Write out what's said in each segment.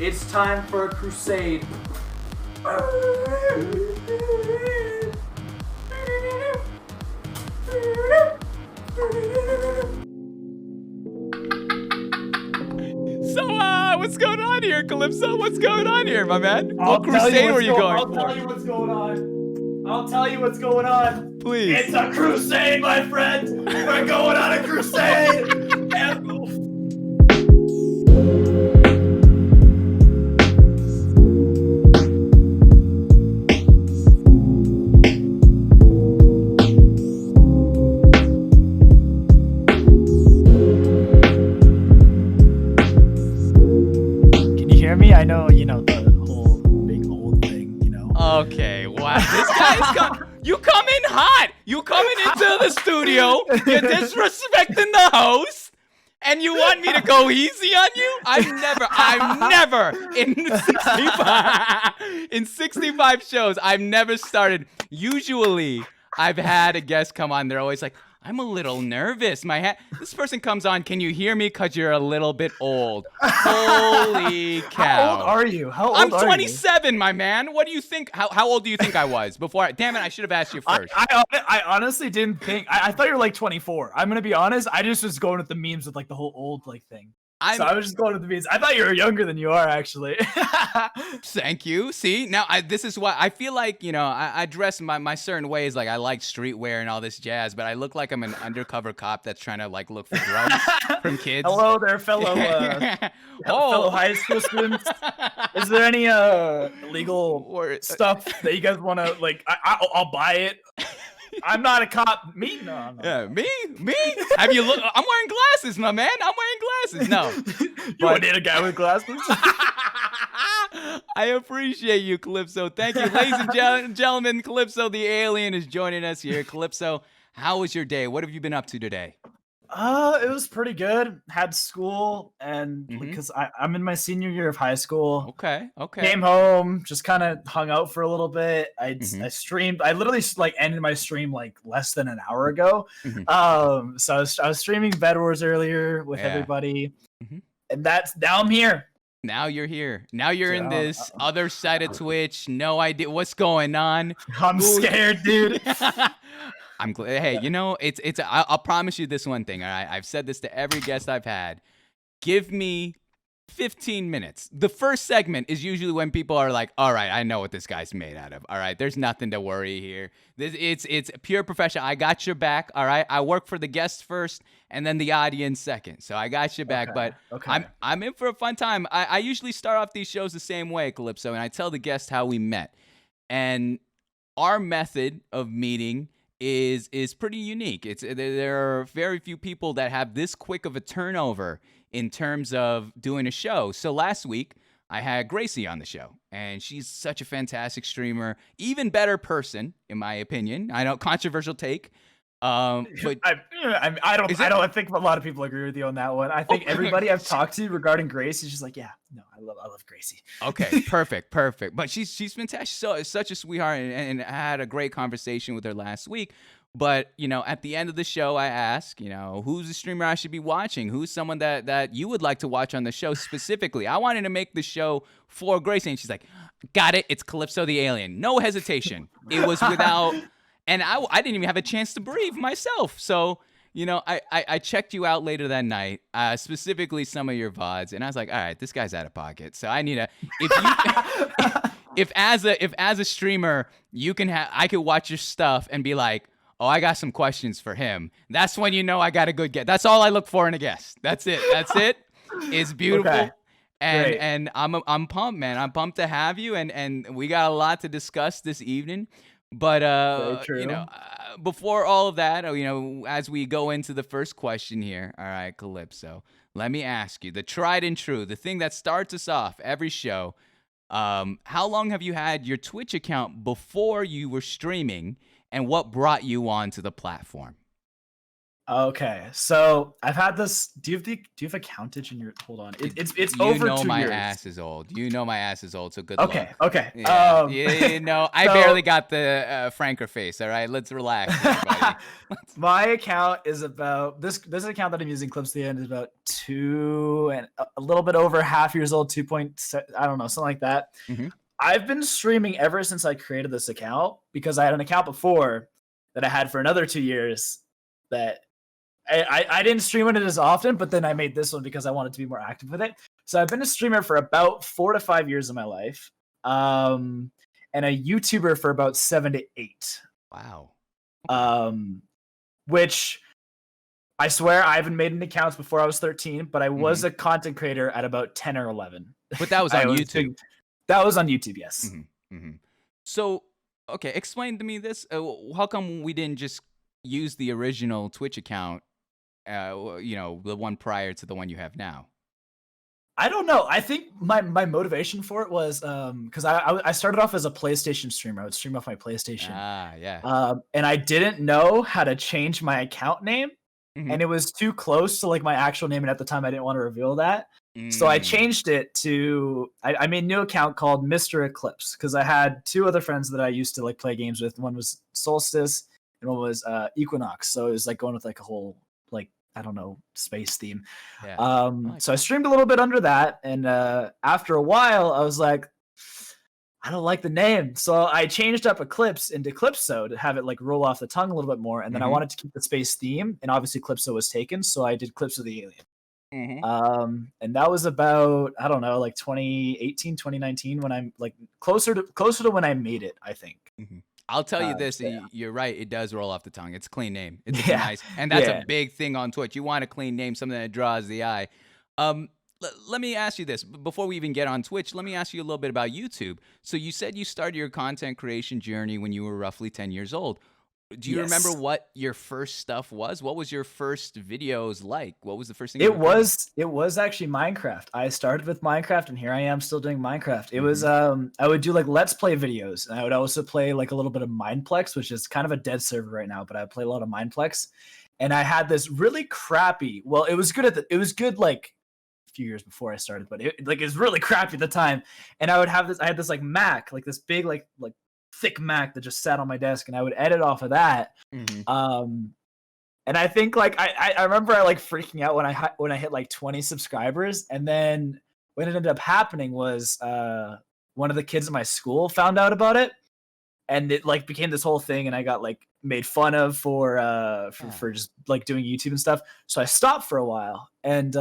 It's time for a crusade. So, what's going on here, Calypso? What's going on here, my man? I'll What crusade were you going I'll for? tell you what's going on. I'll tell you what's going on. Please. It's a crusade, my friend. We're going on a crusade. Me, I know, the whole big old thing, Okay, wow. This guy's you come in hot. You coming into the studio. You're disrespecting the host. And you want me to go easy on you? I've never in 65 shows, I've never started. Usually, I've had a guest come on. They're always like, I'm a little nervous. This person comes on. Can you hear me? Because you're a little bit old. Holy cow. How old are you? I'm 27, my man. What do you think? How old do you think I was before? Damn it, I should have asked you first. I honestly didn't think. I thought you were like 24. I'm going to be honest. I just was going with the memes with like the whole old like thing. So I was just going with the memes. I thought you were younger than you are, actually. Thank you. See, now this is why I feel like, I dress my certain ways. Like I like streetwear and all this jazz, but I look like I'm an undercover cop that's trying to like look for drugs from kids. Hello there, fellow high school students. Is there any illegal stuff that you guys want to like? I'll buy it. I'm not a cop. Me? No. Yeah, me? Have you looked? I'm wearing glasses, my man. I'm wearing glasses. No. You wouldn't need a guy with glasses. I appreciate you, Calypso. Thank you. Ladies and gentlemen, Calypso the Alien is joining us here. Calypso, how was your day? What have you been up to today? It was pretty good. Had school, and because I'm in my senior year of high school. Okay. Came home, just kind of hung out for a little bit. I streamed. I literally like ended my stream like less than an hour ago. So I was streaming Bed Wars earlier with everybody, and now I'm here. Now you're here. Now you're in this other side of Twitch. No idea what's going on. I'm scared, dude. I'm glad. Hey, it's. I'll promise you this one thing. All right, I've said this to every guest I've had. Give me 15 minutes. The first segment is usually when people are like, "All right, I know what this guy's made out of. All right, there's nothing to worry here. It's pure professional. I got your back. All right, I work for the guest first, and then the audience second. So I got your back. But I'm in for a fun time. I usually start off these shows the same way, Calypso, and I tell the guest how we met, and our method of meeting is pretty unique. There are very few people that have this quick of a turnover in terms of doing a show. So last week I had Gracie on the show, and she's such a fantastic streamer, even better person in my opinion. I know, controversial take. But I don't think a lot of people agree with you on that one. I think everybody I've talked to regarding Grace is just like, I love Gracie. Okay, perfect. But she's fantastic. So such a sweetheart, and I had a great conversation with her last week. But at the end of the show, I ask, who's the streamer I should be watching? Who's someone that you would like to watch on the show specifically? I wanted to make the show for Gracie, and she's like, got it. It's Calypso the Alien. No hesitation. It was without. And I didn't even have a chance to breathe myself. So, I checked you out later that night, specifically some of your VODs, and I was like, all right, this guy's out of pocket. So I need if as a streamer, I could watch your stuff and be like, oh, I got some questions for him. That's when I got a good guest. That's all I look for in a guest. That's it. It's beautiful. Okay. And I'm pumped, man. I'm pumped to have you, and we got a lot to discuss this evening. But before all of that, as we go into the first question here, all right, Calypso, let me ask you the tried and true, the thing that starts us off every show. How long have you had your Twitch account before you were streaming, and what brought you onto the platform? Okay, so I've had this. Do you have a countage in your? Hold on. It's You over know 2 my years. ass is old. You know my ass is old, so good Okay, luck. okay. Yeah, you know, I barely So got the Franker face. All right, let's relax here, buddy. my account is about this account that I'm using, ClipsoTheAlien, is about 2 and a little bit over half years old, 2 point, I don't know, something like that. Hmm. I've been streaming ever since I created this account because I had an account before that I had for another 2 years that I didn't stream on it as often, but then I made this one because I wanted to be more active with it. So I've been a streamer for about 4 to 5 years of my life, um, and a YouTuber for about 7 to 8. Wow. Okay. Um, which I swear I haven't made an account before I was 13, but I Hmm. was a content creator at about 10 or 11. But that was I on was YouTube. big. That was on YouTube, yes. Hmm. Hmm. So, okay, explain to me this. How come we didn't just use the original Twitch account? You know, the one prior to the one you have now. I don't know. I think my motivation for it was because I started off as a PlayStation streamer. I would stream off my PlayStation, Ah, yeah. and I didn't know how to change my account name, Hmm. and it was too close to like my actual name, and at the time I didn't want to reveal that. So I Mm. changed it to I made a new account called Mr. Eclipse because I had two other friends that I used to like play games with. One was Solstice and one was Equinox. So it was like going with like a whole like I don't know space theme. Yeah. I like So I that. streamed a little bit under that, and after a while, I was like, I don't like the name, so I changed up Eclipse into Clipso to have it like roll off the tongue a little bit more. And then I Hmm. wanted to keep the space theme, and obviously Clipso was taken, so I did ClipsoTheAlien. Hmm. And that was about I don't know, like 2018, 2019 when I'm like closer to when I made it, I think. Hmm. I'll tell you this, So you're right. It does roll off the tongue. It's a clean name. It's a yeah, nice, and that's a yeah, big thing on Twitch. You want a clean name, something that draws the eye. Let me ask you this before we even get on Twitch. Let me ask you a little bit about YouTube. So you said you started your content creation journey when you were roughly 10 years old. Do you remember yes. what your first stuff was? What was your first videos like? What was the first thing you It recorded? was actually Minecraft. I started with Minecraft and here I am still doing Minecraft. It was Hmm. I would do like let's play videos and I would also play like a little bit of Mineplex, which is kind of a dead server right now, but I play a lot of Mineplex. And I had this really crappy, well, it was good like a few years before I started, but it was really crappy at the time. And I had this like Mac, like this big like thick Mac that just sat on my desk and I would edit off of that. Hmm. Um and I think like I remember I like freaking out when I hit like 20 subscribers, and then what ended up happening was one of the kids at my school found out about it, and it like became this whole thing, and I got like made fun of Yeah. for just like doing YouTube and stuff. So I stopped for a while, and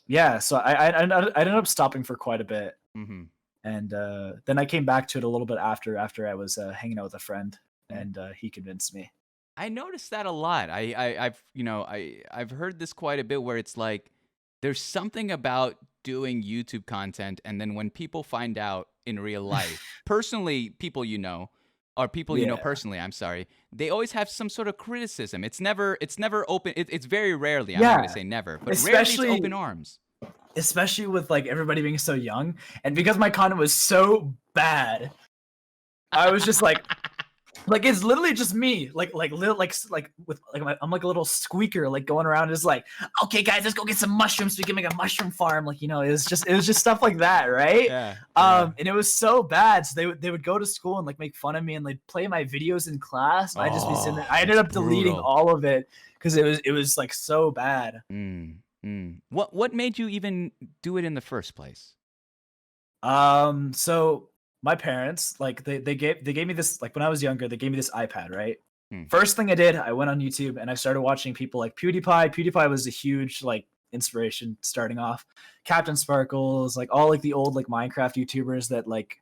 yeah, so I ended up stopping for quite a bit, Hmm. and then I came back to it a little bit after I was hanging out with a friend, and he convinced me. I noticed that a lot. I've I've heard this quite a bit where it's like there's something about doing YouTube content and then when people find out in real life, personally, people you know, or people you know Yeah. personally, I'm sorry, they always have some sort of criticism. It's never open. It's very rarely. I'm not gonna Yeah, say never, but rarely it's open especially arms. especially with like everybody being so young, and because my content was so bad, I was just like it's literally just me, like little like with like I'm like a little squeaker, like going around just like, okay guys, let's go get some mushrooms. We can make a mushroom farm, like it was just stuff like that, right? Yeah, yeah. And it was so bad. So they would go to school and like make fun of me and like play my videos in class. And I'd just be sitting there. Oh, I ended it's up deleting brutal. all of it because it was like so bad. Mm, mm. What made you even do it in the first place? So my parents, like they gave me this like when I was younger, they gave me this iPad, right? Mm, First thing I did, I went on YouTube and I started watching people like PewDiePie. PewDiePie was a huge like inspiration starting off. Captain Sparkles, like all like the old like Minecraft YouTubers that like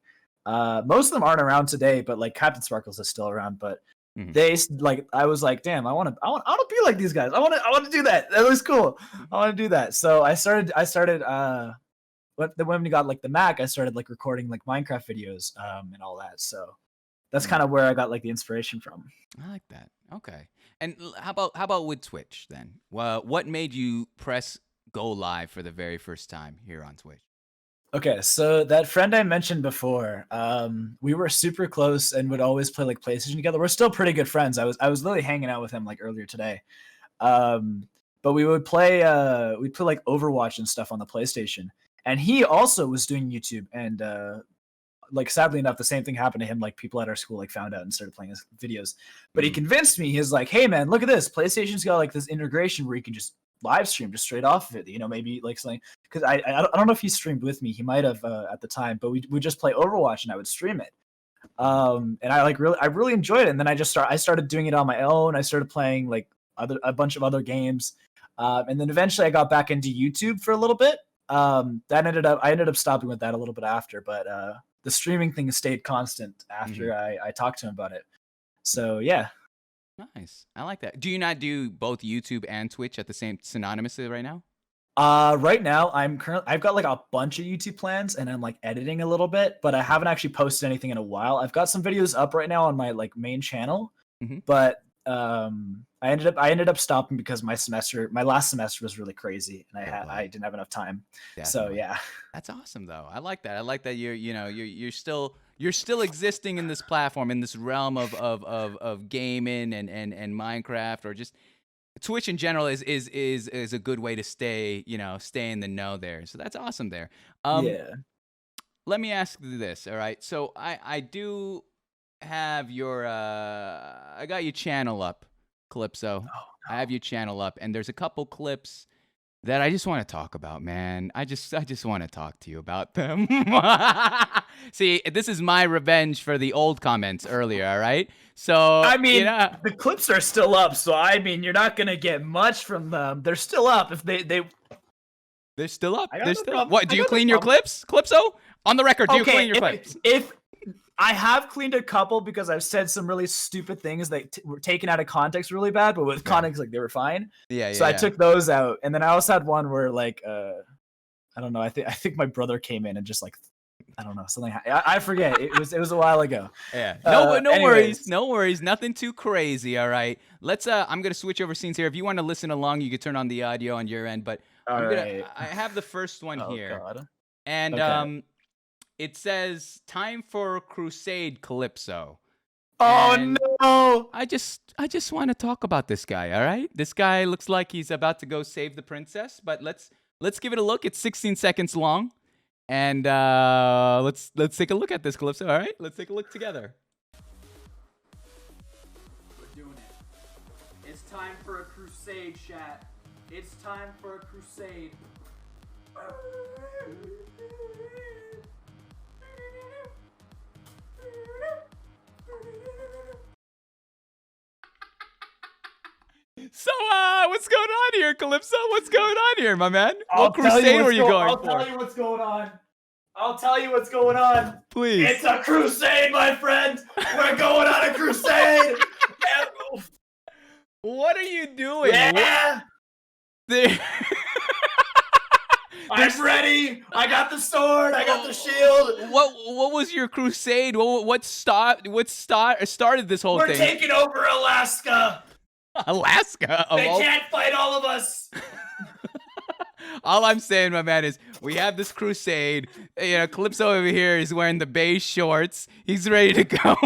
most of them aren't around today, but like Captain Sparkles is still around, but mhm. like I was like, damn, I want to be like these guys. I want to do that. That looks cool. I want to do that. So I started but then when we got like the Mac, I started like recording like Minecraft videos and all that. So that's Mm. kind of where I got like the inspiration from. I like that. Okay. And how about with Twitch then? Well, what made you press go live for the very first time here on Twitch? Okay, so that friend I mentioned before, we were super close and would always play like PlayStation together. We're still pretty good friends. I was literally hanging out with him like earlier today. But we'd play like Overwatch and stuff on the PlayStation. And he also was doing YouTube, and like sadly enough, the same thing happened to him. Like people at our school like found out and started playing his videos. But he convinced me. He's like, "Hey man, look at this. PlayStation's got like this integration where you can just live stream just straight off of it. You know, maybe like something." Because I don't know if he streamed with me. He might have at the time, but we just play Overwatch and I would stream it. And I really enjoyed it. And then I started doing it on my own. I started playing like a bunch of other games, and then eventually I got back into YouTube for a little bit. I ended up stopping with that a little bit after, but the streaming thing stayed constant after I talked to him about it. So yeah. Nice. I like that. Do you not do both YouTube and Twitch at the same synonymously right now? Right now I've got like a bunch of YouTube plans and I'm like editing a little bit, but I haven't actually posted anything in a while. I've got some videos up right now on my like main channel, but I ended up stopping because my last semester was really crazy and I didn't have enough time. Definitely. So yeah. That's awesome though. I like that. I like that you're still existing in this platform, in this realm of gaming and Minecraft, or just Twitch in general is a good way to stay in the know there. So that's awesome there. Yeah. Let me ask you this, all right? So I do have your I got your channel up, Calypso. Oh, no. I have your channel up, and there's a couple clips that I just want to talk about, man. I just want to talk to you about them. See, this is my revenge for the old comments earlier, all right? So I mean, the clips are still up, so I mean, you're not gonna get much from them. They're still up. If they're still up. They're still up. What? Do you clean your clips, Calypso? On the record, do you clean your clips? If I have cleaned a couple because I've said some really stupid things that were taken out of context really bad, but with context, like they were fine. Yeah. So I took those out, and then I also had one where like I don't know. I think my brother came in and just like I don't know something. I forget. It was a while ago. Yeah. No worries. No worries. Nothing too crazy. All right. Let's. I'm gonna switch over scenes here. If you want to listen along, you can turn on the audio on your end. But I have the first one here, God. And okay. It says, "Time for Crusade, Calypso." Oh and no! I just want to talk about this guy. All right, this guy looks like he's about to go save the princess. But let's give it a look. It's 16 seconds long, and let's take a look at this, Calypso. All right, let's take a look together. We're doing it. It's time for a crusade, chat. It's time for a crusade. So, what's going on here, Calypso? What's going on here, my man? What crusade were you going for? I'll tell you what's going on. I'll tell you what's going on. Please. It's a crusade, my friend. We're going on a crusade. What are you doing? Yeah. I'm ready. I got the sword. I got the shield. What was your crusade? What started this whole thing? We're taking over Alaska. Alaska? They can't fight all of us. All I'm saying, my man, is we have this crusade. Calypso over here is wearing the beige shorts. He's ready to go.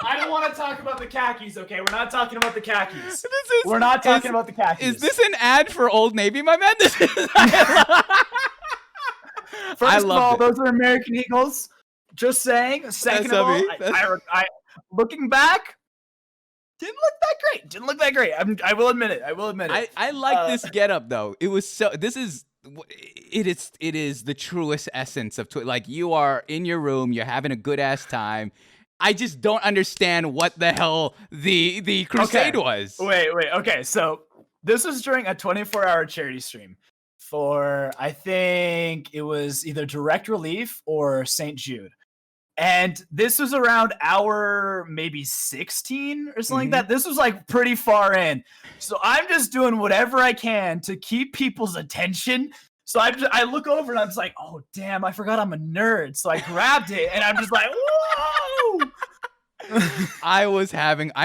I don't want to talk about the khakis, okay? We're not talking about the khakis. We're not talking about the khakis. Is this an ad for Old Navy, my man? First of all, those are American Eagles. Just saying. Second of all, I looking back, didn't look that great. I will admit it. I like this getup though. It was so. It is the truest essence of Twitter. Like, you are in your room, you're having a good ass time. I just don't understand what the hell the crusade was. Wait. Okay, so this was during a 24-hour charity stream for, I think it was either Direct Relief or St. Jude. And this was around hour maybe 16 or something like that. This was like pretty far in. So I'm just doing whatever I can to keep people's attention. So I look over and I'm just like, oh, damn, I forgot I'm a nerd. So I grabbed it and I'm just like, whoa. I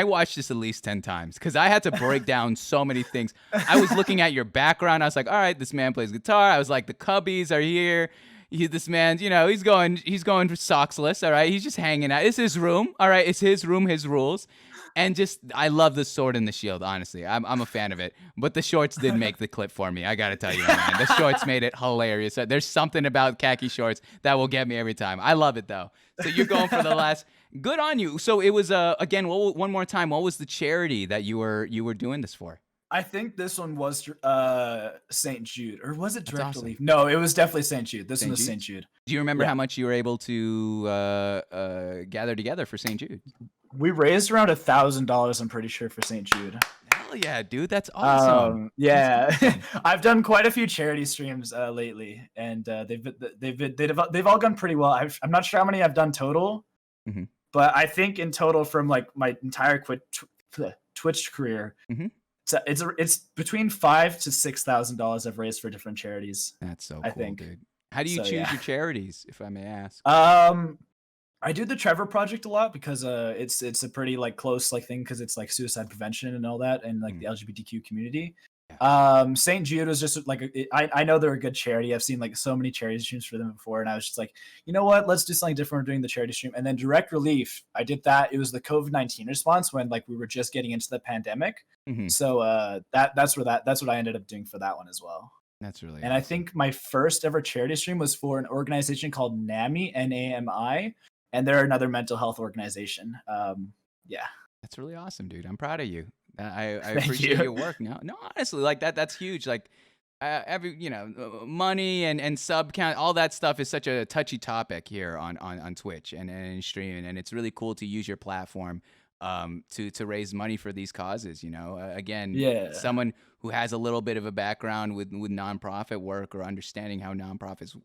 watched this at least 10 times because I had to break down so many things. I was looking at your background. I was like, all right, this man plays guitar. I was like, the Cubbies are here. This man, he's going for sockless. All right, he's just hanging out. It's his room. All right, it's his room, his rules. And just, I love the sword and the shield, honestly. I'm a fan of it. But the shorts did make the clip for me. I got to tell you, man. The shorts made it hilarious. There's something about khaki shorts that will get me every time. I love it, though. So you're going for the last. Good on you. So it was, again, one more time, what was the charity that you were doing this for? I think this one was St. Jude, or was it Direct awesome. Relief? No, it was definitely St. Jude. This one was St. Jude. Do you remember how much you were able to gather together for St. Jude? We raised around $1,000, I'm pretty sure, for St. Jude. Hell yeah, dude. That's awesome. Yeah. That's awesome. I've done quite a few charity streams lately, and they've all gone pretty well. I'm not sure how many I've done total, but I think in total from like my entire Twitch career, it's between $5,000 to $6,000 I've raised for different charities. That's so cool, dude. How do you choose your charities, if I may ask? I do the Trevor Project a lot because it's a pretty like close like thing because it's like suicide prevention and all that and like the LGBTQ community. St. Jude was just like I know they're a good charity. I've seen like so many charity streams for them before, and I was just like, you know what, let's do something different. We're doing the charity stream. And then Direct Relief, I did that. It was the COVID-19 response when like we were just getting into the pandemic. So that's what I ended up doing for that one as well. That's really and awesome. I think my first ever charity stream was for an organization called NAMI, NAMI, and they're another mental health organization. That's really awesome, dude. I'm proud of you. I appreciate your work. No, honestly, like that's huge. Like money and sub count, all that stuff is such a touchy topic here on Twitch and streaming, and it's really cool to use your platform to raise money for these causes. Again, someone who has a little bit of a background with nonprofit work or understanding how nonprofits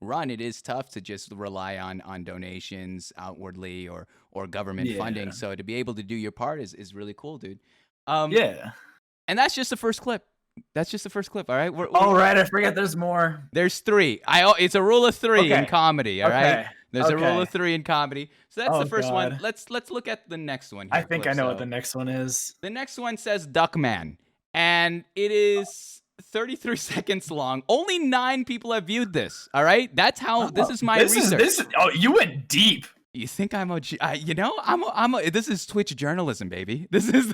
run, it is tough to just rely on donations outwardly or government funding. So to be able to do your part is really cool, dude. And that's just the first clip. That's just the first clip. All right. All right. I forget there's more. There's 3. It's a rule of 3 in comedy. All right. There's a rule of 3 in comedy. So that's the first one. Let's look at the next one here, I think I know what the next one is. The next one says Duckman, and it is 33 seconds long. Only 9 people have viewed this. All right. That's how. This is my research. You went deep. You think I'm this is Twitch journalism, baby. This is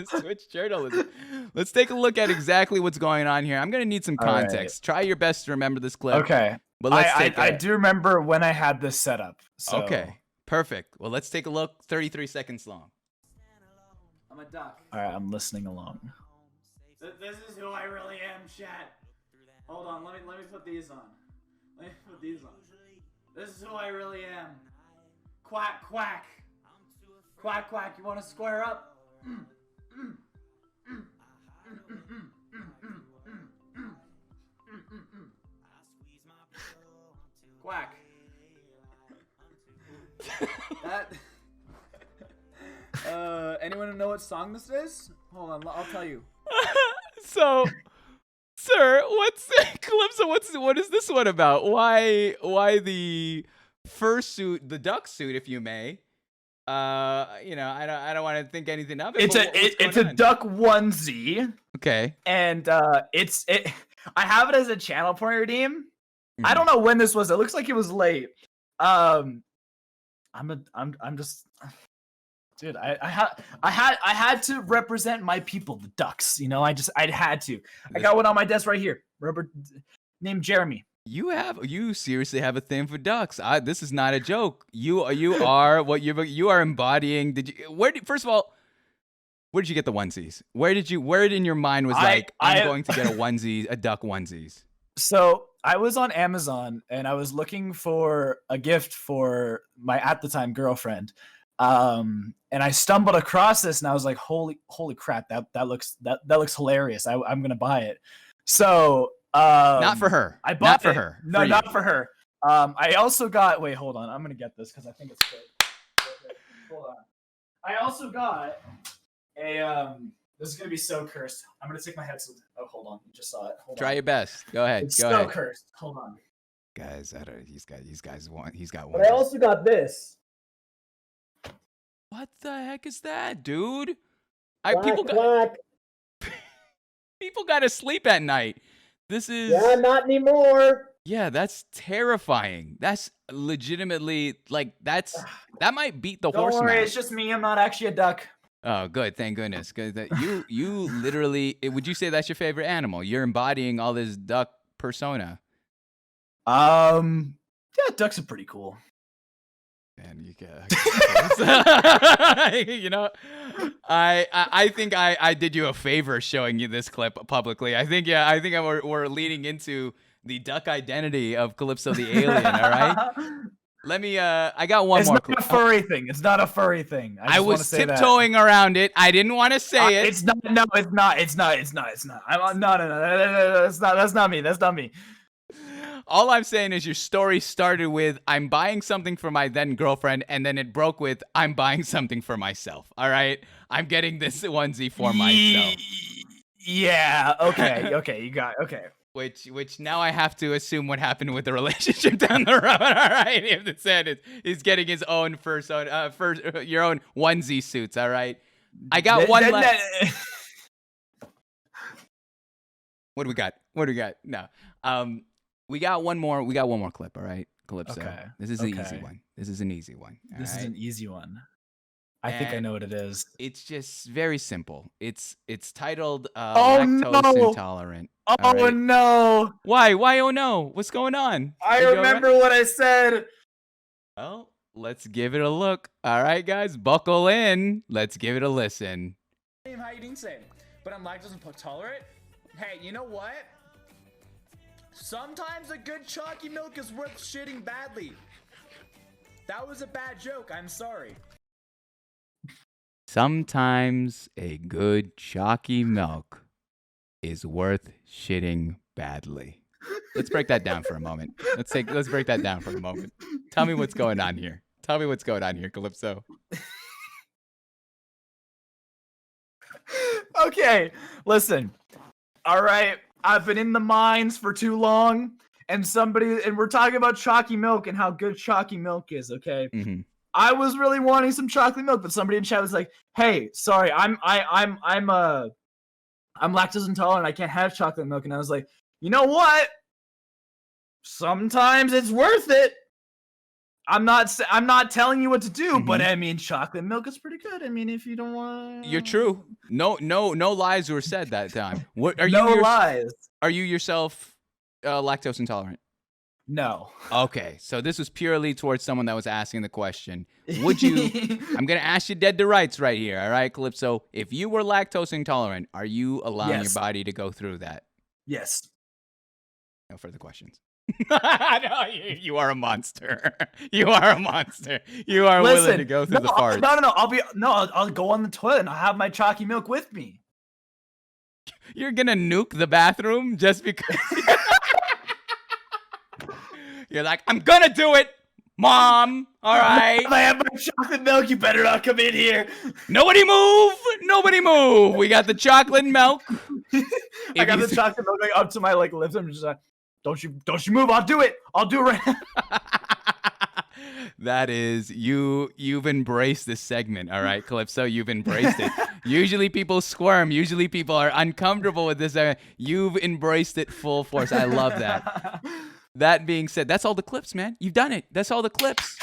Twitch journalism. Let's take a look at exactly what's going on here. I'm gonna need some context. Right. Try your best to remember this clip. Okay. But I do remember when I had this set up. So. Okay. Perfect. Well, let's take a look. 33 seconds long. I'm a duck. All right, I'm listening along. This is who I really am, chat. Hold on, let me put these on. This is who I really am. Quack, quack. Quack, quack. You want to square up? Quack. Anyone know what song this is? Hold on, I'll tell you. So, sir, what is this one about? Why the fursuit, the duck suit, if you may? I don't want to think anything of it. It's a duck onesie. Okay. And I have it as a channel point redeem. I don't know when this was. It looks like it was late. I'm just, dude. I had to represent my people, the ducks. I had to. I got one on my desk right here. Named Jeremy. You seriously have a thing for ducks. This is not a joke. You are what you are embodying. First of all, where did you get the onesies? Where it in your mind was I'm going to get a duck onesies? So I was on Amazon and I was looking for a gift for my at the time girlfriend. And I stumbled across this and I was like, holy crap, that looks hilarious. I'm gonna buy it. So not for her. I bought not for her. No, for not for her. I also got hold on, I'm gonna get this because I think it's good. Hold on. I also got a this is gonna be so cursed. I'm gonna take my headset. Oh, hold on. You just saw it. Try your best. Go ahead. It's so cursed. Hold on. Guys, he's got one. But I also got this. What the heck is that, dude? People got to sleep at night. This is not anymore. Yeah, that's terrifying. That's legitimately like that might beat the Don't horse worry, math. it's just me. I'm not actually a duck. Oh, good. Thank goodness. Good that you literally would you say that's your favorite animal? You're embodying all this duck persona. Yeah, ducks are pretty cool. And you get you know, I think I did you a favor showing you this clip publicly. I think we're leading into the duck identity of Calypso the alien. All right. Let me. I got one it's more. Not a furry thing. It's not a furry thing. I just want to was say tiptoeing around it. I didn't want to say it. It's not. No, it's not. It's not. It's not. It's not. No. That's not. That's not me. That's not me. All I'm saying is your story started with I'm buying something for my then girlfriend, and then it broke with I'm buying something for myself. All right, I'm getting this onesie for myself. Yeah. Okay. Okay. You got. Okay. Which now I have to assume what happened with the relationship down the road. All right, if the said he's getting his own your own onesie suits. All right, I got one left. What do we got? What do we got? No. We got one more. We got one more clip. All right, Calypso. Okay. This is an easy one. This is an easy one. This is an easy one. I think I know what it is. It's just very simple. It's titled Lactose Intolerant. Oh right? No! Why? Why? Oh no! What's going on? I remember what I said. Well, let's give it a look. All right, guys, buckle in. Let's give it a listen. How you doing today? But I'm lactose intolerant. Hey, you know what? Sometimes a good chalky milk is worth shitting badly. That was a bad joke. I'm sorry. Sometimes a good chalky milk is worth shitting badly. Let's break that down for a moment. Let's break that down for a moment. Tell me what's going on here. Tell me what's going on here, Calypso. Okay, listen. All right, I've been in the mines for too long, and we're talking about chalky milk and how good chalky milk is. Okay. Mm-hmm. I was really wanting some chocolate milk, but somebody in chat was like, "Hey, sorry, I'm lactose intolerant. I can't have chocolate milk." And I was like, "You know what? Sometimes it's worth it. I'm not telling you what to do, but I mean, chocolate milk is pretty good. I mean, if you don't want, you're true. No lies were said that time. What are no lies? Are you yourself lactose intolerant? No. Okay, so this was purely towards someone that was asking the question. Would you? I'm gonna ask you dead to rights right here. All right, Calypso. If you were lactose intolerant, are you allowing your body to go through that? Yes. No further questions. No, you are a monster. You are a monster. You are willing to go through the farts. I'll go on the toilet and I'll have my chalky milk with me. You're gonna nuke the bathroom just because you're like, I'm gonna do it, Mom. All right. If I have my chocolate milk, you better not come in here. Nobody move. Nobody move. We got the chocolate milk. I got the chocolate milk up to my lips. I'm just like, don't you move. I'll do it. I'll do it right now. That is you've embraced this segment. All right, Calypso, you've embraced it. Usually people squirm. Usually people are uncomfortable with this. You've embraced it full force. I love that. That being said, that's all the clips, man. You've done it. That's all the clips.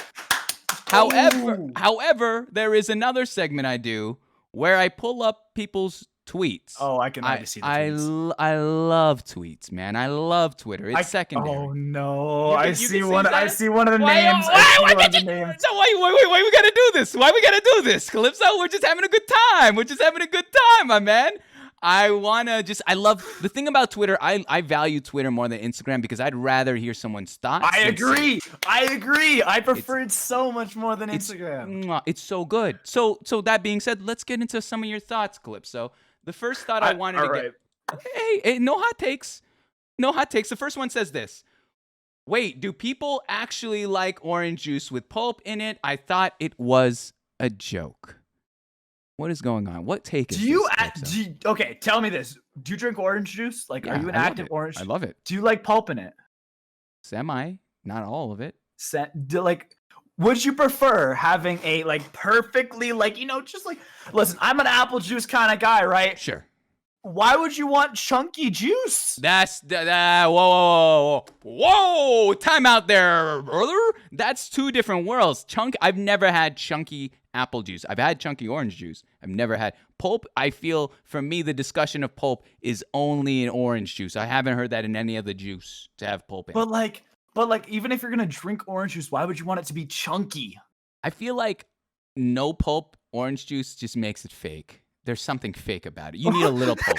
However, there is another segment I do where I pull up people's tweets. Oh, I can already see the tweets. I love tweets, man. I love Twitter. It's secondary. Oh no! I see one of the names. So why we gotta do this? Why we gotta do this, Calypso? We're just having a good time. My man. I love the thing about Twitter. I value Twitter more than Instagram because I'd rather hear someone's thoughts. I agree. I prefer it so much more than Instagram. It's so good. So that being said, let's get into some of your thoughts, Calypso. The first thought I wanted to get. Hey, no hot takes. No hot takes. The first one says this. Wait, do people actually like orange juice with pulp in it? I thought it was a joke. What is going on? What take is this? Okay, tell me this. Do you drink orange juice? Like, are you an active orange? I love it. Do you like pulp in it? Semi, not all of it. Would you prefer having a perfectly just listen, I'm an apple juice kind of guy, right? Sure. Why would you want chunky juice? That's whoa! Time out there, brother. That's two different worlds. I've never had chunky apple juice. I've had chunky orange juice. I've never had pulp. I feel for me the discussion of pulp is only in orange juice. I haven't heard that in any other juice to have pulp in. But like even if you're gonna drink orange juice, why would you want it to be chunky? I feel like no pulp orange juice just makes it fake. There's something fake about it. You need a little pulp.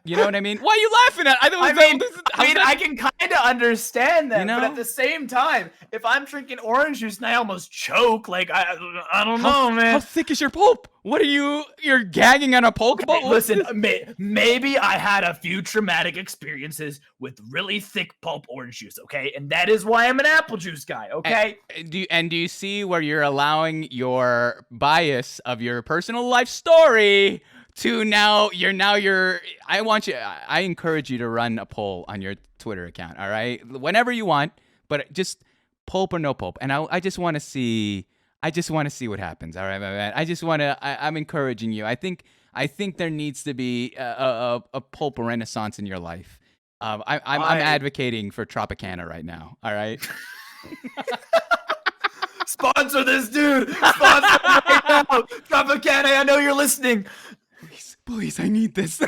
You know what I mean? Why are you laughing at? I can kind of understand that, You know? but at the same time, if I'm drinking orange juice and I almost choke, like I don't know, man. How thick is your pulp? What are you're gagging on a pulp? Hey, listen, maybe I had a few traumatic experiences with really thick pulp orange juice, okay? And that is why I'm an apple juice guy, okay? Do you see where you're allowing your bias of your personal life story to I encourage you to run a poll on your Twitter account, all right? Whenever you want, but just pulp or no pulp. And I just want to see what happens, all right, my man? I'm encouraging you. I think there needs to be a pulp renaissance in your life. I'm advocating for Tropicana right now, all right? Sponsor this dude! Sponsor him right now! Tropicana, I know you're listening. Please, I need this.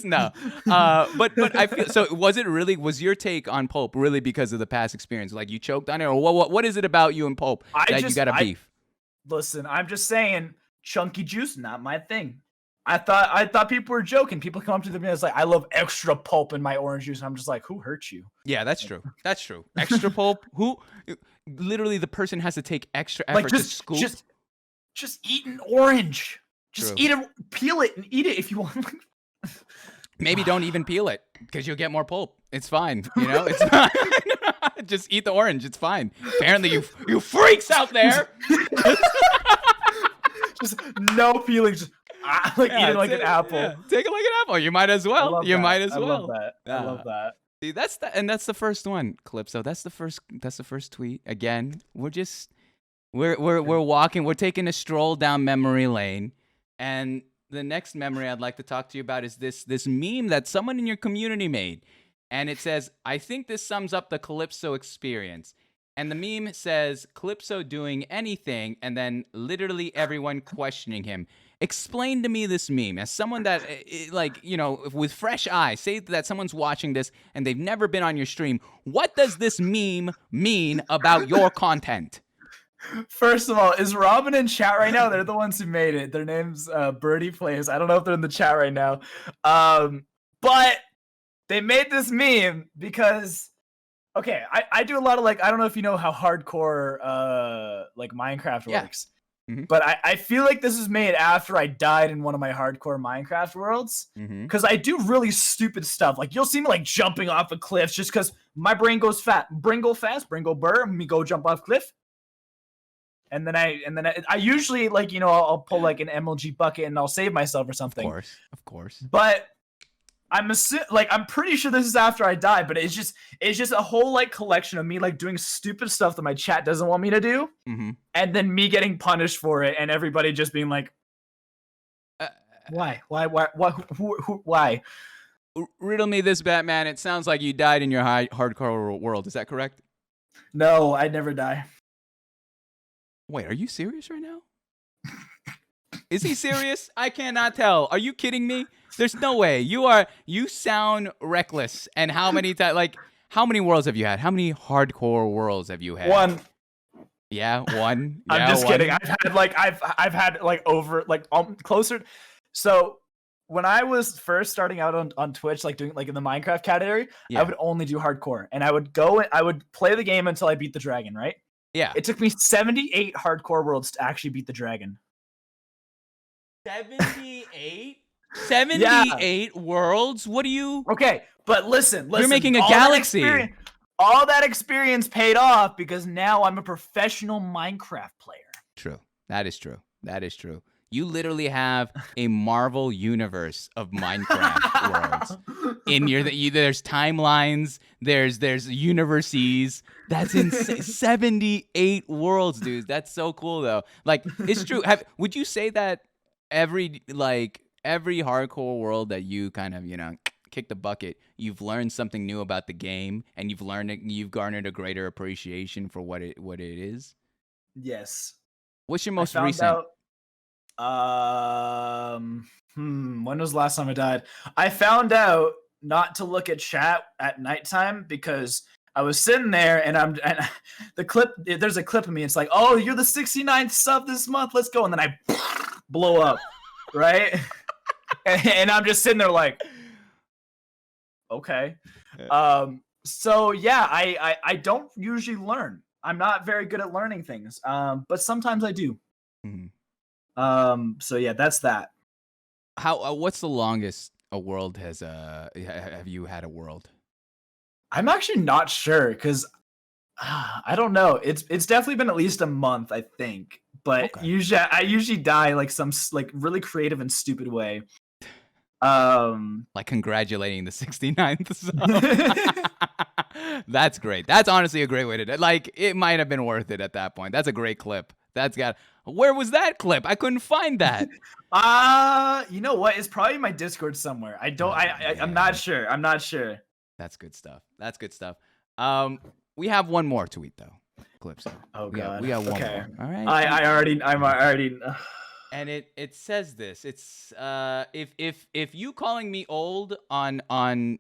No. But I feel, so was your take on pulp really because of the past experience? Like you choked on it, or what is it about you and pulp you got a beef? Listen, I'm just saying, chunky juice, not my thing. I thought people were joking. People come up to me and it's like, I love extra pulp in my orange juice. And I'm just like, who hurt you? Yeah, that's true. Extra pulp? Who? Literally, the person has to take extra effort to scoop. Just eat an orange. Just True. eat it, peel it, and eat it if you want. Maybe don't even peel it because you'll get more pulp. It's fine. You know, it's fine. Just eat the orange. It's fine. Apparently, you freaks out there. Just no peeling. Just eating like an apple. Yeah. Take it like an apple. You might as well. Might as well. I love that. I love that. See, that's the first one, Calypso. That's the first tweet. Again, we're walking. We're taking a stroll down memory lane. And the next memory I'd like to talk to you about is this meme that someone in your community made. And it says, I think this sums up the Calypso experience. And the meme says, Calypso doing anything, and then literally everyone questioning him. Explain to me this meme. As someone that, with fresh eyes, say that someone's watching this and they've never been on your stream. What does this meme mean about your content? First of all, is Robin in chat right now? They're the ones who made it. Their name's Birdie Plays. I don't know if they're in the chat right now. But they made this meme because, okay, I do a lot of I don't know if you know how hardcore Minecraft works. Mm-hmm. But I feel like this was made after I died in one of my hardcore Minecraft worlds. Because I do really stupid stuff. Like, you'll see me jumping off of cliffs just because my brain goes fast. Brain go fast, brain go burr, me go jump off cliff. And then I usually I'll pull an MLG bucket and I'll save myself or something. Of course. But I'm pretty sure this is after I died, but it's just a whole collection of me doing stupid stuff that my chat doesn't want me to do, and then me getting punished for it, and everybody just being like, why? Why? Riddle me this, Batman. It sounds like you died in your hardcore world. Is that correct? No, I'd never die. Wait, are you serious right now? Is he serious? I cannot tell. Are you kidding me? There's no way. You sound reckless. And how many how many worlds have you had? How many hardcore worlds have you had? One. Yeah, one. I'm just kidding. I've had over closer. So when I was first starting out on Twitch, doing in the Minecraft category, I would only do hardcore, and I would play the game until I beat the dragon, right? Yeah. It took me 78 hardcore worlds to actually beat the dragon. 78? 78 worlds? What do you... Okay, but listen. You're making a galaxy. All that experience paid off because now I'm a professional Minecraft player. True. That is true. You literally have a Marvel universe of Minecraft worlds. There's timelines, there's universes. That's insane. 78 worlds, dude. That's so cool though. It's true. Would you say that every every hardcore world that you kind of, kick the bucket, you've learned something new about the game, and you've garnered a greater appreciation for what it is. Yes. What's your I most found recent? out. When was the last time I died? I found out not to look at chat at nighttime because I was sitting there and there's a clip of me. It's like, oh, you're the 69th sub this month. Let's go. And then I blow up, right? and I'm just sitting there like, okay. So yeah, I don't usually learn. I'm not very good at learning things. But sometimes I do. Mm-hmm. So yeah, that's that. What's the longest a world has have you had a world? I'm actually not sure because I don't know. It's definitely been at least a month, I think. But Okay. I usually die like some like really creative and stupid way. Like congratulating the 69th sub. That's great. That's honestly a great way to do it. Like, it might have been worth it at that point. That's a great clip. Where was that clip? I couldn't find that. You know what? It's probably in my Discord somewhere. I'm not sure. I'm not sure. That's good stuff. We have one more tweet though. Clips. Oh god. We got one more. All right. I'm already. And it says this. It's if you calling me old on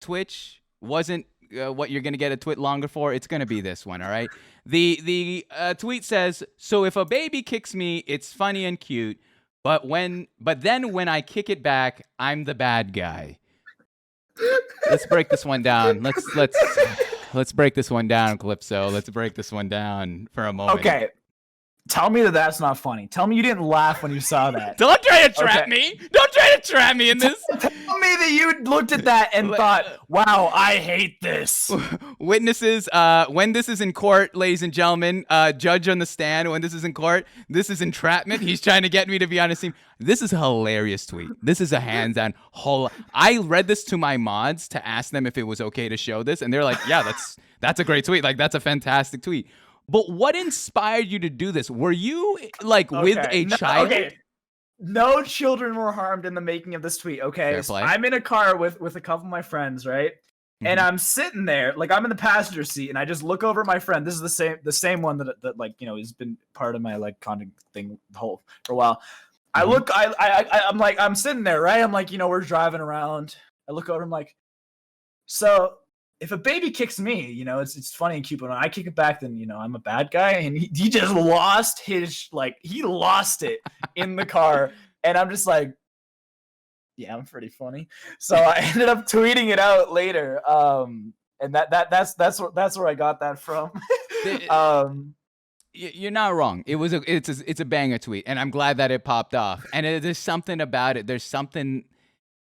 Twitch wasn't what you're gonna get a tweet longer for, it's gonna be this one. All right. The tweet says, so if a baby kicks me, it's funny and cute, but then when I kick it back, I'm the bad guy. Let's break this one down. Let's break this one down, Calypso. Let's break this one down for a moment. Okay. Tell me that's not funny. Tell me you didn't laugh when you saw that. Don't try to trap me. Don't try to trap me in this. Tell me that you looked at that and thought, wow, I hate this. Witnesses, when this is in court, ladies and gentlemen, judge on the stand, when this is in court, this is entrapment. He's trying to get me to be on his team. This is a hilarious tweet. This is a hands-down whole. I read this to my mods to ask them if it was okay to show this, and they're like, yeah, that's a great tweet. Like, that's a fantastic tweet. But what inspired you to do this? Were you like with a child? Okay. No children were harmed in the making of this tweet. Okay, so I'm in a car with a couple of my friends, right? Mm-hmm. And I'm sitting there, like I'm in the passenger seat, and I just look over at my friend. This is the same one that like has been part of my like content thing for a while. Mm-hmm. I'm sitting there, right? I'm like, we're driving around. I look over, I'm like, so if a baby kicks me, it's funny and cute, but when I kick it back, then I'm a bad guy. And he just lost he lost it in the car, and I'm just like, yeah, I'm pretty funny. So I ended up tweeting it out later, and that's where I got that from. You're not wrong. It's a banger tweet, and I'm glad that it popped off. And there's something about it. There's something.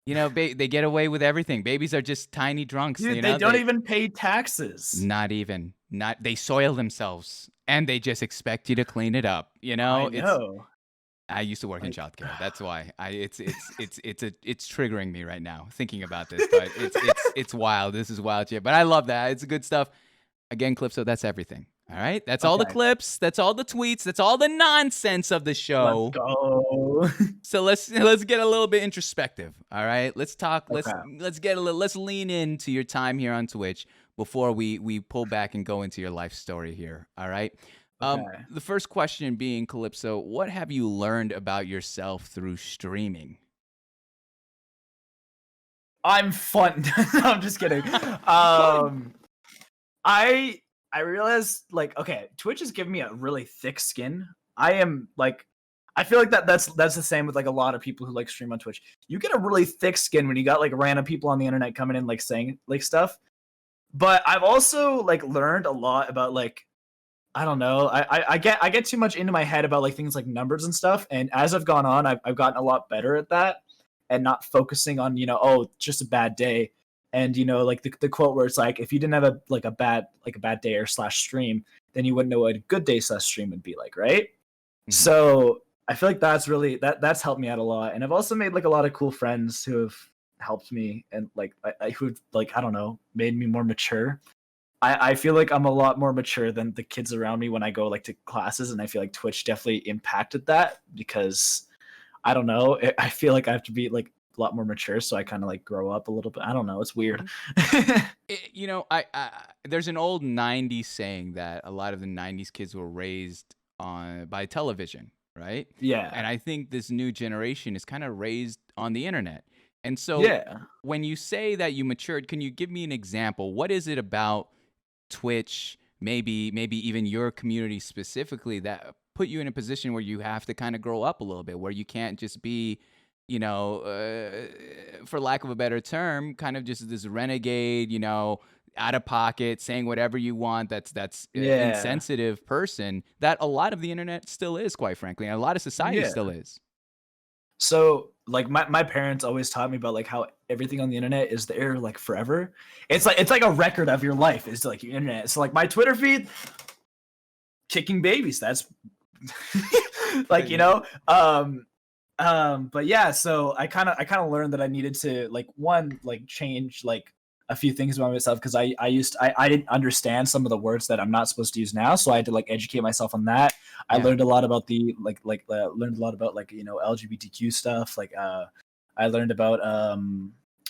They get away with everything. Babies are just tiny drunks. Dude, they don't even pay taxes. Not even. They soil themselves, and they just expect you to clean it up. I know. I used to work in childcare. That's why it's triggering me right now thinking about this. But it's wild. This is wild shit. But I love that. It's good stuff. Again, Clipso, that's everything. All right, that's all the clips. That's all the tweets. That's all the nonsense of the show. Let's go. So let's get a little bit introspective. All right, let's talk. Okay. Let's lean into your time here on Twitch before we pull back and go into your life story here. All right. Okay. The first question being, Calypso, what have you learned about yourself through streaming? I'm fun. No, I'm just kidding. I realized, Twitch has given me a really thick skin. I feel like that's the same with, a lot of people who, stream on Twitch. You get a really thick skin when you got, random people on the internet coming in, saying, stuff. But I've also, learned a lot about, I don't know. I get too much into my head about, things like numbers and stuff. And as I've gone on, I've gotten a lot better at that and not focusing on, just a bad day. And the quote where it's like, if you didn't have a bad day or /stream, then you wouldn't know what a good day /stream would be like, right? Mm-hmm. So I feel like that's really that's helped me out a lot. And I've also made a lot of cool friends who have helped me and who've I don't know, made me more mature. I feel like I'm a lot more mature than the kids around me when I go to classes, and I feel like Twitch definitely impacted that because I don't know. I feel like I have to be like a lot more mature, so I kind of like grow up a little bit. I don't know. It's weird. You know, I there's an old '90s saying that a lot of the '90s kids were raised by television, right? Yeah. And I think this new generation is kind of raised on the internet. And so Yeah. when you say that you matured, can you give me an example? What is it about Twitch, maybe even your community specifically, that put you in a position where you have to kind of grow up a little bit, where you can't just be, you know, for lack of a better term, kind of just this renegade, you know, out of pocket, saying whatever you want, that's Yeah. insensitive person that a lot of the internet still is, quite frankly, and a lot of society Yeah. still is. So like my parents always taught me about like how everything on the internet is there like forever. It's like a record of your life is like your internet. So like my Twitter feed, kicking babies. That's like, you know, but yeah, so I kind of learned that I needed to like like change like a few things about myself, because I didn't understand some of the words that I'm not supposed to use now, so I had to like educate myself on that. I Yeah. learned a lot about the learned a lot about like, you know, LGBTQ stuff. Like I learned about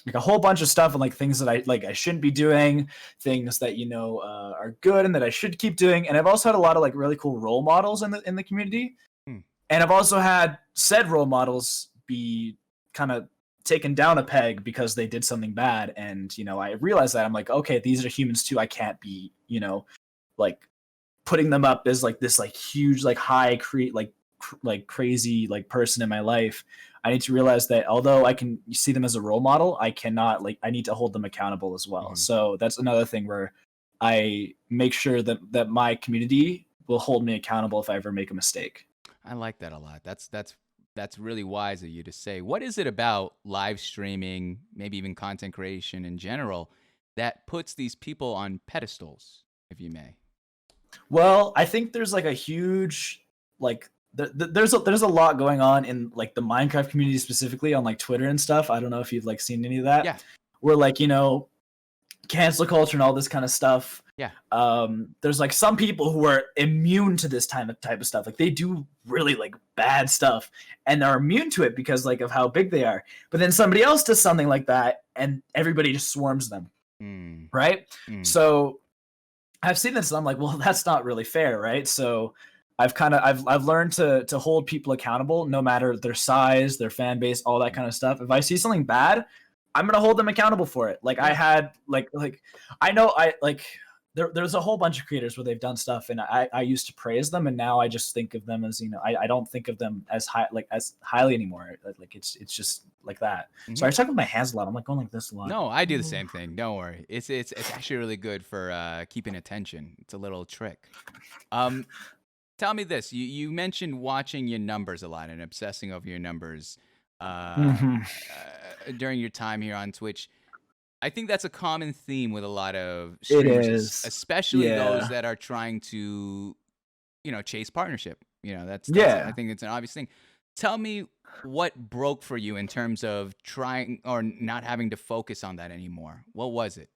like a whole bunch of stuff and like things that I shouldn't be doing, things that, you know, are good and that I should keep doing. And I've also had a lot of like really cool role models in the community. And I've also had said role models be kind of taken down a peg because they did something bad. And, you know, I realized that I'm like, okay, these are humans too. I can't be, you know, like putting them up as like this like huge like high like crazy like person in my life. I need to realize that although I can see them as a role model, I cannot like, I need to hold them accountable as well. So that's another thing where I make sure that my community will hold me accountable if I ever make a mistake. I like that a lot. That's really wise of you to say. What is it about live streaming, maybe even content creation in general, that puts these people on pedestals, if you may? Well, I think there's like a huge like there's a lot going on in like the Minecraft community specifically on like Twitter and stuff. I don't know if you've like seen any of that. Yeah. Where like, you know, cancel culture and all this kind of stuff. Yeah. There's like some people who are immune to this type of stuff. Like they do really like bad stuff and they're immune to it because like of how big they are. But then somebody else does something like that and everybody just swarms them. Right? So I've seen this and I'm like, well, that's not really fair, right? So I've learned to hold people accountable no matter their size, their fan base, all that kind of stuff. If I see something bad, I'm gonna hold them accountable for it. Like I had like I know I like there's a whole bunch of creators where they've done stuff and I used to praise them and now I just think of them as, you know, I don't think of them as highly anymore. Like it's just like that. So I talk with my hands a lot. I'm like going like this a lot. No, I do the same thing. Don't worry. It's actually really good for keeping attention. It's a little trick. Tell me this. You mentioned watching your numbers a lot and obsessing over your numbers during your time here on Twitch. I think that's a common theme with a lot of streamers, especially those that are trying to, you know, chase partnership. You know, that's I think it's an obvious thing. Tell me what broke for you in terms of trying or not having to focus on that anymore. What was it?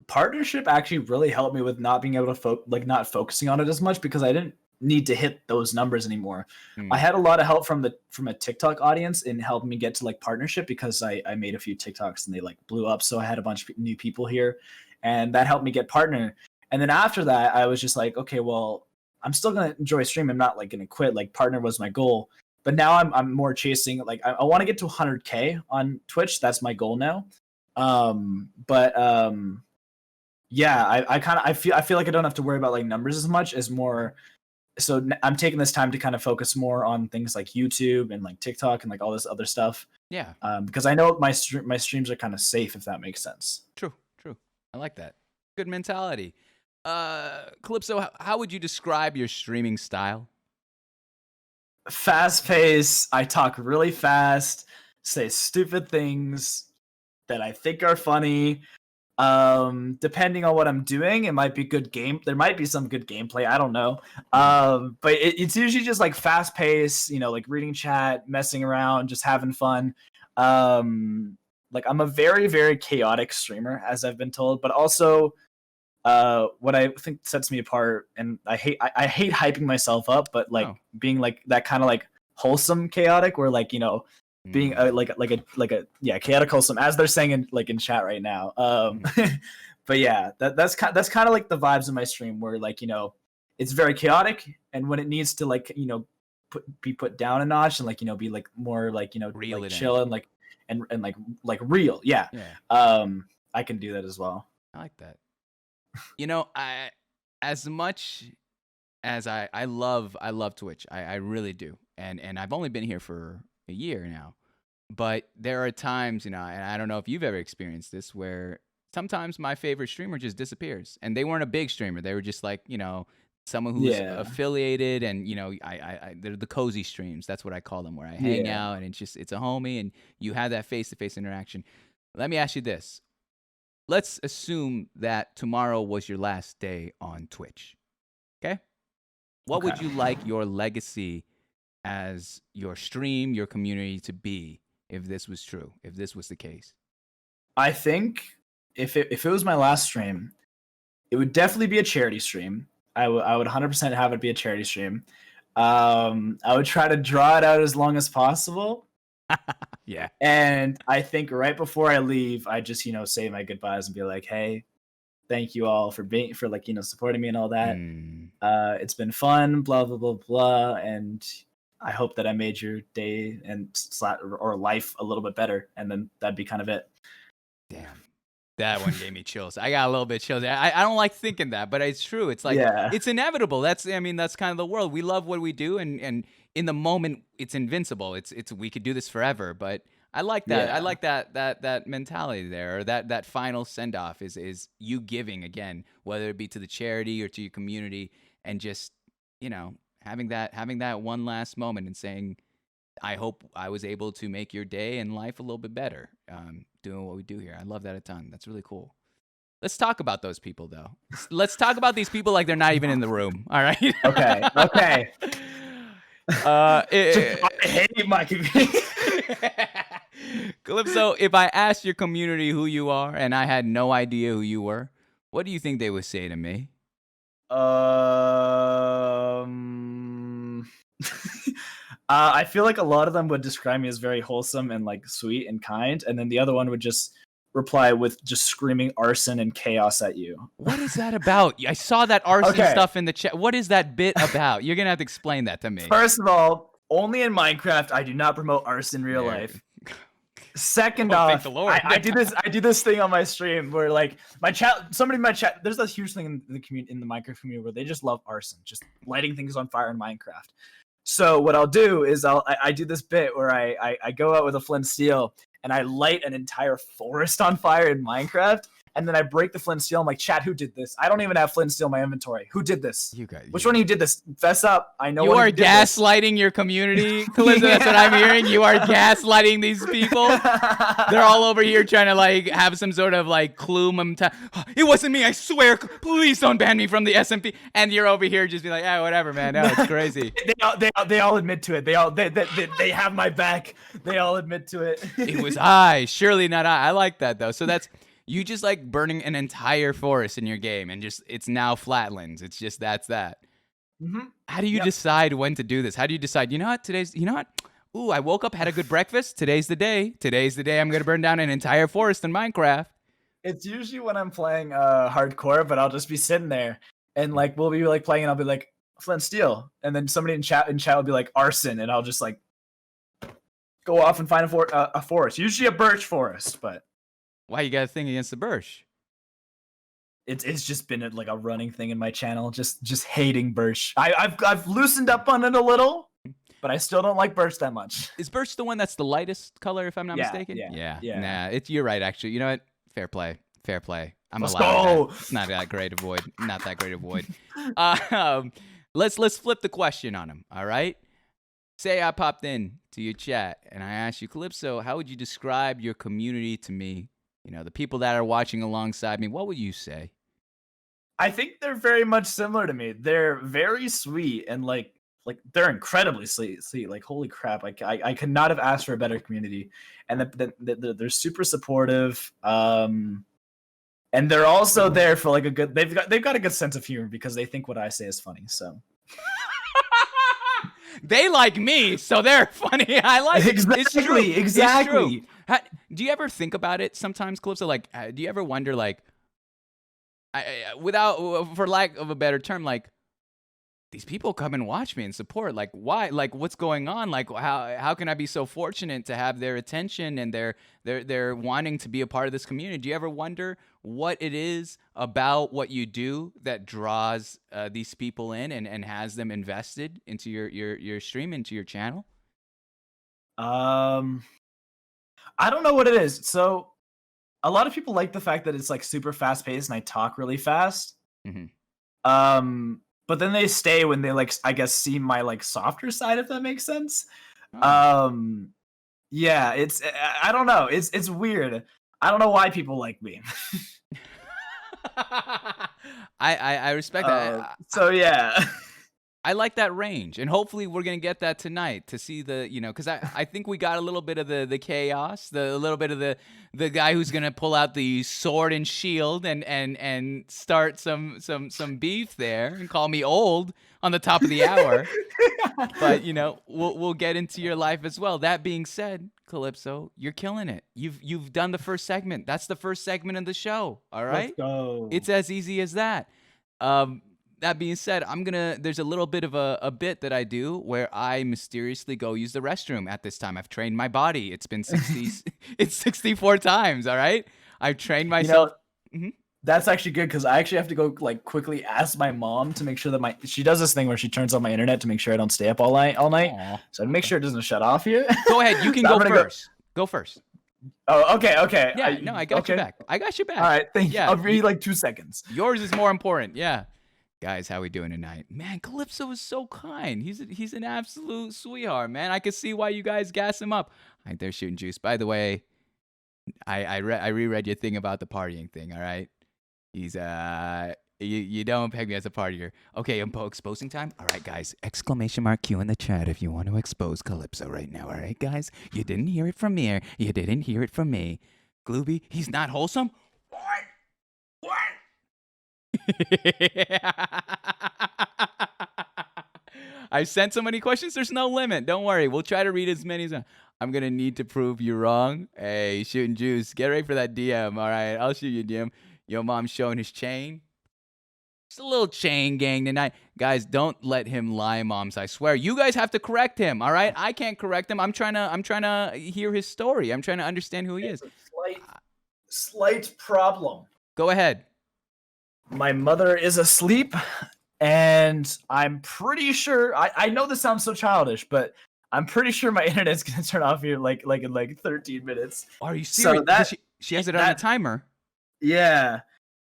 Partnership actually really helped me with not being able to not focusing on it as much because I didn't need to hit those numbers anymore. I had a lot of help from a TikTok audience in helping me get to like partnership because I made a few TikToks and they like blew up. So I had a bunch of new people here and that helped me get partner. And then after that, I was just like, okay, well, I'm still going to enjoy stream. I'm not like going to quit. Like partner was my goal, but now I'm more chasing, like I want to get to 100K on Twitch. That's my goal now. Yeah, I feel like I don't have to worry about like numbers as much as more. So I'm taking this time to kind of focus more on things like YouTube and like TikTok and like all this other stuff. Yeah. Because I know my streams are kind of safe, if that makes sense. True. I like that. Good mentality. Calypso, how would you describe your streaming style? Fast pace. I talk really fast, say stupid things that I think are funny. Depending on what I'm doing, it might be good game. There might be some good gameplay. I don't know. But it's usually just like fast pace, you know, like reading chat, messing around, just having fun. Like I'm a very, very chaotic streamer, as I've been told, but also what I think sets me apart, and I hate hyping myself up, but like being like that kind of like wholesome chaotic, where like, you know, being like a chaotic wholesome, as they're saying in chat right now. But yeah, that's kind of like the vibes of my stream, where like, you know, it's very chaotic, and when it needs to like, you know, be put down a notch and like, you know, be like more like, you know, Reel like it chill in. and like real. Yeah. I can do that as well. I like that. You know, as much as I love Twitch, I really do, and I've only been here for a year now, but there are times, you know, and I don't know if you've ever experienced this, where sometimes my favorite streamer just disappears, and they weren't a big streamer. They were just like, you know, someone who's affiliated, and you know, they're the cozy streams. That's what I call them, where I hang out, and it's a homie, and you have that face-to-face interaction. Let me ask you this. Let's assume that tomorrow was your last day on Twitch. Okay? What would you like your legacy as your stream, your community to be if this was true, if this was the case? I think if it was my last stream, it would definitely be a charity stream. I would 100% have it be a charity stream. I would try to draw it out as long as possible. Yeah. And I think right before I leave, I just, you know, say my goodbyes and be like, hey, thank you all for like, you know, supporting me and all that. It's been fun, blah, blah, blah, blah. And I hope that I made your day or life a little bit better. And then that'd be kind of it. Damn. That one gave me chills. I got a little bit chills. I don't like thinking that, but it's true. It's like, it's inevitable. That's kind of the world. We love what we do. And in the moment, it's invincible. It's we could do this forever, but I like that. I like that mentality there, or that final send off is you giving again, whether it be to the charity or to your community, and just, you know, having that one last moment and saying, I hope I was able to make your day and life a little bit better. Doing what we do here. I love that a ton. That's really cool. Let's talk about those people, though. Let's talk about these people like they're not even in the room. All right. Okay. I hate my community. Calypso, if I asked your community who you are and I had no idea who you were, what do you think they would say to me? I feel like a lot of them would describe me as very wholesome and like sweet and kind, and then the other one would just reply with just screaming arson and chaos at you. What is that about? I saw that arson stuff in the chat. What is that bit about? You're gonna have to explain that to me. First of all, only in Minecraft. I do not promote arson in real life. Second off, I do this thing on my stream where like somebody in my chat, there's this huge thing in the community, in the Minecraft community, where they just love arson, just lighting things on fire in Minecraft. So what I'll do is I do this bit where I go out with a flint steel and I light an entire forest on fire in Minecraft, and then I break the flint steel. I'm like, chat, who did this? I don't even have flint steel in my inventory. Who did this? Which one of you did this? Fess up. I know. You are gaslighting your community, Calypso. That's what I'm hearing. You are gaslighting these people. They're all over here trying to like have some sort of like clue. It wasn't me. I swear. Please don't ban me from the SMP. And you're over here just be like, yeah, whatever, man. No, it's crazy. They all admit to it. They have my back. They all admit to it. It was I. Surely not I. I like that though. So that's. You just like burning an entire forest in your game, and just it's now flatlands. It's just that's that. Mm-hmm. How do you decide when to do this? How do you decide? You know what? Ooh, I woke up, had a good breakfast. Today's the day. I'm gonna burn down an entire forest in Minecraft. It's usually when I'm playing hardcore, but I'll just be sitting there and like we'll be like playing, and I'll be like flint steel, and then somebody in chat will be like arson, and I'll just like go off and find a forest. Usually a birch forest, but. Why you got a thing against the birch? It's just been like a running thing in my channel, just hating birch. I've loosened up on it a little, but I still don't like birch that much. Is birch the one that's the lightest color, if I'm not mistaken? Yeah. Nah, you're right, actually. You know what? Fair play. Let's go. It's not that great a void. Let's flip the question on him. All right. Say I popped in to your chat and I asked you, Calypso, how would you describe your community to me? You know, the people that are watching alongside me, what would you say? I think they're very much similar to me. They're very sweet and like they're incredibly sweet. Like, holy crap. I could not have asked for a better community. And they're super supportive. And they're also there for like they've got a good sense of humor because they think what I say is funny. So They like me, so they're funny. I like exactly, it's true. exactly. It's true. Do you ever think about it sometimes, Calypso? Like, do you ever wonder, like, without, for lack of a better term, like, these people come and watch me and support. Like, why? Like, what's going on? Like, how can I be so fortunate to have their attention and they're wanting to be a part of this community? Do you ever wonder what it is about what you do that draws these people in and has them invested into your stream, into your channel? I don't know what it is. So a lot of people like the fact that it's like super fast paced and I talk really fast. Mm-hmm. But then they stay when they like, I guess, see my like softer side, if that makes sense. Oh. Yeah, I don't know. It's weird. I don't know why people like me. I respect that. So yeah. I like that range, and hopefully we're gonna get that tonight to see the, because I think we got a little bit of the chaos, a little bit of the guy who's gonna pull out the sword and shield and start some beef there and call me old on the top of the hour. But we'll get into your life as well. That being said, Calypso, you're killing it. You've done the first segment. That's the first segment of the show. All right, let's go. It's as easy as that. That being said, there's a little bit of a bit that I do where I mysteriously go use the restroom at this time. I've trained my body. It's been 64 times, all right? I've trained myself. That's actually good because I actually have to go like quickly ask my mom to make sure that she does this thing where she turns on my internet to make sure I don't stay up all night. Aww. So I'd make sure it doesn't shut off here. Go ahead. You can go first. Go first. Oh, okay. Yeah, I got you back. I got you back. All right, thank you. I'll read like 2 seconds. Yours is more important. Yeah. Guys, how we doing tonight? Man, Calypso is so kind. He's an absolute sweetheart, man. I can see why you guys gas him up. All right, they're shooting juice. By the way, I reread your thing about the partying thing, all right? He's you don't peg me as a partier. Okay, exposing time? All right, guys. Exclamation mark Q in the chat if you want to expose Calypso right now, all right, guys? You didn't hear it from me. You didn't hear it from me. Glooby, he's not wholesome? What? I sent so many questions. There's no limit. Don't worry. We'll try to read as many as I'm going to need to prove you wrong. Hey, shooting juice. Get ready for that DM. All right. I'll shoot you, DM. Your mom's showing his chain. Just a little chain gang tonight. Guys, don't let him lie, moms. I swear. You guys have to correct him. All right. I can't correct him. I'm trying to hear his story. I'm trying to understand who he is. A slight problem. Go ahead. My mother is asleep, and I'm pretty sure. I know this sounds so childish, but I'm pretty sure my internet's gonna turn off here like in 13 minutes. Are you serious? So she has it on a timer. Yeah.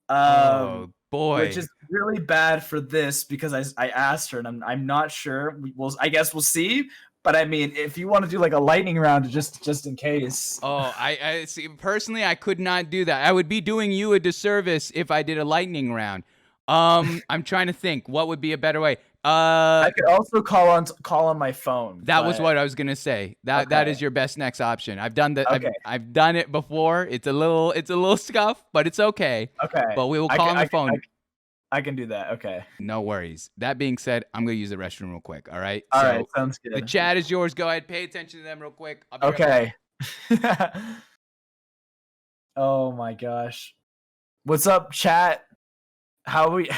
Oh boy. Which is really bad for this because I asked her and I'm not sure. I guess we'll see. But I mean, if you want to do like a lightning round just in case. Oh, I see. Personally, I could not do that. I would be doing you a disservice if I did a lightning round. I'm trying to think what would be a better way. I could also call on my phone. That was what I was gonna say. That is your best next option. I've done that. Okay. I've done it before. It's a little scuff, but it's okay. Okay. But we will call on the phone. I can do that. Okay. No worries. That being said, I'm going to use the restroom real quick. All right? All right. Sounds good. The chat is yours. Go ahead. Pay attention to them real quick. Okay. Oh my gosh. What's up, chat? How we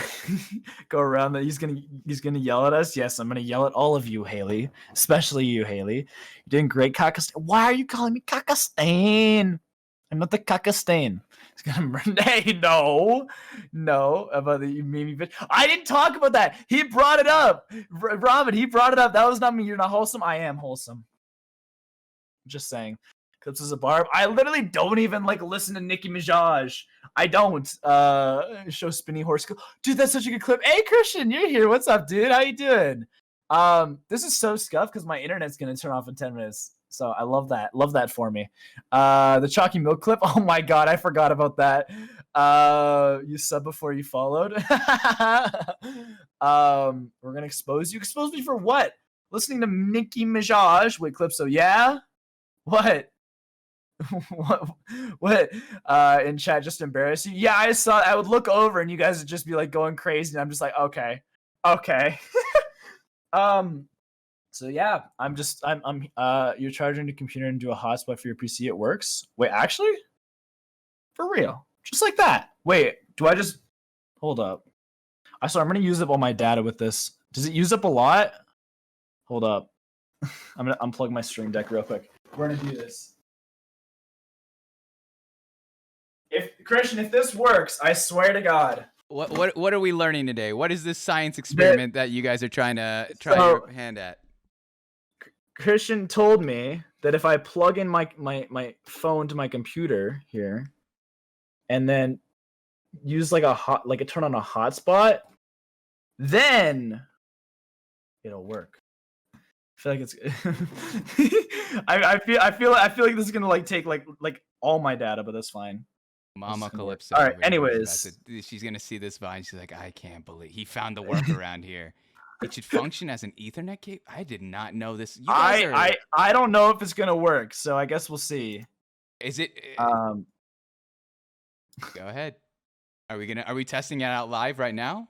go around that? He's gonna yell at us. Yes, I'm gonna yell at all of you, Haley. Especially you, Haley. You're doing great, Kakastain. Why are you calling me Kakastain? I'm not the Kakastain. Hey, no, about the Mimi bitch. I didn't talk about that. He brought it up. Robin, he brought it up. That was not me. You're not wholesome. I am wholesome. Just saying. Clips is a barb. I literally don't even like listen to Nicki Minaj. I don't. Show Spinny Horse. Dude, that's such a good clip. Hey, Christian, you're here. What's up, dude? How you doing? This is so scuffed because my internet's gonna turn off in 10 minutes. So I love that. Love that for me. The Chalky Milk clip. Oh my god, I forgot about that. You sub before you followed. We're gonna expose you. Expose me for what? Listening to Nicki Minaj. Wait, Clipso. Yeah? What? What? In chat, just embarrass you? Yeah, I saw. I would look over and you guys would just be like going crazy. And I'm just like, okay. So yeah, you're charging the computer into a hotspot for your PC. It works. Wait, actually, for real, just like that. Wait, do I just hold up? I'm gonna use up all my data with this. Does it use up a lot? Hold up. I'm gonna unplug my Stream Deck real quick. We're gonna do this. If this works, I swear to God. What are we learning today? What is this science experiment that you guys are trying your hand at? Christian told me that if I plug in my phone to my computer here, and then use like turn on a hotspot, then it'll work. I feel like it's. I feel like this is gonna like take like all my data, but that's fine. Mama Calypso. All right. Anyways, she's gonna see this vine. She's like, I can't believe he found the workaround here. It should function as an Ethernet cable. I did not know this. You guys I don't know if it's gonna work, so I guess we'll see. Is it? Go ahead. Are we testing it out live right now?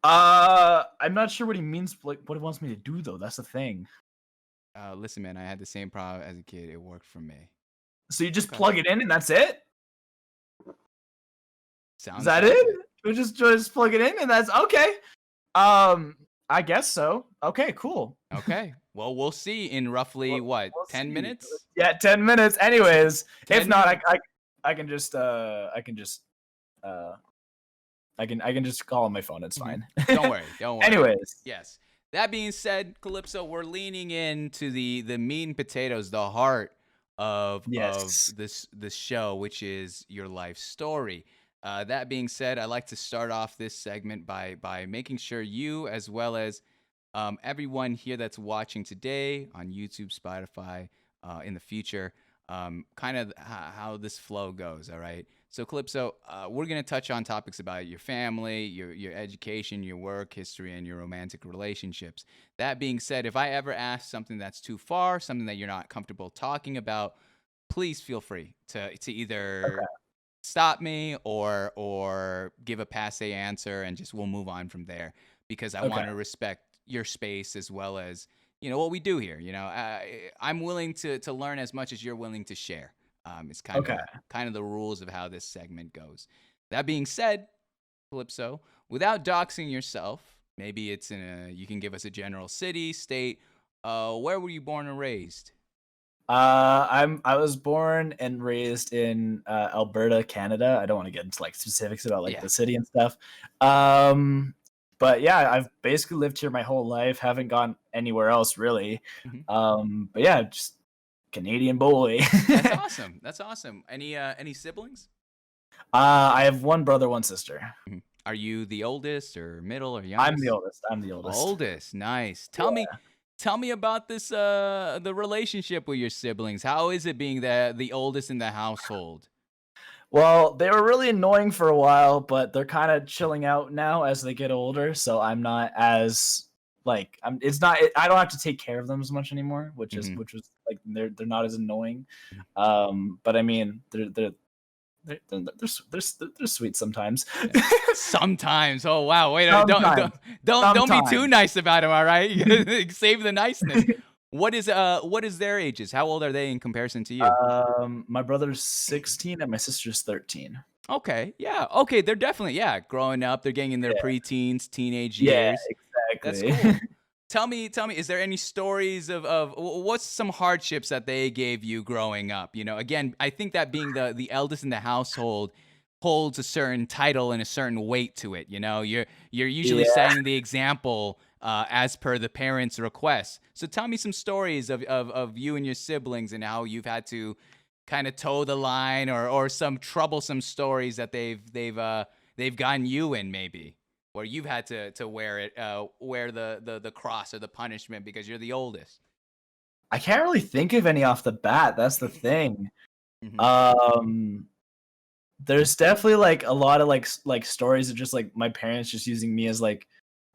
I'm not sure what he means. Like, what he wants me to do, though. That's the thing. Listen, man. I had the same problem as a kid. It worked for me. So you just plug it in and that's it? Sounds Is that like it? We just plug it in and that's okay. I guess so. Okay, cool. Okay. Well, we'll see in roughly we'll 10 see. minutes? Yeah, 10 minutes. Anyways, 10 if not, minutes. I can just call on my phone. It's fine. Don't worry. Anyways. Yes. That being said, Calypso, we're leaning into the meat and potatoes, the heart of this show, which is your life story. That being said, I like to start off this segment by making sure you, as well as everyone here that's watching today on YouTube, Spotify, in the future, kind of how this flow goes. All right. So Calypso, we're going to touch on topics about your family, your education, your work history, and your romantic relationships. That being said, if I ever ask something that's too far, something that you're not comfortable talking about, please feel free to either stop me or give a passe answer, and just we'll move on from there, because I want to respect your space as well as, what we do here. I'm willing to learn as much as you're willing to share. It's kind of the rules of how this segment goes. That being said, Calypso, without doxing yourself, maybe you can give us a general city, state. Where were you born and raised? I was born and raised in Alberta, Canada. I don't want to get into like specifics about the city and stuff. But yeah, I've basically lived here my whole life. Haven't gone anywhere else really. Mm-hmm. But yeah, just Canadian boy. That's awesome. Any siblings? I have one brother, one sister. Mm-hmm. Are you the oldest or middle or youngest? I'm the oldest. Oldest, nice. Tell me about this the relationship with your siblings. How is it being the oldest in the household? Well, they were really annoying for a while, but they're kind of chilling out now as they get older. So I'm not as I don't have to take care of them as much anymore, which was like they're not as annoying. But I mean, they're sweet sometimes. Sometimes. Oh wow! Wait, don't be too nice about them. All right, save the niceness. What is their ages? How old are they in comparison to you? My brother's 16 and my sister's 13. Okay, yeah, okay, they're definitely growing up. They're getting in their preteens, teenage years. Yeah, exactly. That's cool. Tell me, is there any stories of what's some hardships that they gave you growing up? Again, I think that being the eldest in the household holds a certain title and a certain weight to it. You're usually setting the example as per the parents' request. So tell me some stories of you and your siblings and how you've had to kind of toe the line, or some troublesome stories that they've gotten you in, maybe. Or you've had to wear the cross or the punishment because you're the oldest. I can't really think of any off the bat. That's the thing. There's definitely like a lot of like stories of just like my parents just using me as like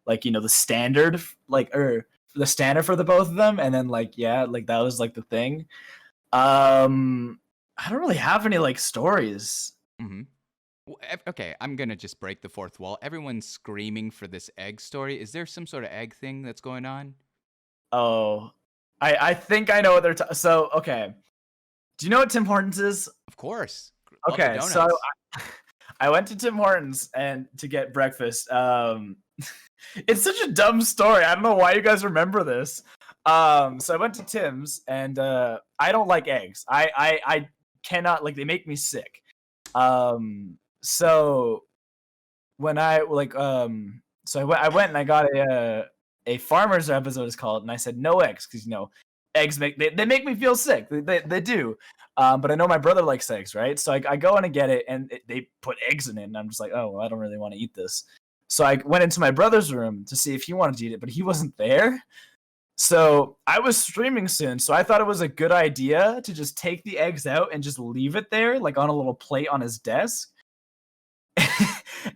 the standard the standard for the both of them, and then that was like the thing. I don't really have any like stories. Okay, I'm gonna just break the fourth wall. Everyone's screaming for this egg story. Is there some sort of egg thing that's going on? Oh, I think I know what they're so okay. Do you know what Tim Hortons is? Of course. Love the Okay, so donuts. I went to Tim Hortons and to get breakfast. It's such a dumb story. I don't know why you guys remember this. So I went to Tim's and I don't like eggs. I cannot, like, they make me sick. So when I like so I went and I got a farmer's wrap, as what it's called, and I said no eggs because eggs they make me feel sick. They do. But I know my brother likes eggs, right? So I go in and get it, and they put eggs in it, and I'm just like, oh, well, I don't really want to eat this. So I went into my brother's room to see if he wanted to eat it, but he wasn't there. So I was streaming soon, so I thought it was a good idea to just take the eggs out and just leave it there, like on a little plate on his desk.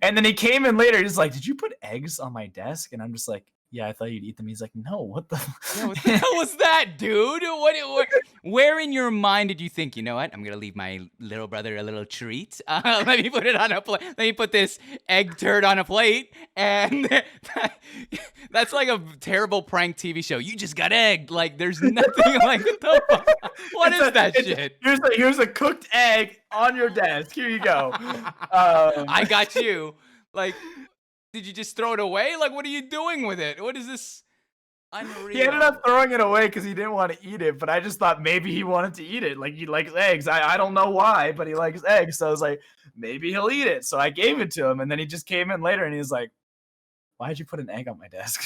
And then he came in later. He's like, "Did you put eggs on my desk?" And I'm just like, "Yeah, I thought you'd eat them." He's like, "No, what the?" Yeah, what the hell was that, dude? Where in your mind did you think, you know what? I'm gonna leave my little brother a little treat. Let me put it on a plate. Let me put this egg turd on a plate, and that's like a terrible prank TV show. You just got egged. Like there's nothing like the fuck? What is that shit? Here's a cooked egg on your desk. Here you go. I got you. Like, did you just throw it away? Like, what are you doing with it? What is this? Unreal. He ended up throwing it away because he didn't want to eat it, but I just thought maybe he wanted to eat it. Like, he likes eggs. I don't know why, but he likes eggs. So I was like, maybe he'll eat it. So I gave it to him, and then he just came in later, and he was like, why'd you put an egg on my desk?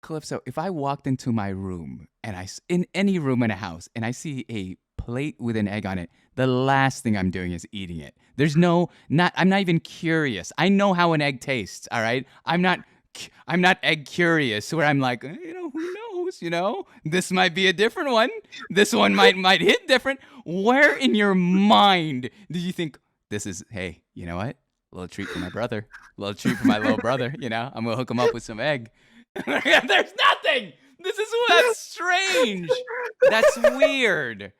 Calypso, if I walked into my room and in any room in a house and I see a plate with an egg on it, the last thing I'm doing is eating it. I'm not even curious. I know how an egg tastes, all right? I'm not egg curious where I'm like, who knows, this might be a different one. This one might hit different. Where in your mind do you think this is, hey, you know what? A little treat for my brother. A little treat for my little brother, I'm going to hook him up with some egg. There's nothing. That's strange. That's weird.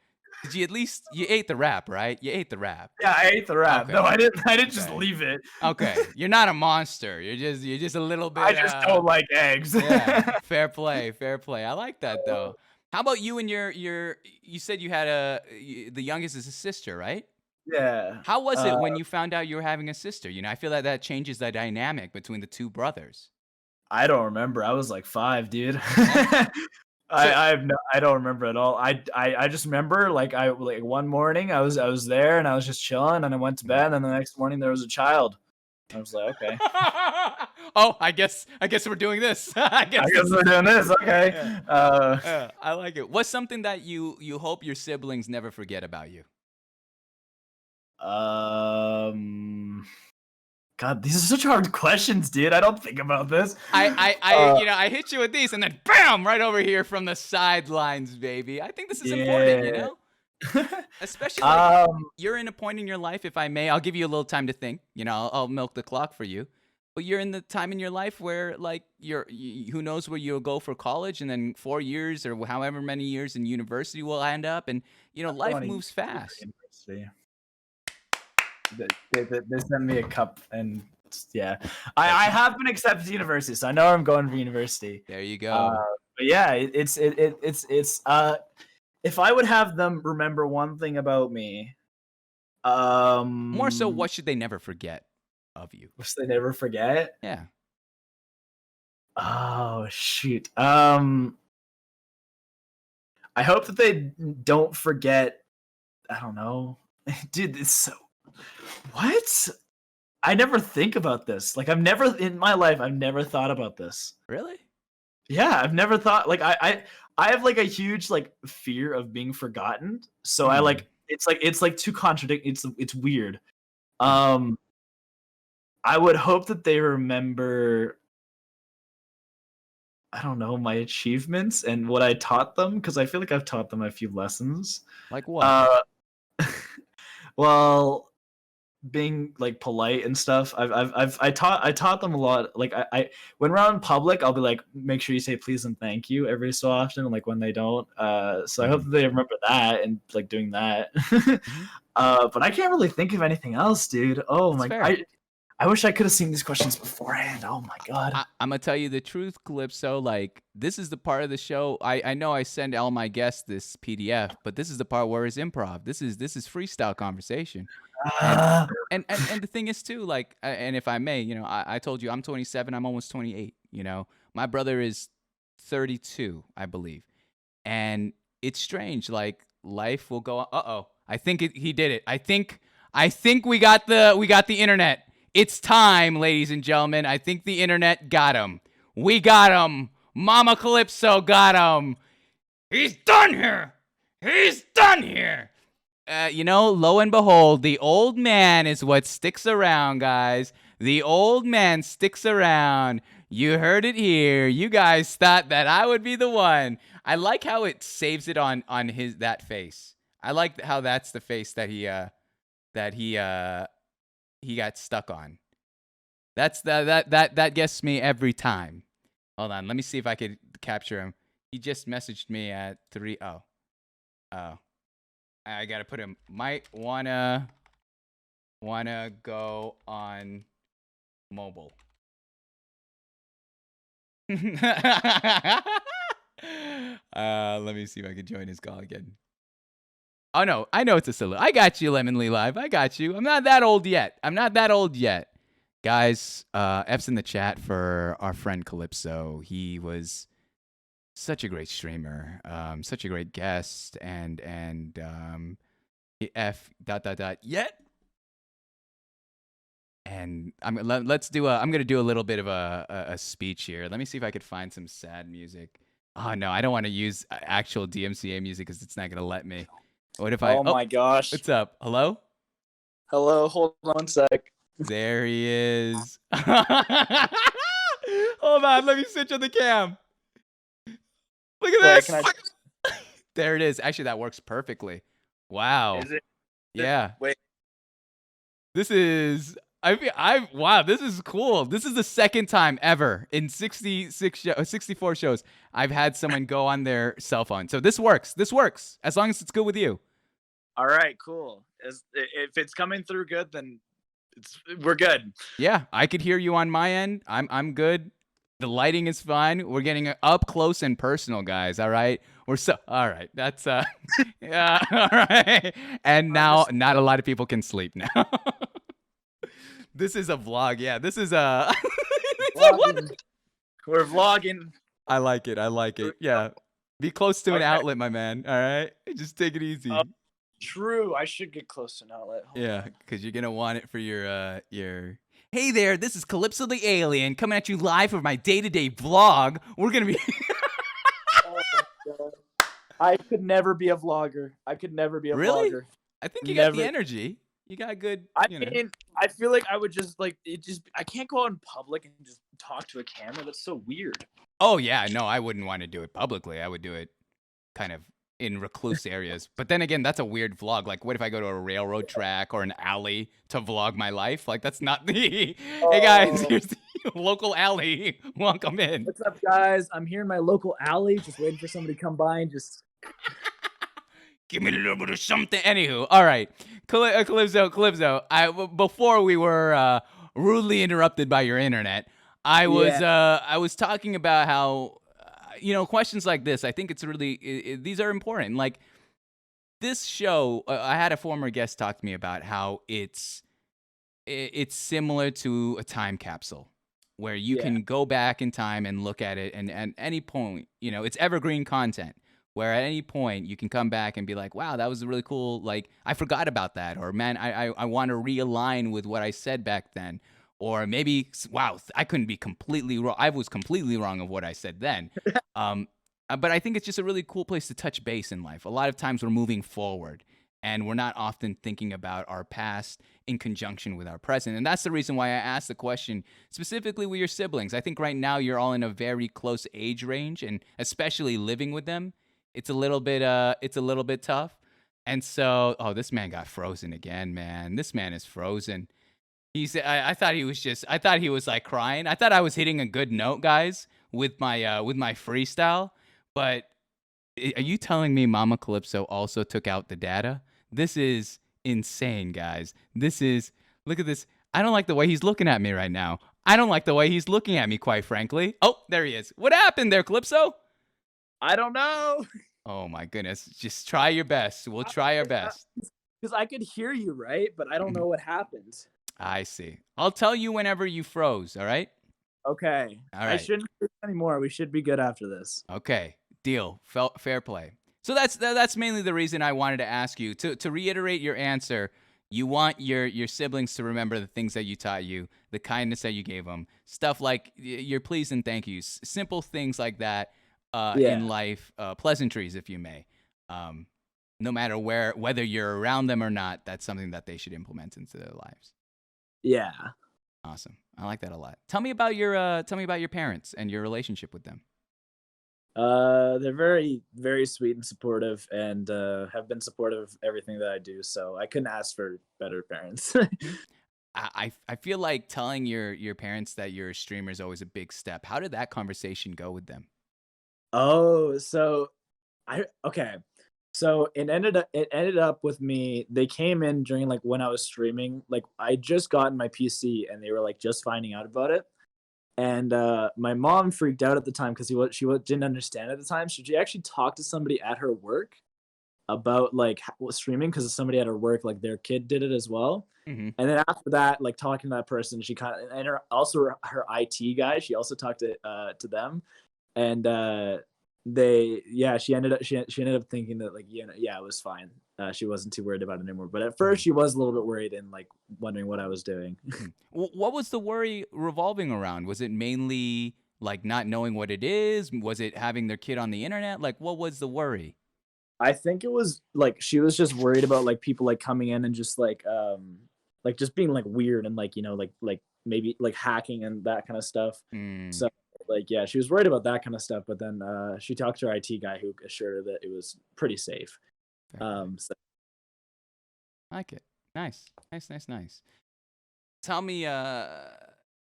Did you you ate the wrap, right? You ate the wrap. Yeah, I ate the wrap. Okay. No, I didn't just leave it. Okay. You're not a monster. You're just a little bit. I just don't like eggs. Yeah. Fair play. I like that though. How about you and you said you had the youngest is a sister, right? Yeah. How was it when you found out you were having a sister? I feel that changes the dynamic between the two brothers. I don't remember. I was like 5, dude. I don't remember at all. I just remember like one morning I was there and I was just chilling and I went to bed and the next morning there was a child. I was like, okay. Oh, I guess we're doing this. I guess we're doing this. Okay. Yeah. I like it. What's something that you hope your siblings never forget about you? God, these are such hard questions, dude. I don't think about this. I hit you with these and then bam, right over here from the sidelines, baby. I think this is important, Especially you're in a point in your life, if I may, I'll give you a little time to think. I'll milk the clock for you. But you're in the time in your life where like who knows where you'll go for college and then 4 years or however many years in university will end up and life moves fast. They sent me a cup and yeah, I have been accepted to university, so I know I'm going for university. There you go. But yeah, it's if I would have them remember one thing about me, more so, what should they never forget of you? What should they never forget? Yeah. Oh shoot. I hope that they don't forget. I don't know, dude. It's so. What? I never think about this. Like I've never thought about this. Really? Yeah, I've never thought like I have like a huge like fear of being forgotten. So I like it's like too contradictory. It's weird. I would hope that they remember I don't know, my achievements and what I taught them because I feel like I've taught them a few lessons. Like what? Well, being like polite and stuff. I taught them a lot. Like I when we're out in public, I'll be like, make sure you say please and thank you every so often. Like when they don't. So I hope that they remember that and like doing that. But I can't really think of anything else, dude. Oh my! I wish I could have seen these questions beforehand. Oh my god. I'm gonna tell you the truth, Calypso. Like, this is the part of the show. I know I send all my guests this PDF, but this is the part where it's improv. This is freestyle conversation. Uh, And the thing is too, like, and if I may, you know, I told you I'm 27. I'm almost 28. You know, my brother is 32, I believe, and it's strange. Like, life will go on. I think he did it. I think we got the internet. It's time, ladies and gentlemen. I think the internet got him. We got him. Mama Calypso got him. He's done here. He's done here. You know, lo and behold, the old man is what sticks around, guys. The old man sticks around. You heard it here. You guys thought that I would be the one. I like how it saves it on that face. I like how that's the face that he got stuck on. That gets me every time. Hold on, let me see if I could capture him. He just messaged me at 3. Oh. I gotta put him. Might wanna go on mobile. Let me see if I can join his call again. Oh no, I know it's a solo. I got you, Lemonly Live. I got you. I'm not that old yet. Guys, F's in the chat for our friend Calypso. He was such a great streamer, such a great guest, and F ... yet. And I'm gonna do a little bit of a speech here. Let me see if I could find some sad music. Oh no, I don't want to use actual DMCA music because it's not gonna let me. What if I? Oh my gosh. What's up? Hello? Hello, hold on one sec. There he is. Hold on, let me switch on the cam. Look at this. There it is. Actually, that works perfectly. Wow. Is it? Yeah. Wait. This is. Wow. This is cool. This is the second time ever in 64 shows I've had someone go on their cell phone. So this works. This works as long as it's good with you. All right, cool. If it's coming through good, then we're good. Yeah, I could hear you on my end. I'm good. The lighting is fine. We're getting up close and personal, guys. All right. All right. That's yeah. All right. And now not a lot of people can sleep now. This is a vlog. Yeah. This is a. What? We're vlogging. I like it. Yeah. Be close to an outlet, my man. All right. Just take it easy. True. I should get close to an outlet. Yeah, because you're gonna want it for your. Hey there, this is ClipsoTheAlien coming at you live for my day-to-day vlog. We're gonna be. Oh my God. I could never be a vlogger. Really? Vlogger. I think you got the energy. You got good. I mean, I feel like I would just I can't go out in public and just talk to a camera. That's so weird. Oh yeah, no, I wouldn't want to do it publicly. I would do it kind of in recluse areas. But then again, that's a weird vlog. Like, what if I go to a railroad track or an alley to vlog my life? Like, that's not the. Hey guys, here's the local alley. Welcome in. What's up, guys? I'm here in my local alley, just waiting for somebody to come by and just. Give me a little bit of something. Anywho, all right, Calypso. Before we were rudely interrupted by your internet, I was talking about how questions like this. I think it's really these are important. Like this show, I had a former guest talk to me about how it's similar to a time capsule where you can go back in time and look at it, and at any point, it's evergreen content. Where at any point you can come back and be like, wow, that was really cool. Like, I forgot about that. Or, man, I want to realign with what I said back then. Or maybe, wow, I couldn't be completely wrong. I was completely wrong of what I said then. But I think it's just a really cool place to touch base in life. A lot of times we're moving forward, and we're not often thinking about our past in conjunction with our present. And that's the reason why I asked the question specifically with your siblings. I think right now you're all in a very close age range, and especially living with them. It's a little bit tough. And so, this man got frozen again, man. This man is frozen. He said, I thought he was like crying. I thought I was hitting a good note, guys, with my freestyle. But are you telling me Mama Calypso also took out the data? This is insane, guys. Look at this. I don't like the way he's looking at me right now. I don't like the way he's looking at me, quite frankly. Oh, there he is. What happened there, Calypso? I don't know. Oh my goodness. Just try your best. We'll try our best. Because I could hear you, right? But I don't know what happened. I see. I'll tell you whenever you froze, all right? Okay. All I right. shouldn't freeze anymore. We should be good after this. Okay. Deal. Fair play. So that's mainly the reason I wanted to ask you. To reiterate your answer, you want your siblings to remember the things that you taught you, the kindness that you gave them, stuff like your please and thank yous, simple things like that in life, pleasantries, if you may. No matter whether you're around them or not, that's something that they should implement into their lives. Yeah. Awesome. I like that a lot. Tell me about your parents and your relationship with them. They're very, very sweet and supportive, and have been supportive of everything that I do. So I couldn't ask for better parents. I feel like telling your parents that you're a streamer is always a big step. How did that conversation go with them? Oh, so okay. So it ended up with me. They came in during like when I was streaming. Like I just gotten my PC, and they were like just finding out about it. And my mom freaked out at the time because didn't understand at the time. So she actually talked to somebody at her work about like streaming because somebody at her work, like their kid did it as well. Mm-hmm. And then after that, like talking to that person, she kind of, and her IT guy, she also talked to them. And she ended up thinking that like, yeah, it was fine. She wasn't too worried about it anymore. But at first she was a little bit worried and like wondering what I was doing. What was the worry revolving around? Was it mainly like not knowing what it is? Was it having their kid on the internet? Like, what was the worry? I think it was like she was just worried about like people like coming in and just like just being like weird and like like maybe like hacking and that kind of stuff. Mm, So like yeah, she was worried about that kind of stuff, but then she talked to her IT guy who assured her that it was pretty safe. fair play. So I like it. Nice. Tell me,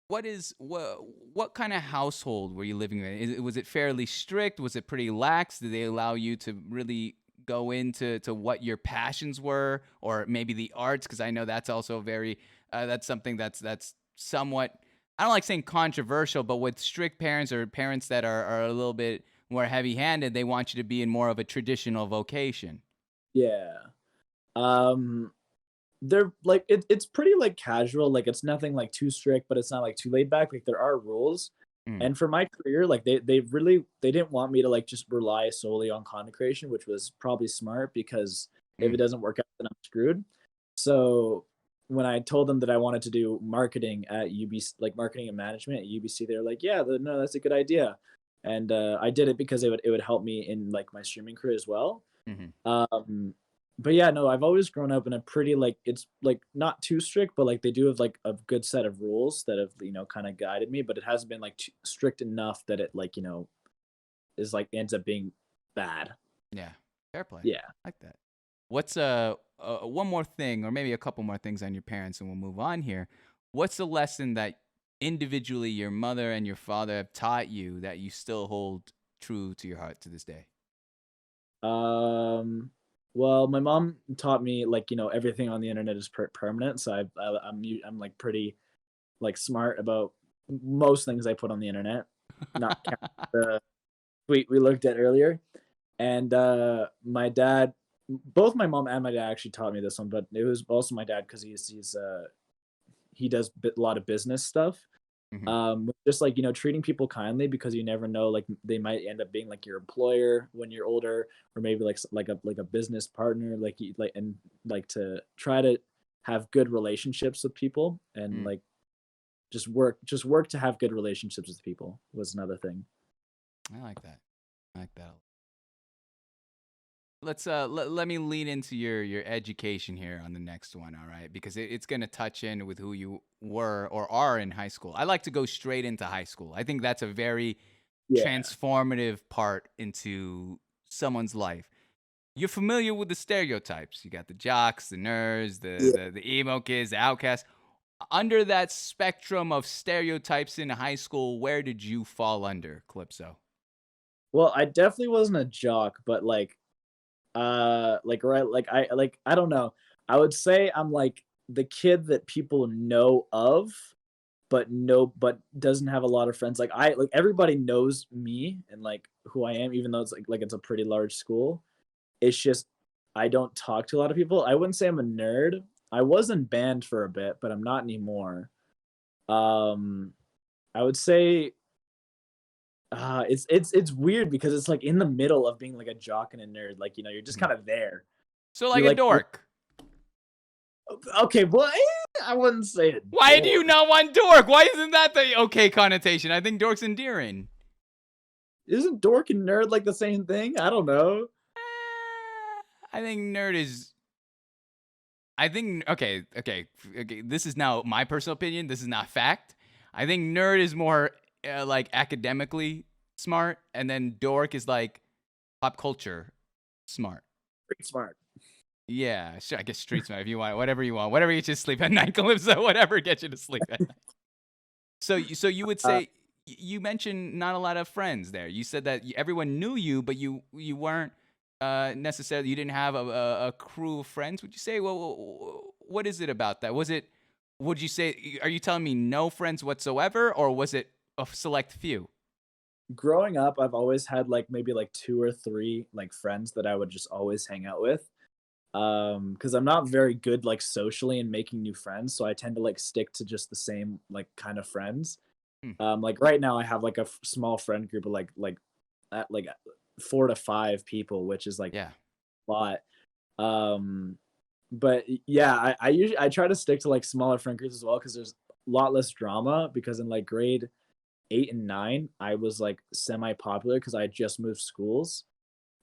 what kind of household were you living in? Was it fairly strict? Was it pretty lax? Did they allow you to really go into what your passions were, or maybe the arts? Because I know that's also very that's something that's somewhat, I don't like saying controversial, but with strict parents or parents that are a little bit more heavy-handed, they want you to be in more of a traditional vocation. yeah. Um they're like it's pretty like casual, like it's nothing like too strict, but it's not like too laid back. Like there are rules. Mm, And for my career, like they didn't want me to like just rely solely on content creation, which was probably smart because if it mm, doesn't work out, then I'm screwed. So when I told them that I wanted to do marketing at UBC, like marketing and management at UBC, they're like, "Yeah, no, that's a good idea." And I did it because it would help me in like my streaming career as well. mhm. Um, but yeah, no, I've always grown up in a pretty like it's like not too strict, but like they do have like a good set of rules that have kind of guided me. But it hasn't been like too strict enough that it like is like ends up being bad. Yeah, fair play. Yeah. I like that. What's one more thing, or maybe a couple more things on your parents, and we'll move on here. What's a lesson that individually your mother and your father have taught you that you still hold true to your heart to this day? Um. Well, my mom taught me like everything on the internet is permanent, so I'm like pretty like smart about most things I put on the internet, not counting the tweet we looked at earlier. And my dad, both my mom and my dad actually taught me this one, but it was also my dad because he does a lot of business stuff. Hmm. Just like treating people kindly because you never know, like they might end up being like your employer when you're older, or maybe like a business partner, and like to try to have good relationships with people and Mm, like just work to have good relationships with people was another thing. I like that. I like that. Let's let me lean into your education here on the next one, all right? Because it's gonna touch in with who you were or are in high school. I like to go straight into high school. I think that's a very Yeah. transformative part into someone's life. You're familiar with the stereotypes. You got the jocks, the nerds, Yeah. the emo kids, the outcasts. Under that spectrum of stereotypes in high school, where did you fall under, Calypso? Well, I definitely wasn't a jock, but like right, like I don't know. I would say I'm like the kid that people know of, but doesn't have a lot of friends. Like everybody knows me and like who I am, even though it's like it's a pretty large school. It's just I don't talk to a lot of people. I wouldn't say I'm a nerd. I was in band for a bit, but I'm not anymore. Um, I would say it's weird because it's like in the middle of being like a jock and a nerd. Like, you know, you're just kind of there. So like You're a like, dork. okay, well, I wouldn't say it. Why do you not want dork? Why isn't that the okay connotation? I think dork's endearing. Isn't dork and nerd like the same thing? I don't know. I think nerd is. I think okay. This is now my personal opinion. This is not fact. I think nerd is more like academically smart, and then dork is like pop culture smart. Pretty smart. Yeah, sure. I guess street smart if you want, whatever you want, whatever gets you to sleep at night, Calypso, whatever gets you to sleep at night. So you would say you mentioned not a lot of friends there. You said that everyone knew you, but you weren't necessarily. You didn't have a crew of friends. Would you say? Well, what is it about that? Was it? Would you say? Are you telling me no friends whatsoever, or was it a select few? Growing up, I've always had like maybe like 2 or 3 like friends that I would just always hang out with. Because I'm not very good like socially and making new friends, so I tend to like stick to just the same like kind of friends. Hmm. Like right now I have like a small friend group of like 4 to 5 people, which is like Yeah. a lot. But yeah, I usually I try to stick to like smaller friend groups as well because there's a lot less drama. Because in like grade 8 and 9, I was like semi popular because I had just moved schools.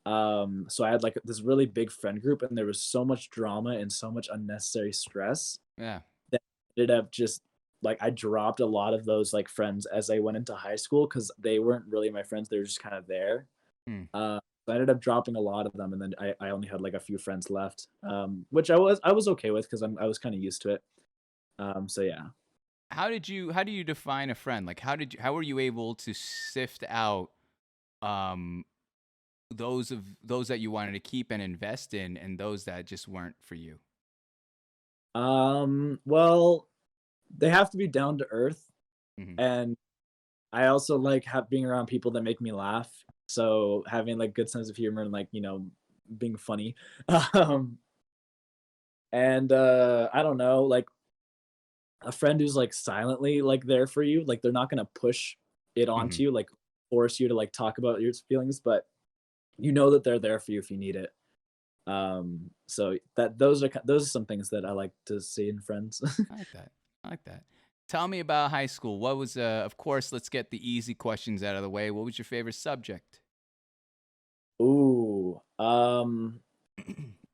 So I had like this really big friend group, and there was so much drama and so much unnecessary stress Yeah. that ended up just like I dropped a lot of those like friends as I went into high school because they weren't really my friends; they were just kind of there. Hmm. So I ended up dropping a lot of them, and then I only had like a few friends left, which I was okay with because I was kind of used to it. So yeah. How do you define a friend? Like how were you able to sift out um those that you wanted to keep and invest in and those that just weren't for you? Well, they have to be down to earth, Hmm. and I also like being around people that make me laugh. So having like good sense of humor and like, you know, being funny. Um and I don't know, like a friend who's like silently like there for you, like they're not going to push it Hmm. onto you, like force you to like talk about your feelings, but you know that they're there for you if you need it. So those are some things that I like to see in friends. I like that. I like that. Tell me about high school. What was of course, let's get the easy questions out of the way. What was your favorite subject? Ooh,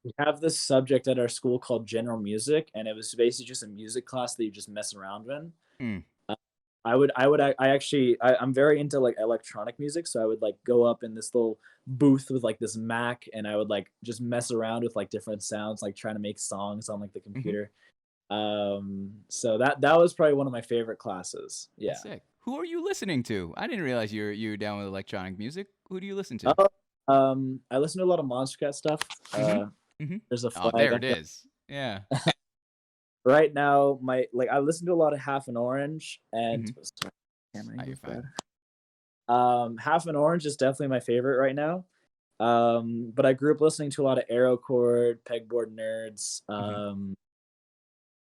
we have this subject at our school called general music, and it was basically just a music class that you just mess around in. Hmm. Uh, I actually, I'm very into like electronic music, so I would like go up in this little booth with like this Mac, and I would like just mess around with like different sounds, like trying to make songs on like the Hmm. computer. So that was probably one of my favorite classes. That's Yeah. sick. Who are you listening to? I didn't realize you're down with electronic music. Who do you listen to? Oh, I listen to a lot of Monster Cat stuff. Hmm. Hmm. There's a Oh, flag there I've it got is. Yeah. right now. My like I listen to a lot of Half an Orange and Hmm. sorry, camera Oh, you're angle's bad. fine. Half an Orange is definitely my favorite right now. But I grew up listening to a lot of Aerochord, Pegboard Nerds. Hmm.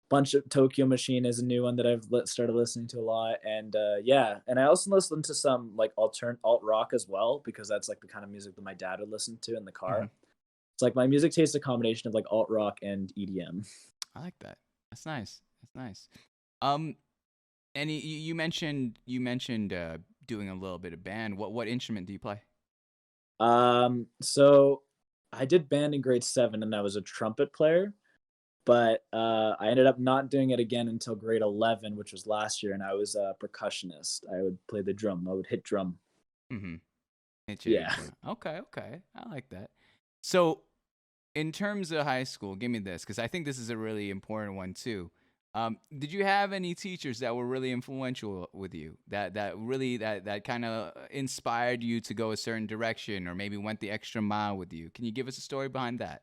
Bunch of Tokyo Machine is a new one that I've started listening to a lot, and yeah, and I also listen to some like alt rock as well because that's like the kind of music that my dad would listen to in the Hmm. car. It's like my music taste is a combination of like alt rock and EDM. I like that. That's nice. That's nice. Um, and you mentioned doing a little bit of band. What instrument do you play? So I did band in grade 7, and I was a trumpet player, but I ended up not doing it again until grade 11, which was last year, and I was a percussionist. I would play the drum. I would hit drum. Mm-hmm. Yeah. Okay, okay. I like that. So, in terms of high school, give me this because I think this is a really important one too. Did you have any teachers that were really influential with you that kind of inspired you to go a certain direction or maybe went the extra mile with you? Can you give us a story behind that?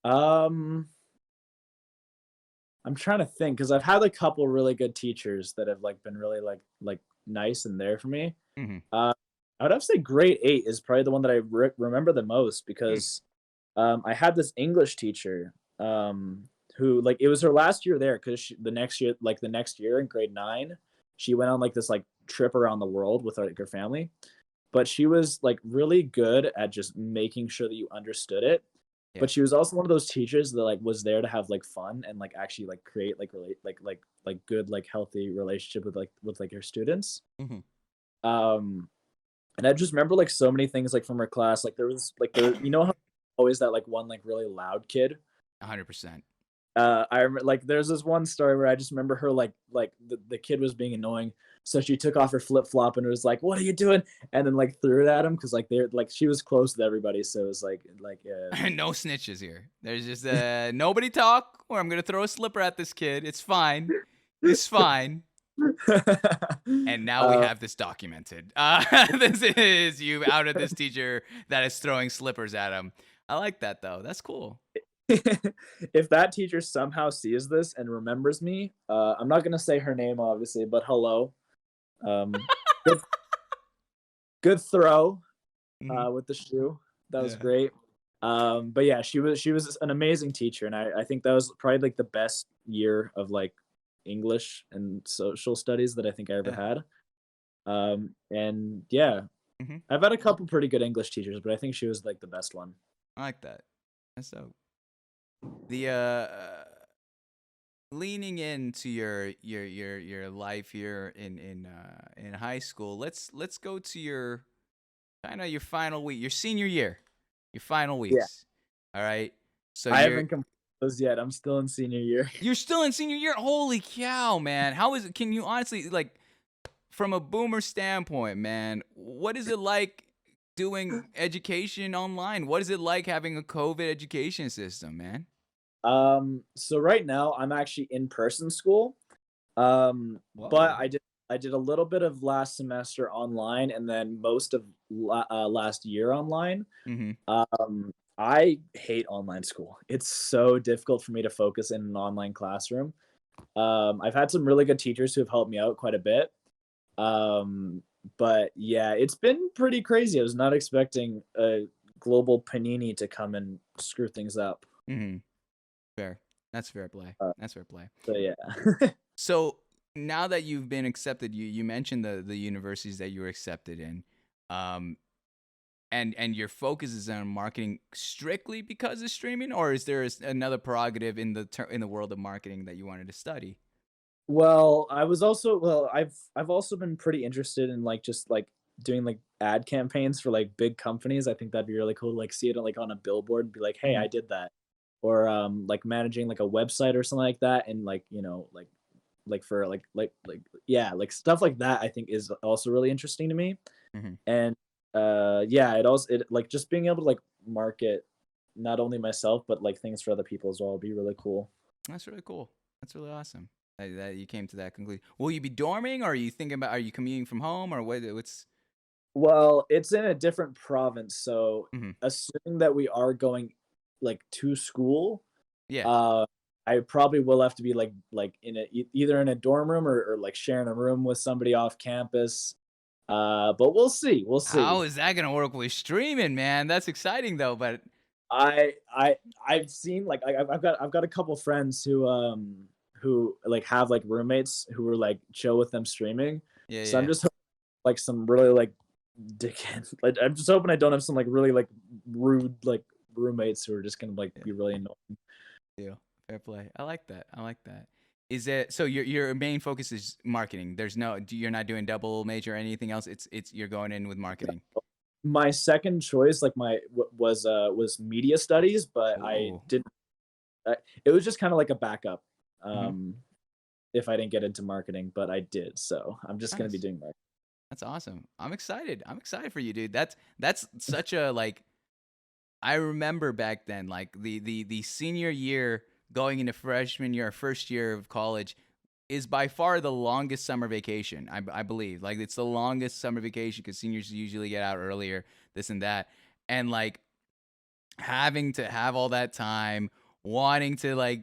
Um, I'm trying to think because I've had a couple really good teachers that have like been really like nice and there for me. Mm-hmm. Uh, I would have to say grade 8 is probably the one that I remember the most Mm. because I had this English teacher who like it was her last year there because the next year in grade 9 she went on like this like trip around the world with like her family, but she was like really good at just making sure that you understood it. Yeah. But she was also one of those teachers that like was there to have like fun and like actually like create like good like healthy relationship with like her students. Mm-hmm. Um and I just remember like so many things like from her class. Like there was like there you know how always that like one like really loud kid. 100%. I remember like there's this one story where I just remember her like the kid was being annoying, so she took off her flip flop and was like, "What are you doing?" And then like threw it at him because like they're like she was close with everybody, so it was like No snitches here. There's just nobody talk, or I'm gonna throw a slipper at this kid. It's fine. It's fine. And now we uh, have this documented. This is you outed this teacher that is throwing slippers at him. I like that though. That's cool. if that teacher somehow sees this and remembers me, I'm not gonna say her name obviously, but hello. Um, good, good throw Mhm. with the shoe. That was Yeah. great. But yeah, she was an amazing teacher, and I think that was probably like the best year of like English and social studies that I think I ever Yeah. had. And yeah, Hmm. I've had a couple pretty good English teachers, but I think she was like the best one. I like that. That's so the leaning into your life here in high school. Let's go to your kind of your final week, your senior year, your final Yeah, weeks. All right. So I haven't completed those yet. I'm still in senior year. you're still in senior year. Holy cow, man! How is it? Can you honestly like from a boomer standpoint, man? What is it like doing education online? What is it like having a COVID education system, man? So right now I'm actually in person school. But Whoa. I did a little bit of last semester online, and then most of last year online. Mm-hmm. I hate online school. It's so difficult for me to focus in an online classroom. I've had some really good teachers who have helped me out quite a bit. Um, but yeah, it's been pretty crazy. I was not expecting a global panini to come and screw things up. Mm-hmm. Fair. That's fair play. Uh, That's fair play. so yeah. So now that you've been accepted, you mentioned the universities that you were accepted in, um, and your focus is on marketing strictly because of streaming, or is there another prerogative in in the world of marketing that you wanted to study? I've also been pretty interested in like just like doing like ad campaigns for like big companies. I think that'd be really cool to like see it like on a billboard and be like, "Hey, Hmm. I did that." Or like managing like a website or something like that, and like, like for like yeah, like stuff like that I think is also really interesting to me. Hmm. And yeah, it like just being able to like market not only myself but like things for other people as well would be really cool. That's really cool. That's really awesome that you came to that conclusion. Will you be dorming, or are you thinking about? Are you commuting from home, or what? What's? Well, it's in a different province, so Hmm. assuming that we are going like to school, Yeah. uh, I probably will have to be like in either in a dorm room or like sharing a room with somebody off campus. But we'll see. We'll How see. is that gonna work with streaming, man? That's exciting though. But I I I've seen like I've got a couple friends who like have like roommates who were like chill with them streaming. yeah, So I'm yeah. just like some really like dickhead. Like I'm just hoping I don't have some like really like rude like roommates who are just gonna like Yeah. be really annoying. Deal. Fair play. I like that. I like that. Is it so? Your main focus is marketing. There's no. You're not doing double major or anything else. It's you're going in with marketing. My second choice, like was media studies, but I Ooh. didn't. It was just kind of like a backup. Hmm. Um, if I didn't get into marketing, but I did, so I'm just gonna be Nice. doing marketing. That's awesome. I'm excited. I'm excited for you, dude. That's such a like. I remember back then, like the senior year going into freshman year, first year of college, is by far the longest summer vacation. I believe like it's the longest summer vacation because seniors usually get out earlier, this and that, and like having to have all that time wanting to like,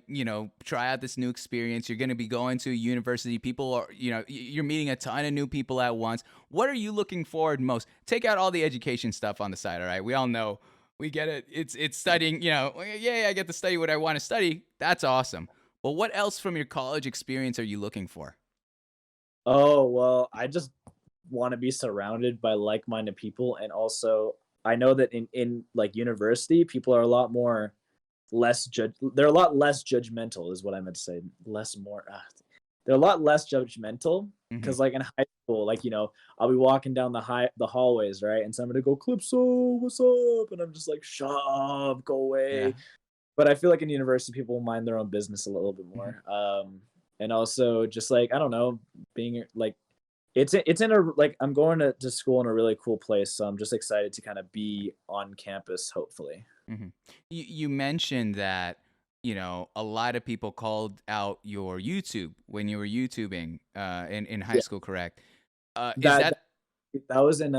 try out this new experience. You're going to be going to a university. People are, you're meeting a ton of new people at once. What are you looking forward most? Take out all the education stuff on the side, all right? We all know, we get it. It's studying, I get to study what I want to study. That's awesome. But what else from your college experience are you looking for? Oh, well, I just want to be surrounded by like-minded people, and also I know that in like university, people are a lot more they're a lot less judgmental is what I meant to say. They're a lot less judgmental Hmm. because like in high school, like I'll be walking down the hallways, right? And somebody go, Clipso, what's up? And I'm just like, shut up, go Yeah. away. But I feel like in university people mind their own business a little bit Hmm. more. And also just like, I don't know, being like it's in a like I'm going to school in a really cool place, so I'm just excited to kind of be on campus, hopefully. Hmm. You mentioned that, a lot of people called out your YouTube when you were YouTubing in high Yeah, school, correct? Is that that that was in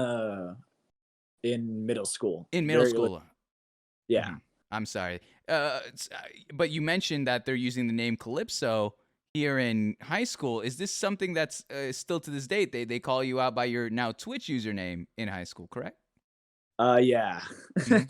middle school, in middle very early. school? Yeah. Hmm. I'm sorry. But you mentioned that they're using the name Calypso here in high school. Is this something that's still to this date? They call you out by your now Twitch username in high school, correct? Yeah. Hmm.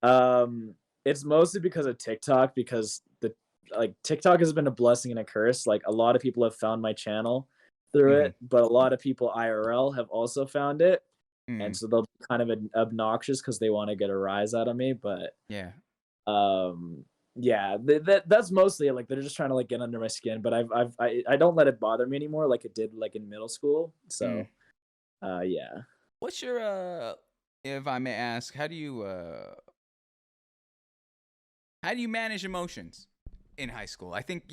um, it's mostly because of TikTok because the like TikTok has been a blessing and a curse. Like a lot of people have found my channel through Hmm. it, but a lot of people IRL have also found it, and Hmm. so they'll be kind of obnoxious because they want to get a rise out of me. But Yeah. um, yeah, that's mostly it. Like they're just trying to like get under my skin, but I don't let it bother me anymore like it did like in middle school. Mm. So yeah. What's your if I may ask, how do you manage emotions in high school? I think,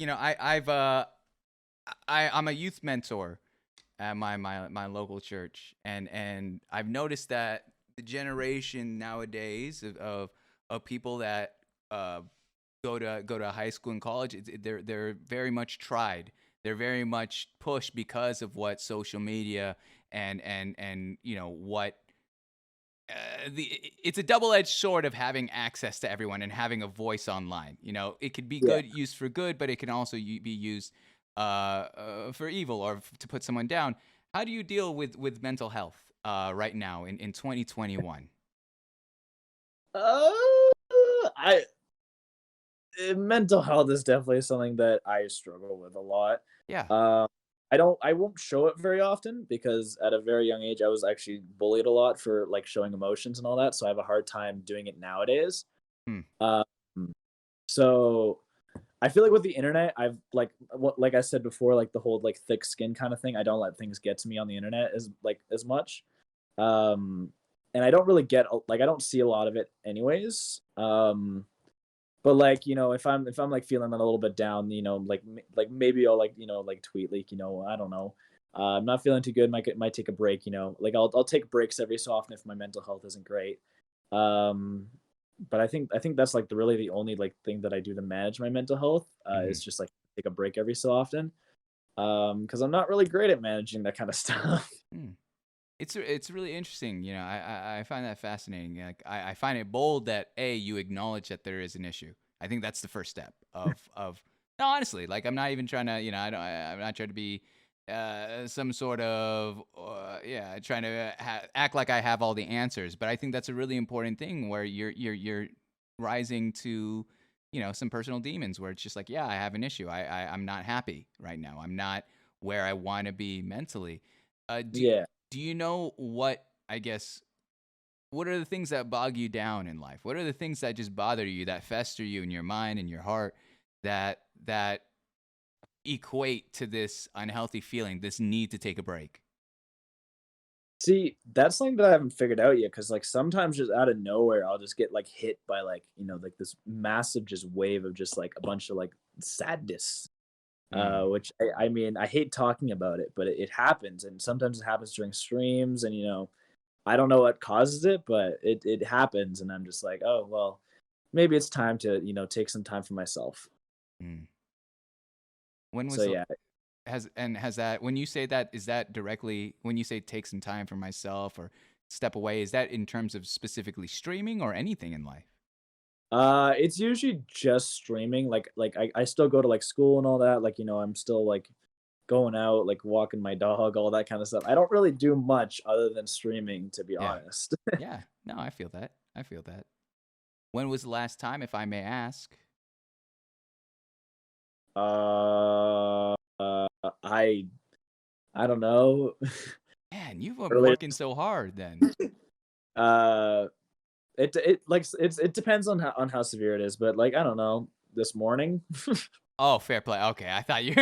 I'm a youth mentor at my local church, and I've noticed that the generation nowadays of people that uh, go to high school and college, they're very much tried. They're very much pushed because of what social media and what it's a double-edged sword of having access to everyone and having a voice online. It could be Yeah. good, used for good, but it can also be used for evil or to put someone down. How do you deal with mental health right now in 2021? Uh, I mental health is definitely something that I struggle with a lot. Yeah. Um, I won't show it very often because at a very young age I was actually bullied a lot for like showing emotions and all that, so I have a hard time doing it nowadays. Hmm. Um, so I feel like with the internet, I've like I said before, like the whole like thick skin kind of thing. I don't let things get to me on the internet as much. Um, and I don't really get like I don't see a lot of it anyways. But like if I'm like feeling a little bit down, like maybe I'll like like tweet like I don't know. I'm not feeling too good. Might take a break. Like I'll take breaks every so often if my mental health isn't great. Um, but I think that's like really the only like thing that I do to manage my mental health Hmm. is just like take a break every so often. Because I'm not really great at managing that kind of stuff. Hmm. It's really interesting. I find that fascinating. Like I find it bold that you acknowledge that there is an issue. I think that's the first step of no, honestly. Like I'm not even trying to, I'm not trying to be some sort of trying to act like I have all the answers. But I think that's a really important thing where you're rising to some personal demons where it's just like, yeah, I have an issue. I'm not happy right now. I'm not where I want to be mentally. Do Yeah. do you know what are the things that bog you down in life? What are the things that just bother you, that fester you in your mind and your heart, that equate to this unhealthy feeling, this need to take a break? See, that's something that I haven't figured out yet. Cause like sometimes just out of nowhere, I'll just get like hit by like, like this massive just wave of just like a bunch of like sadness. Mm. Which I mean, I hate talking about it, but it happens. And sometimes it happens during streams. And, I don't know what causes it, but it happens. And I'm just like, oh, well, maybe it's time to, take some time for myself. Mm. When So was the yeah. has that when you say that, is that directly when you say take some time for myself or step away, is that in terms of specifically streaming or anything in life? It's usually just streaming. I still go to like school and all that. Like, I'm still like going out, like walking my dog, all that kind of stuff. I don't really do much other than streaming, to be Yeah. honest. Yeah. No, I feel that. I feel that. When was the last time, if I may ask? I don't know. Man, you've been Earlier, working so hard then. uh, it depends on how severe it is, but like I don't know. This morning. Oh, fair play. Okay, I thought you.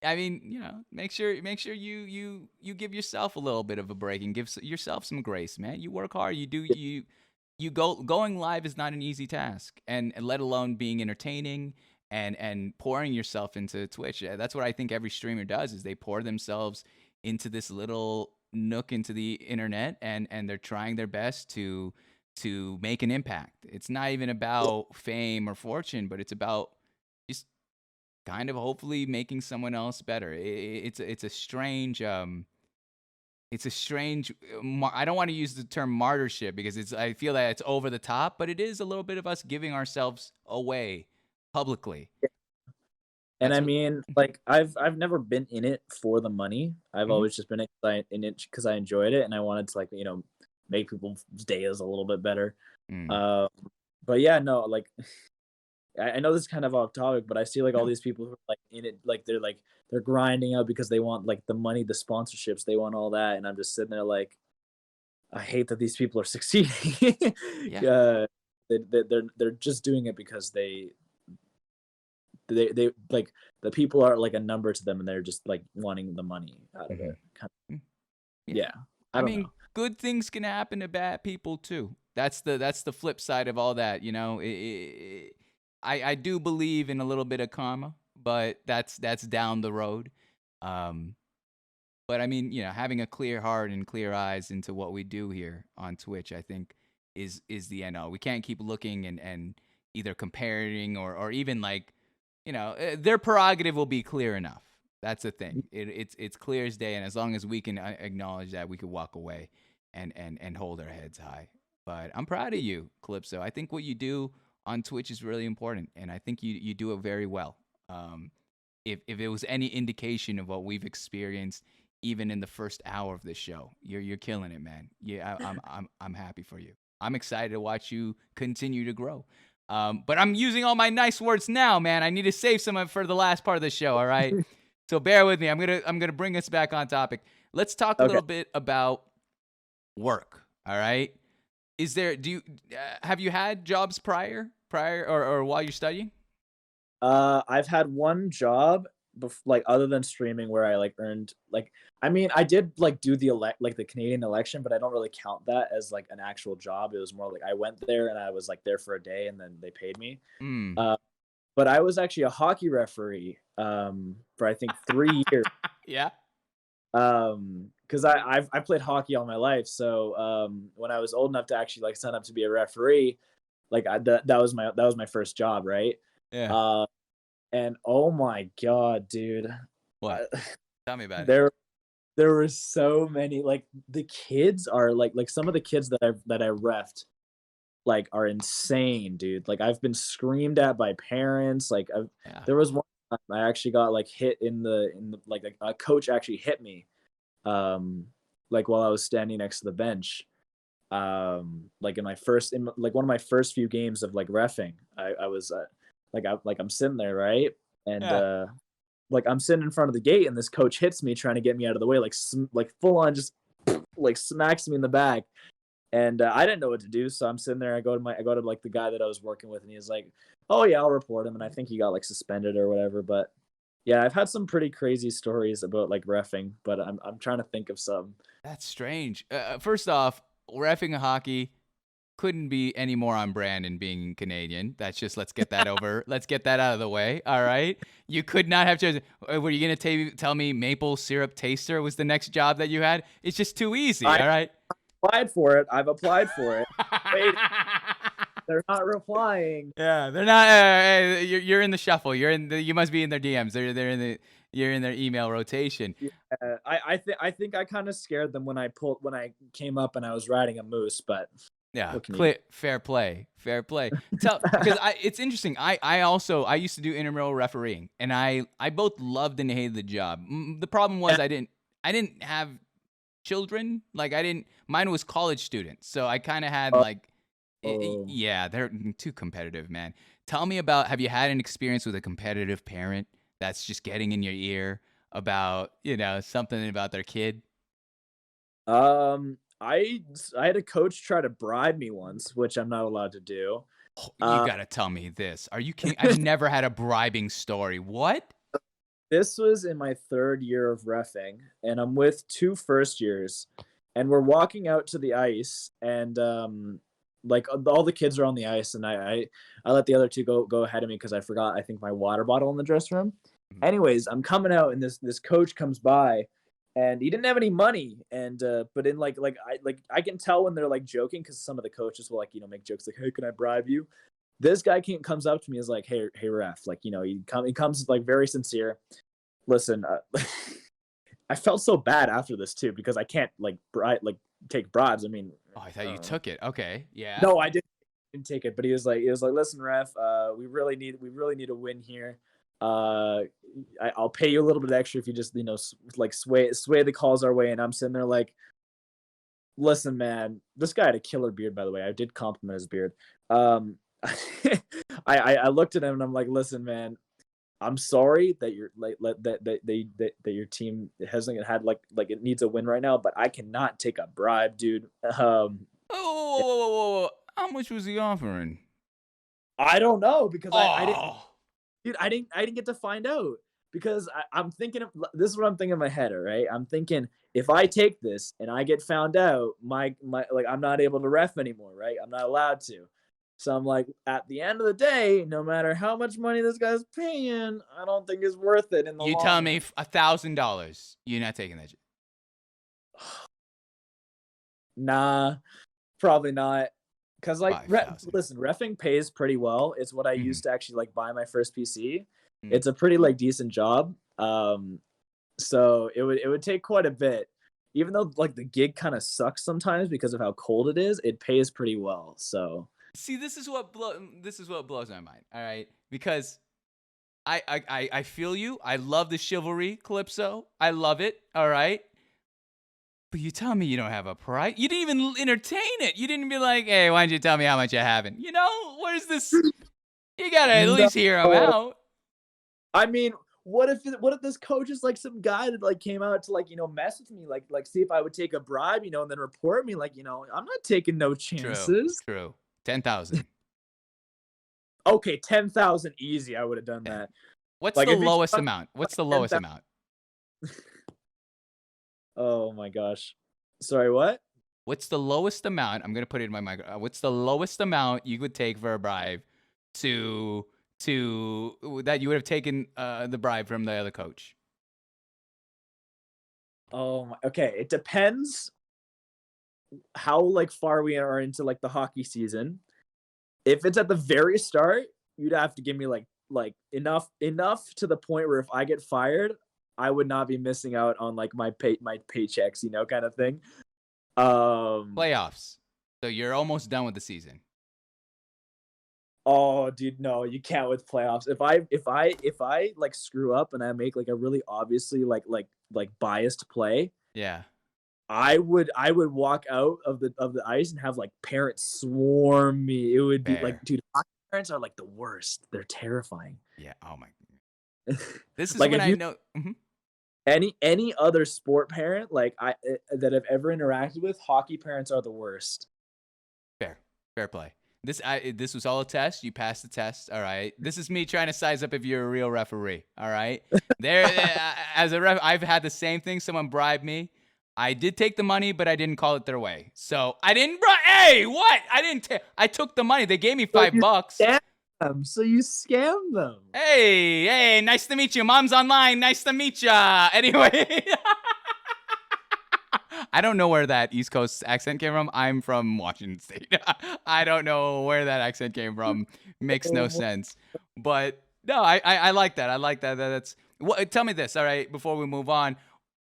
I mean, make sure you give yourself a little bit of a break and give yourself some grace, man. You work hard. Going live is not an easy task, and let alone being entertaining and pouring yourself into Twitch. That's what I think every streamer does is they pour themselves into this little nook into the internet, and they're trying their best to make an impact. It's not even about fame or fortune, but it's about just kind of hopefully making someone else better. It's a strange I don't want to use the term martyrship because I feel that it's over the top, but it is a little bit of us giving ourselves away publicly. And That's I what. mean, like I've never been in it for the money. I've Mhm. always just been in it because I enjoyed it and I wanted to like make people's days a little bit better. Mm. Um, but yeah, no, like I know this is kind of off topic, but I see like all No. these people who are like in it, like they're grinding out because they want like the money, the sponsorships, they want all that, and I'm just sitting there like I hate that these people are succeeding. Yeah. They're just doing it because they like the people are like a number to them and they're just like wanting the money out of Mhm. it. Kind Mm. of, Yeah. yeah, I I don't know. mean, good things can happen to bad people too. That's the flip side of all that. I do believe in a little bit of karma, but that's down the road. Um, but I mean, having a clear heart and clear eyes into what we do here on Twitch, I think is the end all. We can't keep looking and either comparing or even like, their prerogative will be clear enough. That's the thing. It's clear as day, and as long as we can acknowledge that, we can walk away and hold our heads high. But I'm proud of you, Calypso. I think what you do on Twitch is really important, and I think you do it very well. Um, if it was any indication of what we've experienced even in the first hour of this show, you're killing it, man. Yeah, I'm happy for you. I'm excited to watch you continue to grow. But I'm using all my nice words now, man. I need to save some for the last part of the show. All right, so bear with me. I'm gonna bring us back on topic. Let's talk a Okay. little bit about work. All right. Do you have you had jobs prior or while you're studying? I've had one job like other than streaming where I like earned like I mean I did like do the Canadian election, but I don't really count that as like an actual job. It was more like I went there and I was like there for a day and then they paid me. Mm. Uh, but I was actually a hockey referee for I think 3 years. Yeah. Because I played hockey all my life, so when I was old enough to actually like sign up to be a referee, like that was my first job, right? Yeah. Uh, and oh my god, dude, What? uh, Tell me about it. there were so many. Like the kids are like some of the kids that I refed like are insane, dude. Like I've been screamed at by parents. Yeah. There was one time I actually got like hit in the like a coach actually hit me like while I was standing next to the bench. Like in one of my first few games of like refing, I was I'm sitting there, right? And Yeah. like I'm sitting in front of the gate and this coach hits me trying to get me out of the way, like full on just like smacks me in the back. And I didn't know what to do, so I'm sitting there. I go to like the guy that I was working with, and he's like, "Oh yeah, I'll report him." And I think he got like suspended or whatever. But yeah, I've had some pretty crazy stories about like refing, but I'm trying to think of some. That's strange. First off, reffing hockey couldn't be any more on brand in being Canadian. That's just let's get that over. Let's get that out of the way. All right. You could not have chosen. Were you gonna tell me maple syrup taster was the next job that you had? It's just too easy. I All right. applied for it. I've applied for it. Wait, they're not replying. Yeah, they're not. You're in the shuffle. You must be in their DMs. They're in the. You're in their email rotation. Yeah, I think I kind of scared them when I came up and I was riding a moose, but Yeah, What can you fair play. Because it's interesting. I used to do intramural refereeing, and I both loved and hated the job. The problem was I didn't have children. Like mine was college students, so I kind of had like, Oh. yeah, they're too competitive, man. Tell me about, have you had an experience with a competitive parent that's just getting in your ear about, something about their kid? I had a coach try to bribe me once, which I'm not allowed to do. Oh, you Uh, gotta tell me this. Are you kidding? I've never had a bribing story. What? this was in my 3rd year of reffing, and I'm with 2 first years, and we're walking out to the ice, and like all the kids are on the ice, and I let the other 2 go ahead of me because I forgot, I think, my water bottle in the dressing room. Mhm. Anyways, I'm coming out, and this coach comes by, and he didn't have any money, and but in I can tell when they're like joking because some of the coaches will make jokes like, hey, can I bribe you? This guy comes up to me, is like, hey ref, like, he comes like very sincere. Listen, I felt so bad after this too because I can't take bribes. I mean, Oh, I thought you took it. Okay, yeah. no, I didn't take it, but he was like, listen, ref, we really need a win here. I'll pay you a little bit extra if you just sway the calls our way. And I'm sitting there like, listen, man, this guy had a killer beard, by the way. I did compliment his beard. I looked at him and I'm like, listen, man, I'm sorry that you're that your team hasn't had it needs a win right now, but I cannot take a bribe, dude. Oh, how much was he offering? I don't know because I didn't, Oh, dude. I didn't get to find out because I'm thinking of this is what I'm thinking in my head. All right, I'm thinking if I take this and I get found out, my I'm not able to ref anymore, right? I'm not allowed to. So I'm like, at the end of the day, no matter how much money this guy's paying, I don't think it's worth it in the you long telling run. me $1,000? You're not taking that? Nah, probably not. Cause like, 5,000. listen, reffing pays pretty well. It's what I Mhm. used to actually buy my first PC. Mhm. It's a pretty decent job. So it would take quite a bit. Even though the gig kind of sucks sometimes because of how cold it is, it pays pretty well. So See, this is what blows my mind. All right, because I feel you. I love the chivalry, Calypso. I love it. All right. But you tell me you don't have a price. You didn't even entertain it. You didn't be like, hey, why don't you tell me how much you're having? Where's this? You gotta at no, least hear him out. I mean, what if this coach is like some guy that came out to mess with me, see if I would take a bribe, and then report me, I'm not taking no True, chances. true. 10,000. Okay, 10,000 easy. I would have done 10. that. What's Like the if he came lowest out amount? What's like the lowest 10,000. amount? Oh my gosh. Sorry, what? What's the lowest amount? I'm gonna put it in my mic. What's the lowest amount you would take for a bribe to that you would have taken the bribe from the other coach? Oh my, okay. It depends how far we are into the hockey season. If it's at the very start, you'd have to give me enough to the point where if I get fired, I would not be missing out on my paychecks, kind of thing. Playoffs. So you're almost done with the season. Oh, dude, no, you can't with playoffs. If I screw up and I make a really obviously biased play, Yeah. I would walk out of the ice and have parents swarm me. It would be Fair. dude, hockey parents are the worst. They're terrifying. Yeah. Oh my. This is when If I you know. any other sport parent that I've ever interacted with, hockey parents are the worst. Fair play. This was all a test. You passed the test. All right. This is me trying to size up if you're a real referee. All right. There, as a ref, I've had the same thing. Someone bribed me. I did take the money, but I didn't call it their way. So I didn't. Hey, what? I didn't. I took the money. They gave me So $5. So you scam them. Hey, nice to meet you. Mom's online. Nice to meet ya. Anyway. I don't know where that East Coast accent came from. I'm from Washington State. I don't know where that accent came from. Makes no sense. But no, I like that. I like that. Tell me this, all right, before we move on.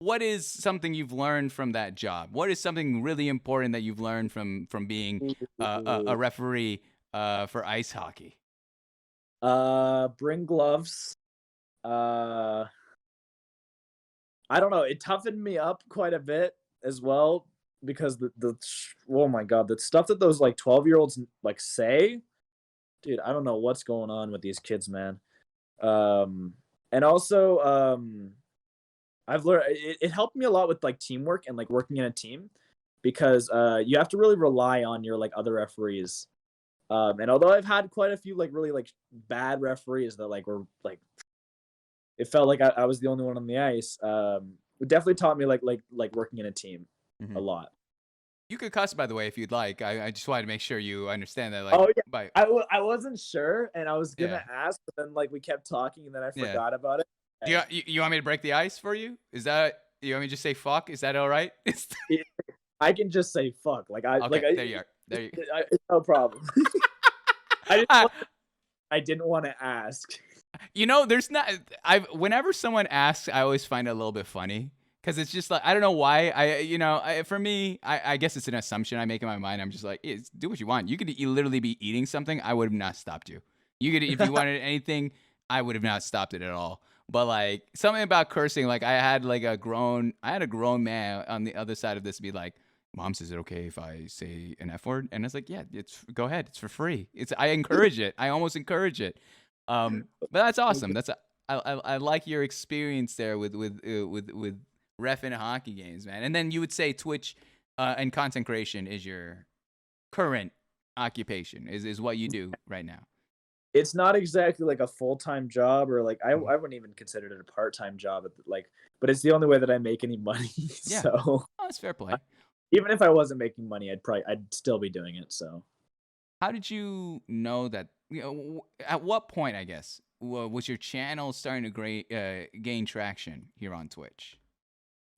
what is something you've learned from that job? What is something really important that you've learned from being a referee for ice hockey? Bring gloves. I don't know. It toughened me up quite a bit as well because the oh my god, the stuff that those like 12-year-olds like say, dude, I don't know what's going on with these kids, man. And also, I've learned it helped me a lot with like teamwork and like working in a team because you have to really rely on your like other referees. And although I've had quite a few like really like bad referees that like were like it felt like I was the only one on the ice. It definitely taught me like working in a team a lot. You could cuss, by the way, if you'd like. I just wanted to make sure you understand that. Like, Oh yeah, by I wasn't sure, and I was gonna yeah, ask, but then like we kept talking, and then I yeah. forgot about it. Do you want me to break the ice for you? Is that you want me to just say fuck? Is that all right? I can just say fuck. Like I Okay, like there you are. There you. it's no problem. I Ah, didn't want to ask. you know, there's not. Whenever someone asks, I always find it a little bit funny because it's just like I don't know why. For me, I guess it's an assumption I make in my mind. I'm just like, do what you want. You could literally be eating something. I would have not stopped you. You could if you wanted anything, I would have not stopped it at all. But like something about cursing, like I had a grown man on the other side of this be like, "Mom, says it okay if I say an F word?" And it's like, "Yeah, go ahead. It's for free. I encourage it. I almost encourage it." But that's awesome. I like your experience there with reffing hockey games, man. And then you would say Twitch and content creation is your current occupation, is what you do right now. It's not exactly like a full-time job or like I wouldn't even consider it a part-time job but it's the only way that I make any money. Yeah. So Oh, that's fair play. even if I wasn't making money, I'd still be doing it. So How did you know that? At what point, I guess, was your channel starting to gain traction here on Twitch?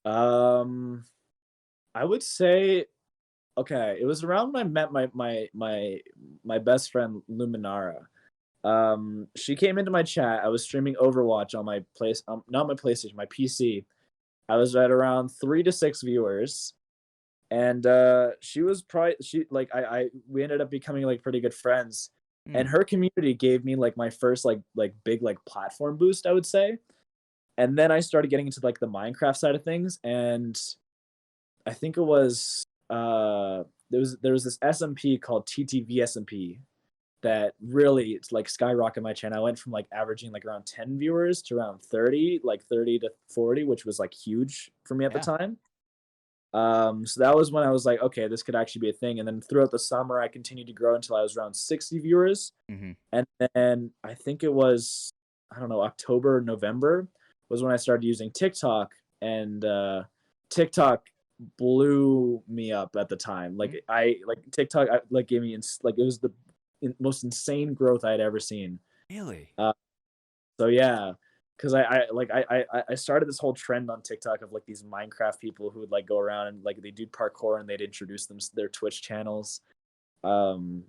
I would say okay, it was around when I met my best friend Luminara. She came into my chat. I was streaming Overwatch on my not my PlayStation, my PC. I was at around 3 to 6 viewers, and she was probably she like I we ended up becoming like pretty good friends. And her community gave me like my first like big like platform boost, I would say. And then I started getting into like the Minecraft side of things, and I think it was there was this SMP called TTV SMP that really it's like skyrocketed my channel. I went from like averaging like around 10 viewers to around 30, like 30 to 40, which was like huge for me at the time. So that was when I was like, okay, this could actually be a thing. And then throughout the summer, I continued to grow until I was around 60 viewers. And then I think it was, I don't know, October, November was when I started using TikTok, and TikTok blew me up at the time. Like TikTok like gave me like it was the most insane growth I had ever seen. Really? So yeah, because I started this whole trend on TikTok of like these Minecraft people who would like go around and like they do parkour and they'd introduce their Twitch channels. And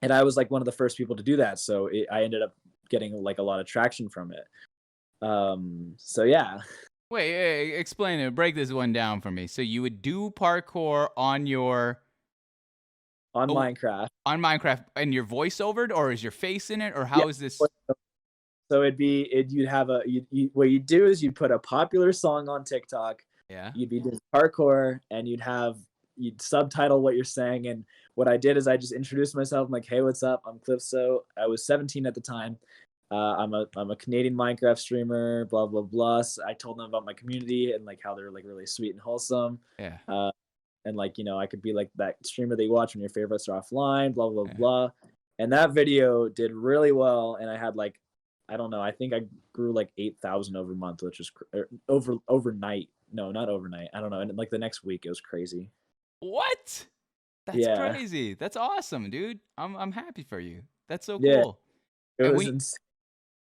I was like one of the first people to do that, so I ended up getting like a lot of traction from it. So yeah. Wait, explain it. Break this one down for me. So you would do parkour on your Minecraft. On Minecraft, and your voiceover, or is your face in it, or how is this? So you'd have what you'd do is you'd put a popular song on TikTok. Yeah. You'd be doing parkour, and you'd subtitle what you're saying. And what I did is I just introduced myself. I'm like, hey, what's up? I'm Clipso. I was 17 at the time. I'm a Canadian Minecraft streamer. Blah blah blah. So I told them about my community and like how they're like really sweet and wholesome. Yeah. And like I could be like that streamer they watch when your favorites are offline. Blah blah blah. And that video did really well. And I had like, I don't know. I think I grew like 8,000 over a month, which is overnight. No, not overnight. I don't know. And like the next week, it was crazy. What? That's crazy. That's awesome, dude. I'm happy for you. That's so cool. It was insane.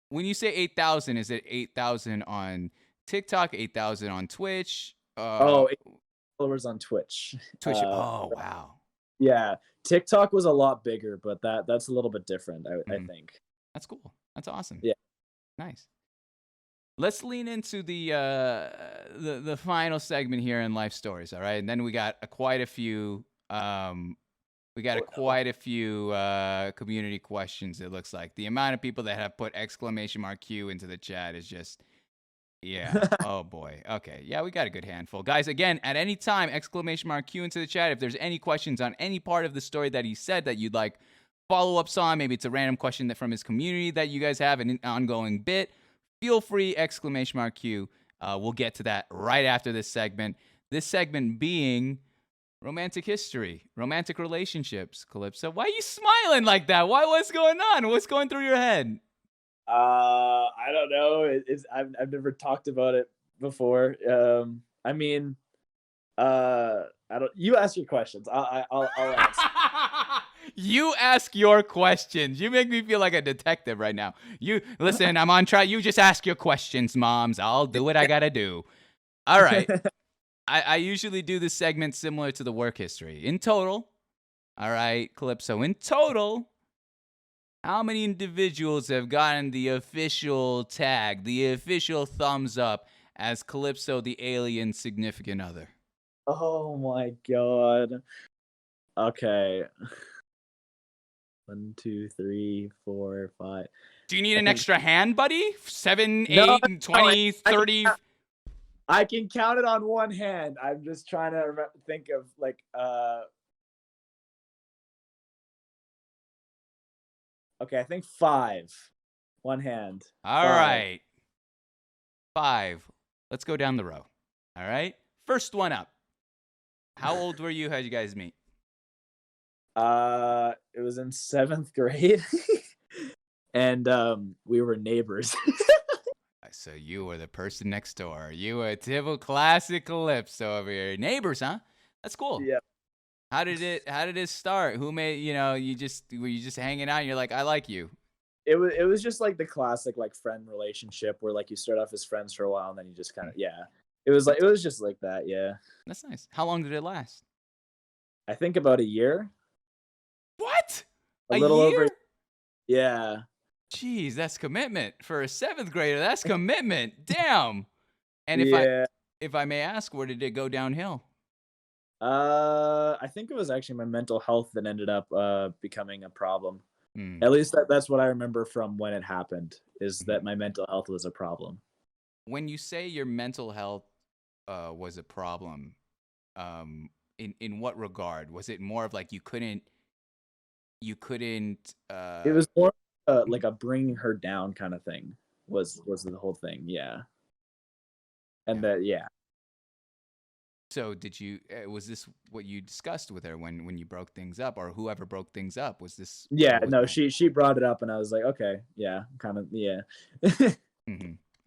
When you say 8,000, is it 8,000 on TikTok, 8,000 on Twitch? Followers on Twitch. Twitch. Oh wow. Yeah, TikTok was a lot bigger, but that's a little bit different. I think. That's cool. That's awesome. Yeah. Nice. Let's lean into the final segment here in Life Stories, all right? And then we got quite a few community questions. It looks like the amount of people that have put !Q into the chat is just, yeah. Oh boy. Okay. Yeah, we got a good handful, guys. Again, at any time, !Q into the chat. If there's any questions on any part of the story that he said that you'd like follow-ups on, maybe it's a random question that from his community that you guys have, an ongoing bit, feel free, !Q. We'll get to that right after this segment. This segment being romantic history, romantic relationships. Calypso, why are you smiling like that? What's going on? What's going through your head? I don't know. I've never talked about it before. I mean, I don't. You ask your questions. I'll answer. You ask your questions. You make me feel like a detective right now. You listen. I'm on trial. You just ask your questions, moms. I'll do what I gotta do. All right. I usually do this segment similar to the work history. In total, all right, Calypso. In total, how many individuals have gotten the official tag, the official thumbs up as ClipsoTheAlien significant other? Oh my god. Okay. 1, 2, 3, 4, 5. Do you need an extra hand, buddy? 7, 8, 20, 30. I can count it on one hand. I'm just trying to think of like okay, I think 5. One hand. All right. 5. Let's go down the row. All right. First one up. How old were you? How'd you guys meet? It was in 7th grade. And we were neighbors. So you were the person next door. You were a typical classic Calypso over here. Neighbors, huh? That's cool. Yeah. How did it start? Who made, were you just hanging out and you're like, I like you? It was just like the classic like friend relationship where like you start off as friends for a while and then you just kind of It was just like that, yeah. That's nice. How long did it last? I think about a year. What? A little year? over. Yeah. Jeez, that's commitment for a 7th grader. That's commitment. Damn. And if I may ask, where did it go downhill? I think it was actually my mental health that ended up becoming a problem. At least that's what I remember from when it happened, is that my mental health was a problem. When you say your mental health was a problem, in what regard? Was it more of like you couldn't It was more like a bringing her down kind of thing was the whole thing, yeah. And So did you? Was this what you discussed with her when you broke things up, or whoever broke things up? Was this? Yeah, no, she brought it up, and I was like, okay, yeah, kind of, yeah.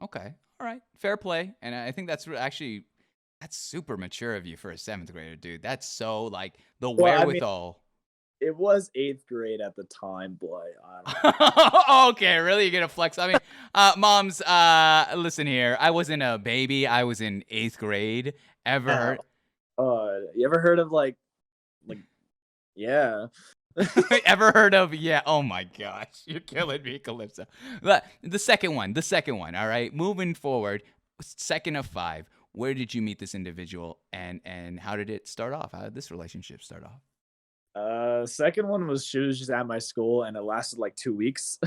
Okay, all right, fair play, and I think that's super mature of you for a 7th grader, dude. That's so like the wherewithal. It was 8th grade at the time, boy. I don't know. Okay, really? You're gonna flex? I mean, moms, listen here. I wasn't a baby. I was in 8th grade. You ever heard of like, yeah. Ever heard of, yeah? Oh my gosh, you're killing me, Calypso. But the second one, all right? Moving forward, 2nd of 5, where did you meet this individual and how did it start off? How did this relationship start off? Second one was she was just at my school and it lasted like 2 weeks.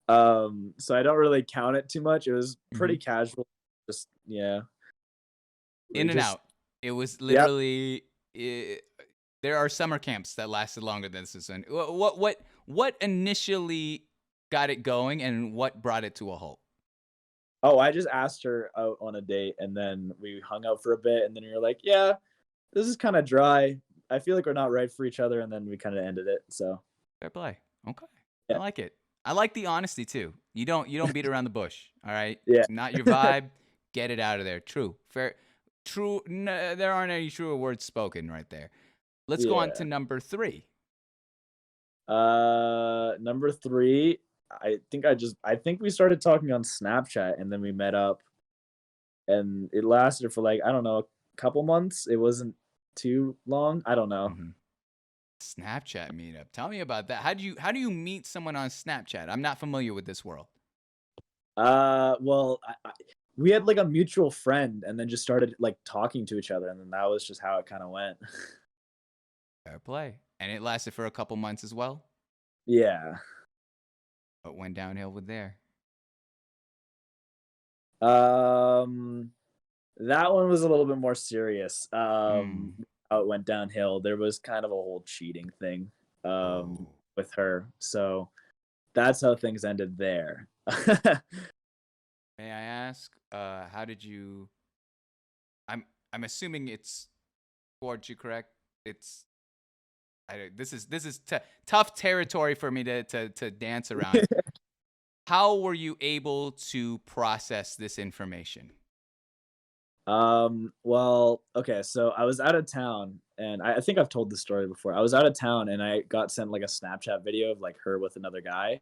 So I don't really count it too much. It was pretty casual. Just, yeah. In and out. It was literally, there are summer camps that lasted longer than this one. What initially got it going and what brought it to a halt? Oh, I just asked her out on a date and then we hung out for a bit and then you're like, yeah, this is kind of dry. I feel like we're not right for each other, and then we kind of ended it. So fair play. Okay, yeah. I like it. I like the honesty too. You don't beat around the bush. All right. Yeah. Not your vibe. Get it out of there. True. Fair. True. No, there aren't any truer words spoken right there. Let's go on to number 3. Number 3. I think we started talking on Snapchat, and then we met up, and it lasted for like I don't know a couple months. It wasn't too long. I don't know. Snapchat meetup. Tell me about that. How do you meet someone on Snapchat? I'm not familiar with this world. Well, we had like a mutual friend, and then just started like talking to each other, and then that was just how it kind of went. Fair play. And it lasted for a couple months as well. Yeah. But went downhill with there. Um, that one was a little bit more serious. Mm. How it went downhill. There was kind of a whole cheating thing Oh. with her. So that's how things ended there. May I ask, how did you? I'm assuming it's towards you, correct? It's this is tough territory for me to dance around. How were you able to process this information? Well, okay, so I was out of town, and I think I've told this story before. I was out of town, and I got sent like a Snapchat video of like her with another guy.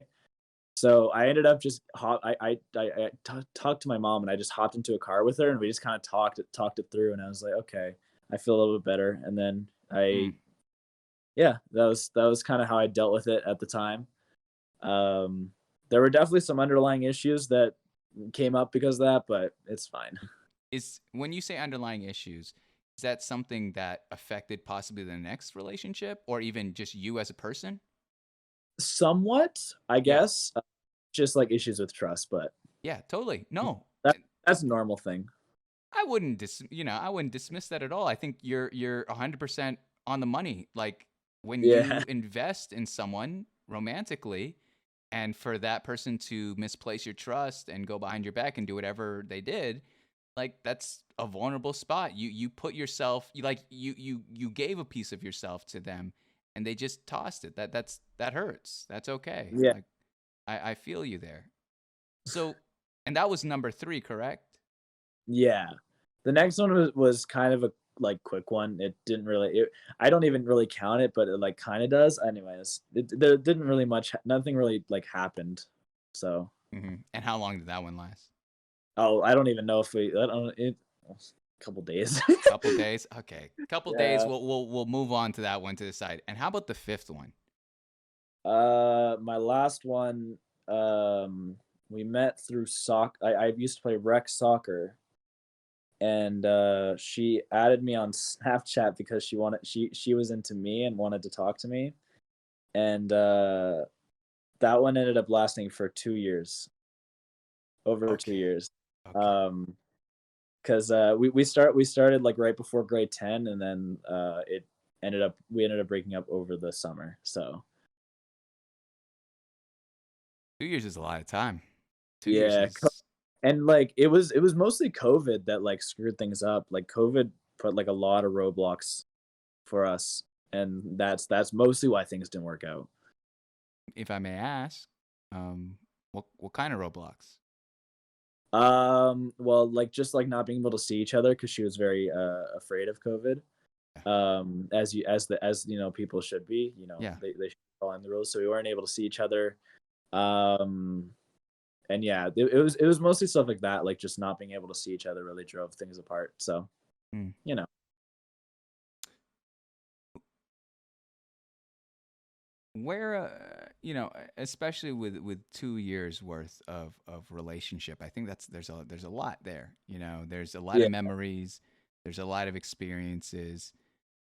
So I ended up just talked to my mom, and I just hopped into a car with her, and we just kind of talked it through, and I was like, okay, I feel a little bit better. And then Mm. yeah, that was kind of how I dealt with it at the time. Um, there were definitely some underlying issues that came up because of that, but it's fine. Is when you say underlying issues, is that something that affected possibly the next relationship or even just you as a person? Somewhat, I Yeah. guess, just like issues with trust, but Yeah, totally. No. that that's a normal thing. I wouldn't dismiss that at all. I think you're 100% on the money. Like when Yeah, you invest in someone romantically and for that person to misplace your trust and go behind your back and do whatever they did, like that's a vulnerable spot. You put yourself you gave a piece of yourself to them and they just tossed it. That hurts. That's okay. yeah, Like I feel you there. So and that was number 3, correct? yeah. The next one was kind of a like quick one. It didn't really. I don't even really count it, but it like kind of does. Anyways, there didn't really much. Nothing really like happened. So And how long did that one last? I don't even know if we. I don't. A couple days. Couple days. Okay, couple days. Yeah. We'll move on to that one to the side. And how about the 5th one? My last one. We met through I used to play rec soccer, and she added me on Snapchat because she was into me and wanted to talk to me, and that one ended up lasting for 2 years, over two Okay. years. Okay. Because we started like right before grade 10, and then we ended up breaking up over the summer. So 2 years is a lot of time. 2 years yeah, is and like it was mostly COVID that like screwed things up. Like COVID put like a lot of roadblocks for us, and that's mostly why things didn't work out. if I may ask, what kind of Roblox? Well, like just like not being able to see each other because she was very afraid of COVID. As you know, people should be. You know, Yeah. they should be following the rules, so we weren't able to see each other. Um, and yeah, it was mostly stuff like that, like just not being able to see each other really drove things apart. So Mm. you know, Where especially with 2 years worth of relationship, I think there's a lot there. There's a lot yeah. of memories, there's a lot of experiences,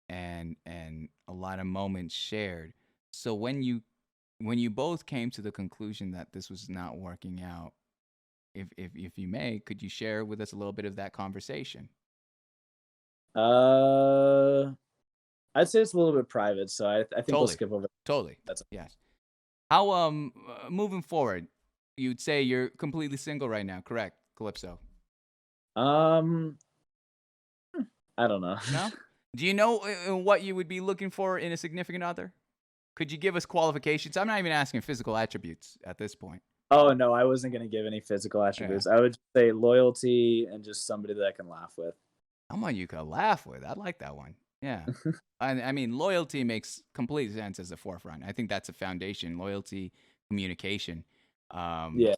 and a lot of moments shared. So when you both came to the conclusion that this was not working out, if you may, could you share with us a little bit of that conversation? Uh, I'd say it's a little bit private, so I think we'll Totally, skip over. totally, That's yes. How moving forward, you'd say you're completely single right now, correct, Calypso? um, I don't know. No? Do you know what you would be looking for in a significant other? Could you give us qualifications? I'm not even asking physical attributes at this point. Oh no, I wasn't gonna give any physical Yeah. attributes. I would say loyalty and just somebody that I can laugh with. Someone you could laugh with. I like that one. Yeah. I mean, loyalty makes complete sense as a forefront. I think that's a foundation. Loyalty, communication, um, Yeah,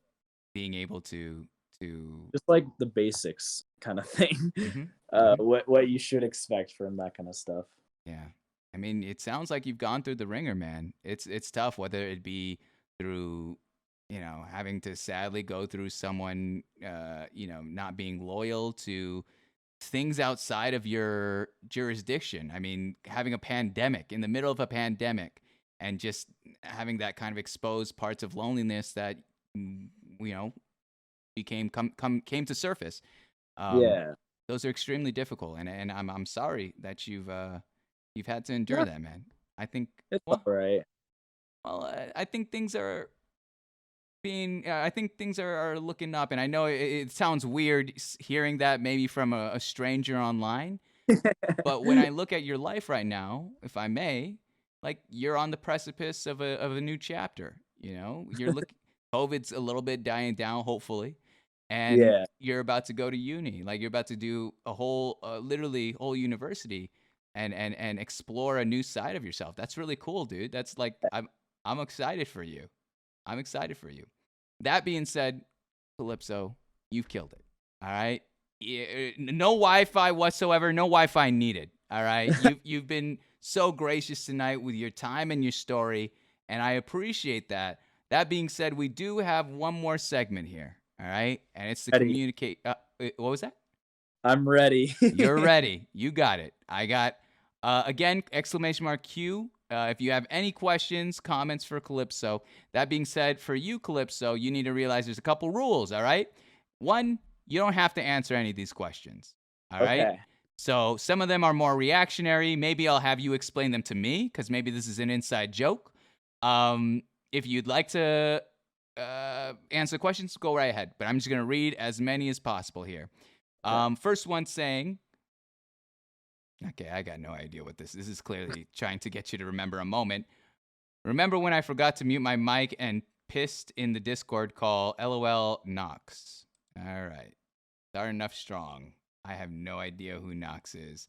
being able to. just like the basics kind of thing. Hmm. Hmm. What you should expect from that kind of stuff. Yeah. I mean, it sounds like you've gone through the ringer, man. It's tough, whether it be through having to sadly go through someone, not being loyal to things outside of your jurisdiction. I mean, having a pandemic in the middle of a pandemic and just having that kind of exposed parts of loneliness that, came to surface. Yeah. Those are extremely difficult, and I'm sorry that you've had to endure that, man. I think It's well, all right. I think things are are looking up, and I know it sounds weird hearing that maybe from a stranger online, but when I look at your life right now, if I may, like you're on the precipice of a new chapter. You're looking. COVID's a little bit dying down, hopefully, and Yeah. you're about to go to uni. Like you're about to do a whole, literally whole university, and explore a new side of yourself. That's really cool, dude. That's like I'm excited for you. I'm excited for you. That being said, Calypso, you've killed it. All right. No Wi-Fi whatsoever. No Wi-Fi needed. All right. You've been so gracious tonight with your time and your story, and I appreciate that. That being said, we do have one more segment here. All right, and it's to Ready. communicate. What was that? I'm ready. You're ready. You got it. I got again exclamation mark Q. If you have any questions, comments for Calypso. That being said, for you, Calypso, you need to realize there's a couple rules, all right? One, you don't have to answer any of these questions, all right? Okay. So some of them are more reactionary. Maybe I'll have you explain them to me because maybe this is an inside joke. If you'd like to answer questions, go right ahead. But I'm just going to read as many as possible here. First one saying... Okay, I got no idea what this is. This is clearly trying to get you to remember a moment. Remember when I forgot to mute my mic and pissed in the Discord call? LOL Knox. All right. Starting enough strong. I have no idea who Knox is.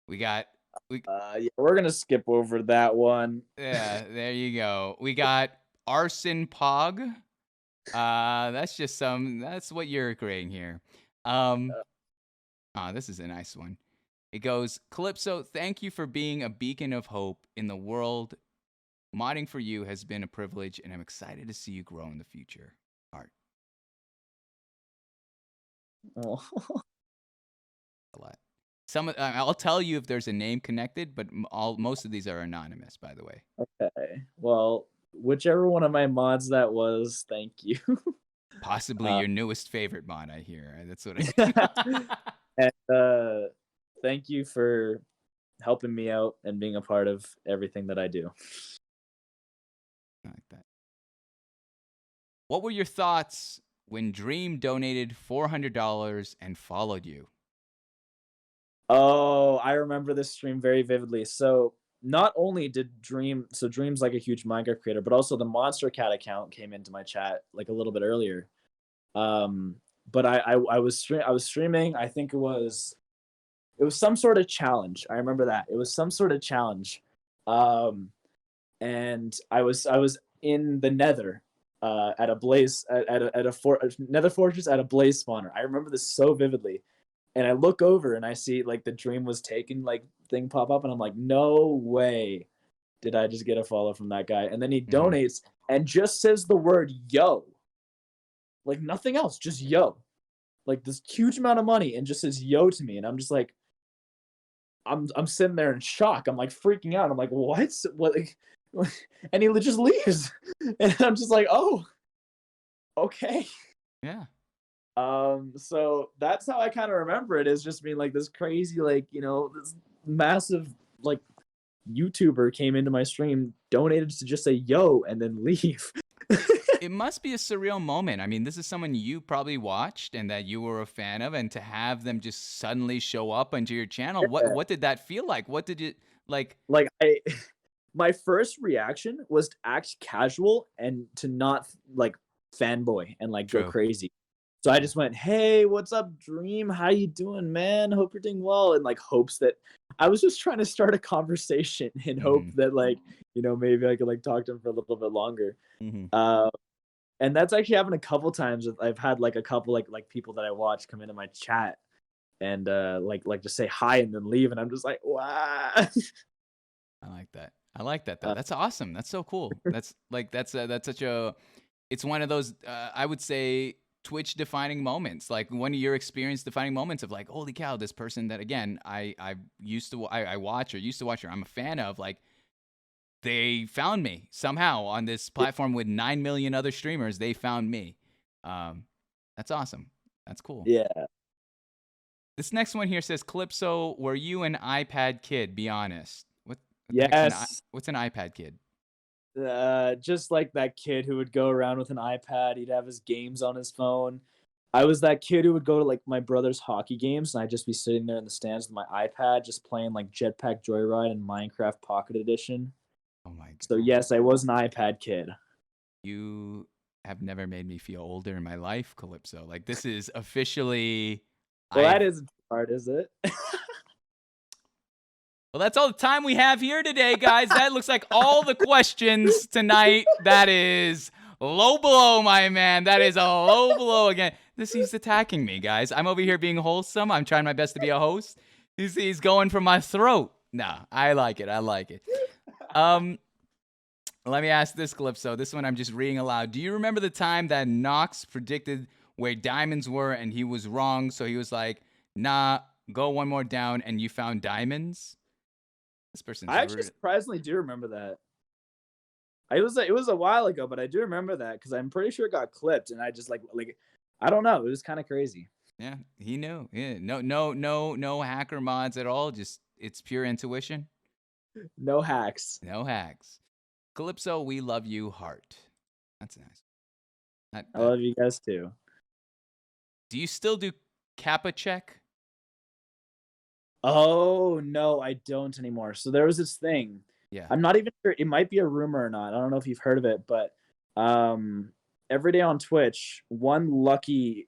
Yeah, we're gonna skip over that one. Yeah, there you go. We got Arson Pog. That's what you're creating here. This is a nice one. It goes, Calypso, thank you for being a beacon of hope in the world. Modding for you has been a privilege, and I'm excited to see you grow in the future. Art. Oh. A lot. I'll tell you if there's a name connected, but most of these are anonymous, by the way. Okay. Well, whichever one of my mods that was, thank you. Possibly your newest favorite mod, I hear. That's what I. And thank you for helping me out and being a part of everything that I do. I like that. What were your thoughts when Dream donated $400 and followed you? Oh, I remember this stream very vividly. So not only did Dream's like a huge Minecraft creator, but also the Monster Cat account came into my chat like a little bit earlier. But I was streaming. I think it was some sort of challenge. I remember that it was some sort of challenge. And I was in the Nether, at a blaze at a Nether fortress at a blaze spawner. I remember this so vividly. And I look over and I see like the Dream was taken like thing pop up, and I'm like, no way did I just get a follow from that guy. And then he donates and just says the word yo. Like nothing else, just yo. Like this huge amount of money and just says yo to me. And I'm just like, I'm sitting there in shock. I'm like freaking out. I'm like, what? And he just leaves. And I'm just like, oh, okay. Yeah. So that's how I kind of remember it, is just being like this crazy, like, this massive like YouTuber came into my stream, donated to just say yo, and then leave. It must be a surreal moment. I mean, this is someone you probably watched and that you were a fan of, and to have them just suddenly show up onto your channel, what did that feel like? What did it like? Like my first reaction was to act casual and to not like fanboy and like go crazy. So I just went, hey, what's up, Dream? How you doing, man? Hope you're doing well. And like hopes that I was just trying to start a conversation in hope that like, maybe I could like talk to him for a little bit longer. And that's actually happened a couple times. I've had like a couple like people that I watch come into my chat and like just say hi and then leave. And I'm just like, wow. I like that. I like that though. That's awesome. That's so cool. That's such a it's one of those, I would say, Twitch defining moments, like one of your experience defining moments of like, holy cow, this person that again I watch or used to watch or I'm a fan of, like they found me somehow on this platform with 9 million other streamers. They found me. That's awesome. That's cool. Yeah. This next one here says, Calypso, were you an iPad kid? Be honest. Yes. What's an iPad kid? Just like that kid who would go around with an iPad. He'd have his games on his phone. I was that kid who would go to like my brother's hockey games, and I'd just be sitting there in the stands with my iPad, just playing like Jetpack Joyride and Minecraft Pocket Edition. Oh my god. So yes, I was an iPad kid. You have never made me feel older in my life, Calypso. Like this is officially. Well, that isn't hard, is it? Well, that's all the time we have here today, guys. That looks like all the questions tonight. That is low blow, my man. That is a low blow again. He's attacking me, guys. I'm over here being wholesome. I'm trying my best to be a host. He's going for my throat. Nah, I like it. I like it. Let me ask this, Calypso. This one I'm just reading aloud. Do you remember the time that Knox predicted where diamonds were and he was wrong? So he was like, nah, go one more down, and you found diamonds? This person's I actually surprisingly do remember that. It was a while ago, but I do remember that because I'm pretty sure it got clipped, and I just like I don't know. It was kind of crazy. Yeah, he knew. Yeah, no hacker mods at all. Just it's pure intuition. No hacks. No hacks. Calypso, we love you, heart. That's nice. I love you guys too. Do you still do Kappa check? Oh no, I don't anymore. So there was this thing. Yeah. I'm not even sure. It might be a rumor or not. I don't know if you've heard of it, but every day on Twitch, one lucky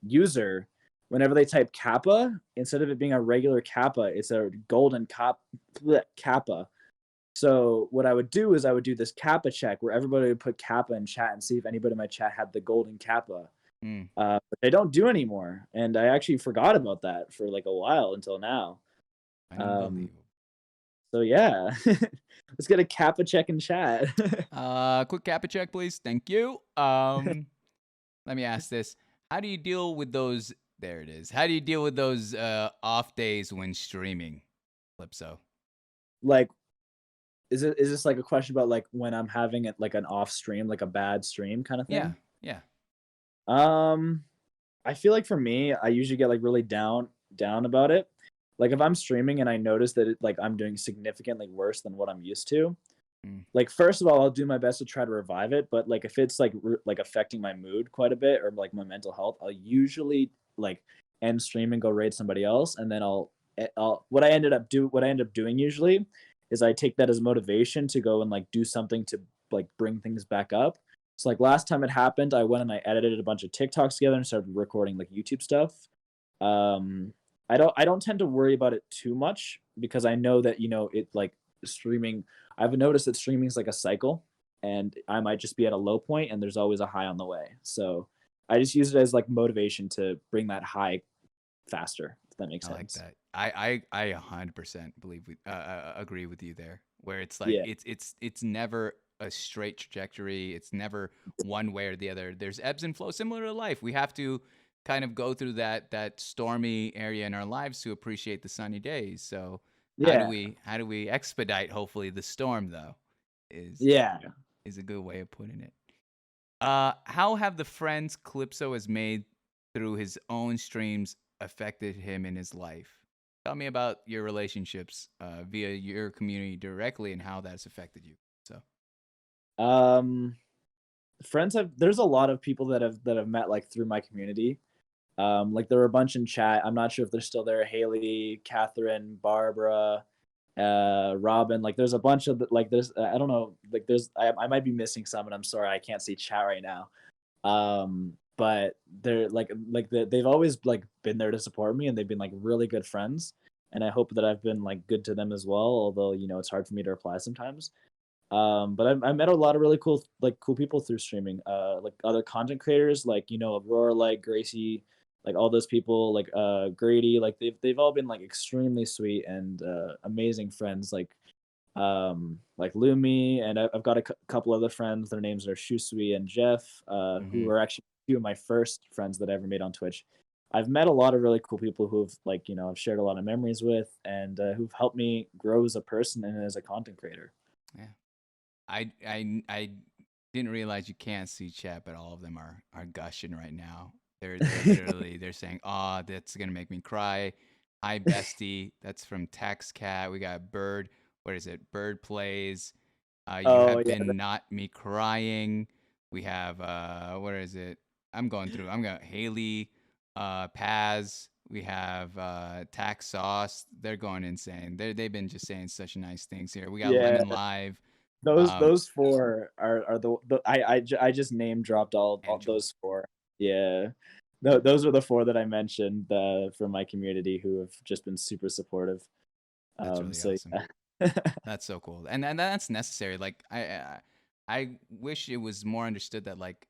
user, whenever they type Kappa, instead of it being a regular Kappa, it's a golden Kappa. So what I would do is I would do this Kappa check where everybody would put Kappa in chat and see if anybody in my chat had the golden Kappa. But I don't do anymore, and I actually forgot about that for like a while until now. So yeah, let's get a Kappa check in chat. Quick Kappa check, please. Thank you. Let me ask this: how do you deal with those? There it is. How do you deal with those off days when streaming, Calypso? Like, is this like a question about like when I'm having it like an off stream, like a bad stream kind of thing? Yeah. I feel like for me, I usually get like really down about it. Like if I'm streaming and I notice that I'm doing significantly worse than what I'm used to, like first of all, I'll do my best to try to revive it. But like if it's like affecting my mood quite a bit or like my mental health, I'll usually like end stream and go raid somebody else, and then I'll what I end up doing usually is I take that as motivation to go and like do something to like bring things back up. So like last time it happened, I went and I edited a bunch of TikToks together and started recording like YouTube stuff. I don't tend to worry about it too much because I know that it like streaming. I've noticed that streaming is like a cycle, and I might just be at a low point and there's always a high on the way. So I just use it as like motivation to bring that high faster. If that makes sense. I like that. I 100% agree with you there. Where it's like it's never a straight trajectory. It's never one way or the other. There's ebbs and flows, similar to life. We have to kind of go through that stormy area in our lives to appreciate the sunny days. So how do we expedite hopefully the storm though? Is a good way of putting it. How have the friends Calypso has made through his own streams affected him in his life? Tell me about your relationships via your community directly and how that's affected you. So there's a lot of people that have met like through my community. Like there were a bunch in chat. I'm not sure if they're still there. Haley, Catherine, Barbara, Robin. Like there's a bunch of like there's I don't know, like there's I might be missing some, and I'm sorry I can't see chat right now. But they're they've always like been there to support me, and they've been like really good friends, and I hope that I've been like good to them as well, although it's hard for me to reply sometimes. But I met a lot of really cool people through streaming, like other content creators, like Aurora, like Gracie, like all those people, like Grady, like they've all been like extremely sweet and amazing friends. Like like Lumi, and I've got a couple other friends. Their names are Shusui and Jeff, who are actually two of my first friends that I ever made on Twitch. I've met a lot of really cool people who've like, I've shared a lot of memories with, and who've helped me grow as a person and as a content creator. Yeah. I didn't realize you can't see chat, but all of them are gushing right now. They're literally they're saying, "Oh, that's gonna make me cry." Hi, bestie. That's from Tax Cat. We got Bird. What is it? Bird plays. You Oh have yeah, been not me crying. We have what is it? I'm going through. I'm going Haley, Paz. We have Tax Sauce. They're going insane. They've been just saying such nice things here. We got yeah. Lemon Live. Those four are the I just name dropped all Angel. those four. Yeah. Those are the four that I mentioned from my community who have just been super supportive. That's really awesome. Yeah. That's so cool, and that's necessary. Like I wish it was more understood that like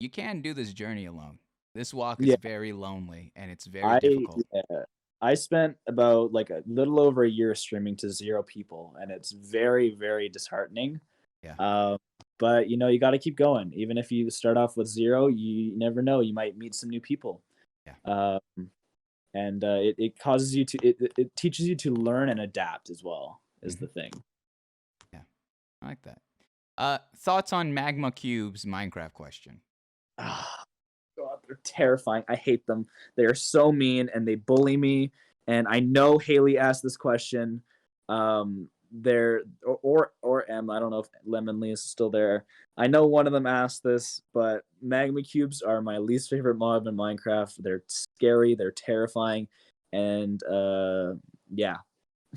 you can't do this journey alone. This walk is Yeah. very lonely and it's very difficult. Yeah. I spent about like a little over a year streaming to 0 people, and it's very, very disheartening. Yeah. But you got to keep going. Even if you start off with 0, you never know. You might meet some new people. Yeah. And it causes you to it teaches you to learn and adapt as well is the thing. Yeah, I like that. Thoughts on Magma Cube's Minecraft question? Oh, God, they're terrifying. I hate them. They are so mean and they bully me. And I know Haley asked this question. They're or M. I don't know if Lemonly is still there. I know one of them asked this, but magma cubes are my least favorite mob in Minecraft. They're scary. They're terrifying, and yeah.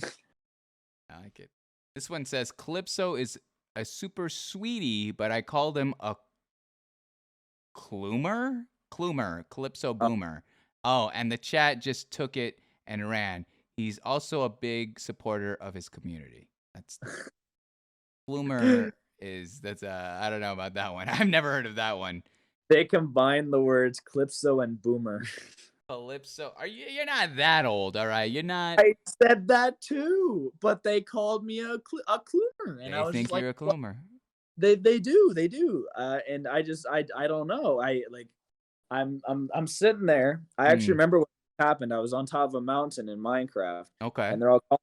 I like it. This one says Calypso is a super sweetie, but I called him a Clumer, Calypso Boomer. Oh, and the chat just took it and ran. He's also a big supporter of his community. That's Bloomer that's I don't know about that one. I've never heard of that one. They combine the words Calypso and Boomer. Calypso, you're not that old, all right? You're not. I said that too, but they called me a Clumer, and I was think just like, you're a Clumer. They do, and I don't know. I'm sitting there. I actually remember what happened. I was on top of a mountain in Minecraft. Okay. And they're all calling.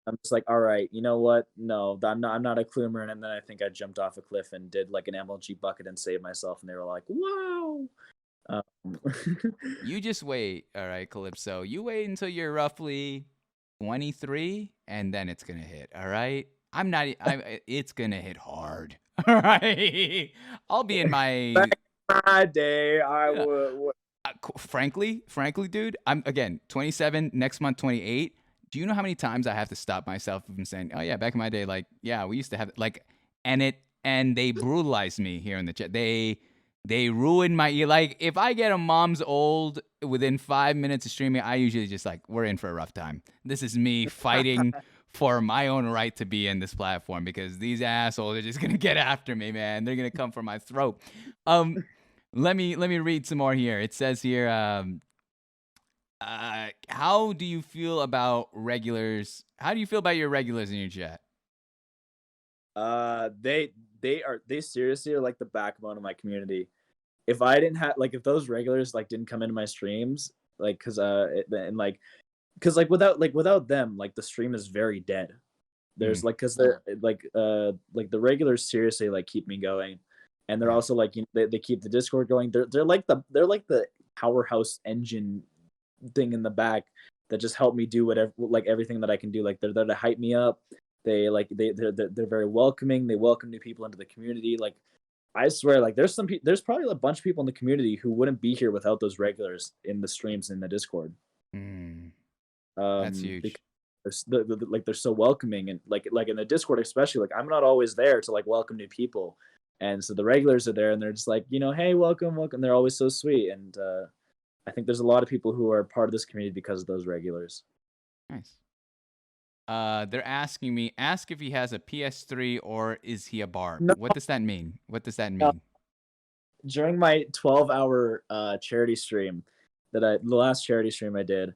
I'm just like, all right, you know what? No, I'm not a Clumer. And then I think I jumped off a cliff and did like an MLG bucket and saved myself. And they were like, wow. You just wait, all right, Calypso. You wait until you're roughly 23, and then it's gonna hit. All right. It's gonna hit hard. All right. I'll be in my. Back in my day, I would. Frankly, dude, I'm again 27. Next month, 28. Do you know how many times I have to stop myself from saying, "Oh yeah, back in my day, like yeah, we used to have like," and they brutalized me here in the chat. They ruined my like. If I get a mom's old within 5 minutes of streaming, I usually just like we're in for a rough time. This is me fighting for my own right to be in this platform because these assholes are just gonna get after me, man. They're gonna come for my throat. Let me read some more here. It says here, how do you feel about regulars? How do you feel about your regulars in your chat? They seriously are like the backbone of my community. If I didn't have if those regulars like didn't come into my streams, like because without them, like the stream is very dead. There's because they're like the regulars seriously like keep me going, and they're also like they keep the Discord going. They're like the powerhouse engine thing in the back that just help me do whatever everything that I can do. Like they're there to hype me up. They're very welcoming. They welcome new people into the community. Like I swear, like there's probably a bunch of people in the community who wouldn't be here without those regulars in the streams in the Discord. That's huge. They're so welcoming and like in the Discord especially. Like I'm not always there to like welcome new people, and so the regulars are there and they're just like hey, welcome. They're always so sweet, and I think there's a lot of people who are part of this community because of those regulars. Nice. They're asking me, ask if he has a PS3 or is he a barb? No. What does that mean? During my 12-hour charity stream the last charity stream I did,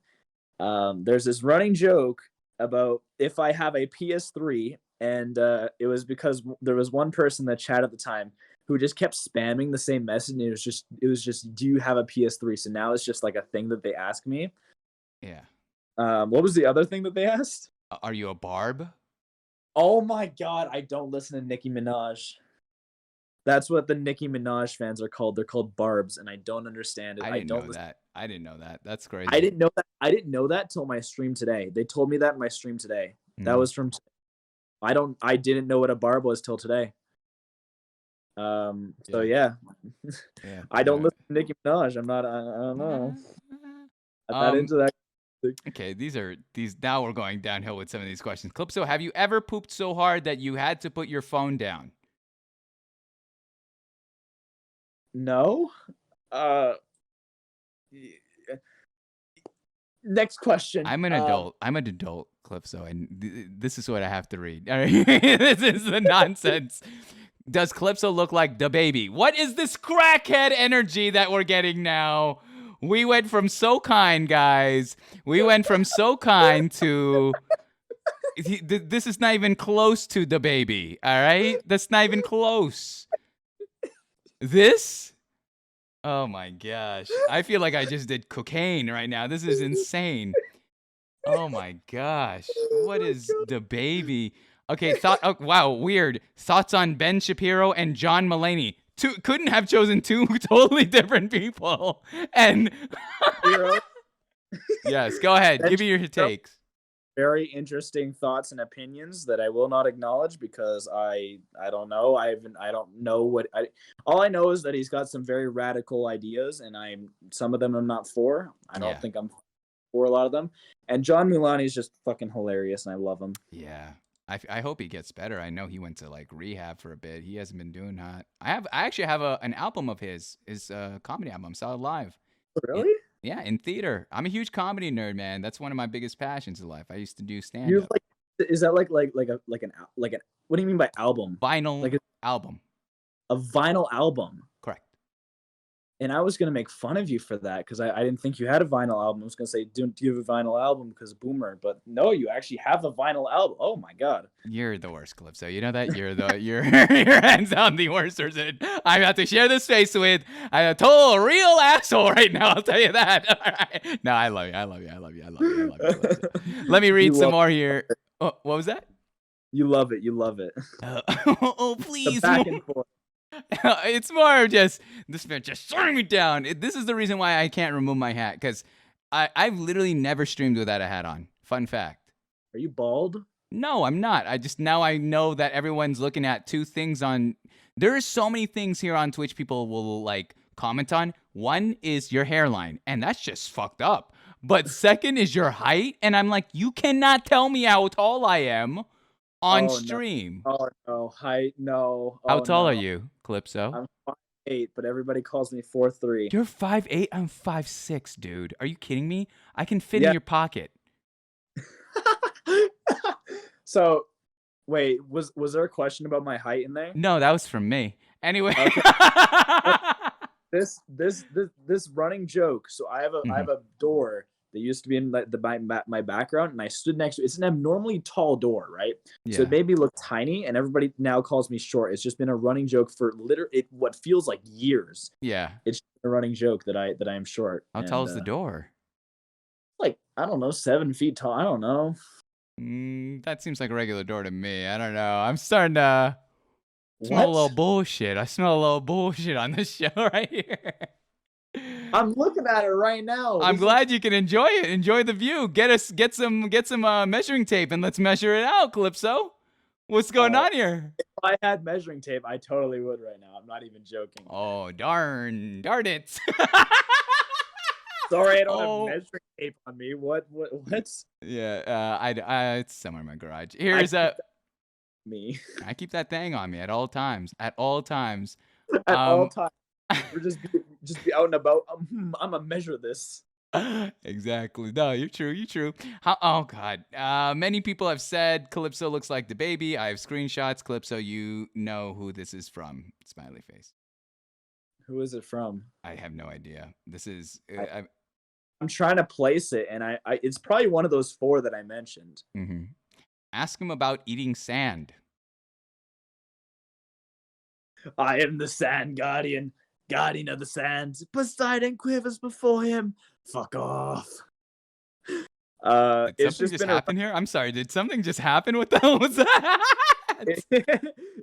there's this running joke about if I have a PS3 and it was because there was one person in the chat at the time who just kept spamming the same message, and it was just, do you have a PS3? So now it's just like a thing that they ask me. Yeah. What was the other thing that they asked? Are you a barb? Oh my god, I don't listen to Nicki Minaj. That's what the Nicki Minaj fans are called. They're called barbs, and I don't understand it. I didn't know that. I didn't know that. That's crazy. I didn't know that. I didn't know that till my stream today. They told me that in my stream today. That was from. I didn't know what a barb was till today. So yeah. I don't listen to Nicki Minaj. I'm not. I don't know. I'm not into that. Okay, these now we're going downhill with some of these questions. Clipso, have you ever pooped so hard that you had to put your phone down? No. Next question. I'm an adult. I'm an adult, Clipso, and this is what I have to read. All right. This is the nonsense. Does Clipso look like the baby? What is this crackhead energy that we're getting now? We went from so kind, guys. We went from so kind to... This is not even close to the baby, all right? That's not even close. This? Oh my gosh. I feel like I just did cocaine right now. This is insane. Oh my gosh. What is the baby? Okay, oh, wow, weird. Thoughts on Ben Shapiro and John Mulaney. Couldn't have chosen two totally different people. And yes, go ahead. Give me your takes. Very interesting thoughts and opinions that I will not acknowledge because I don't know. I don't know what all I know is that he's got some very radical ideas, and some of them I'm not for. I don't think I'm for a lot of them. And John Mulaney is just fucking hilarious, and I love him. Yeah. I hope he gets better. I know he went to like rehab for a bit. He hasn't been doing that. I actually have an album of his comedy album, Saw It Live. Really? In theater. I'm a huge comedy nerd, man. That's one of my biggest passions in life. I used to do stand up. Is that like an what do you mean by album? Vinyl album. A vinyl album. Correct. And I was gonna make fun of you for that because I didn't think you had a vinyl album. I was gonna say, do you have a vinyl album because boomer? But no, you actually have a vinyl album. Oh my god. You're the worst, Calypso. You know that? You're hands down the worst person I'm about to share this space with. I'm a total real asshole right now, I'll tell you that. No, I love you. Let me read some more here. Oh, what was that? You love it. Oh, please. The back and forth. It's more of just this man just throwing me down. This is the reason why I can't remove my hat, because I've literally never streamed without a hat on. Fun fact. Are you bald? No, I'm not. Now I know that everyone's looking at two things on. There are so many things here on Twitch people will like comment on. One is your hairline, and that's just fucked up. But second is your height, and I'm like, you cannot tell me how tall I am on stream. No. Oh no, height, no. How tall are you, Calypso? I'm 5'8", but everybody calls me 4'3". You're 5'8", I'm 5'6", dude. Are you kidding me? I can fit in your pocket. So, wait, was there a question about my height in there? No, that was from me. Anyway. Okay. This running joke. So I have a door that used to be in my background, and I stood next to it. It's an abnormally tall door, right? Yeah. So it made me look tiny, and everybody now calls me short. It's just been a running joke for what feels like years. Yeah. It's a running joke that I am short. How tall is the door? Like, I don't know, 7 feet tall. I don't know. That seems like a regular door to me. I don't know. I'm starting to smell a little bullshit. I smell a little bullshit on this show right here. I'm looking at it right now. I'm glad you can enjoy it. Enjoy the view. Get some measuring tape and let's measure it out, Calypso. What's going on here? If I had measuring tape, I totally would right now. I'm not even joking. Oh, darn it. Sorry, I don't have measuring tape on me. What? Yeah, it's somewhere in my garage. Here's me. I keep that thing on me at all times. At all times. At all times. We're just be out and about. I'm gonna measure this. Exactly. No, you're true. Oh God. Many people have said Calypso looks like the baby. I have screenshots. Calypso, you know who this is from? Smiley face. Who is it from? I have no idea. This is. I'm trying to place it, and I it's probably one of those four that I mentioned. Mm-hmm. Ask him about eating sand. I am the Sand Guardian, guardian of the sands. Poseidon quivers before him. Fuck off. Did It's something just just been happen here? I'm sorry. Did something just happen? What the hell was that?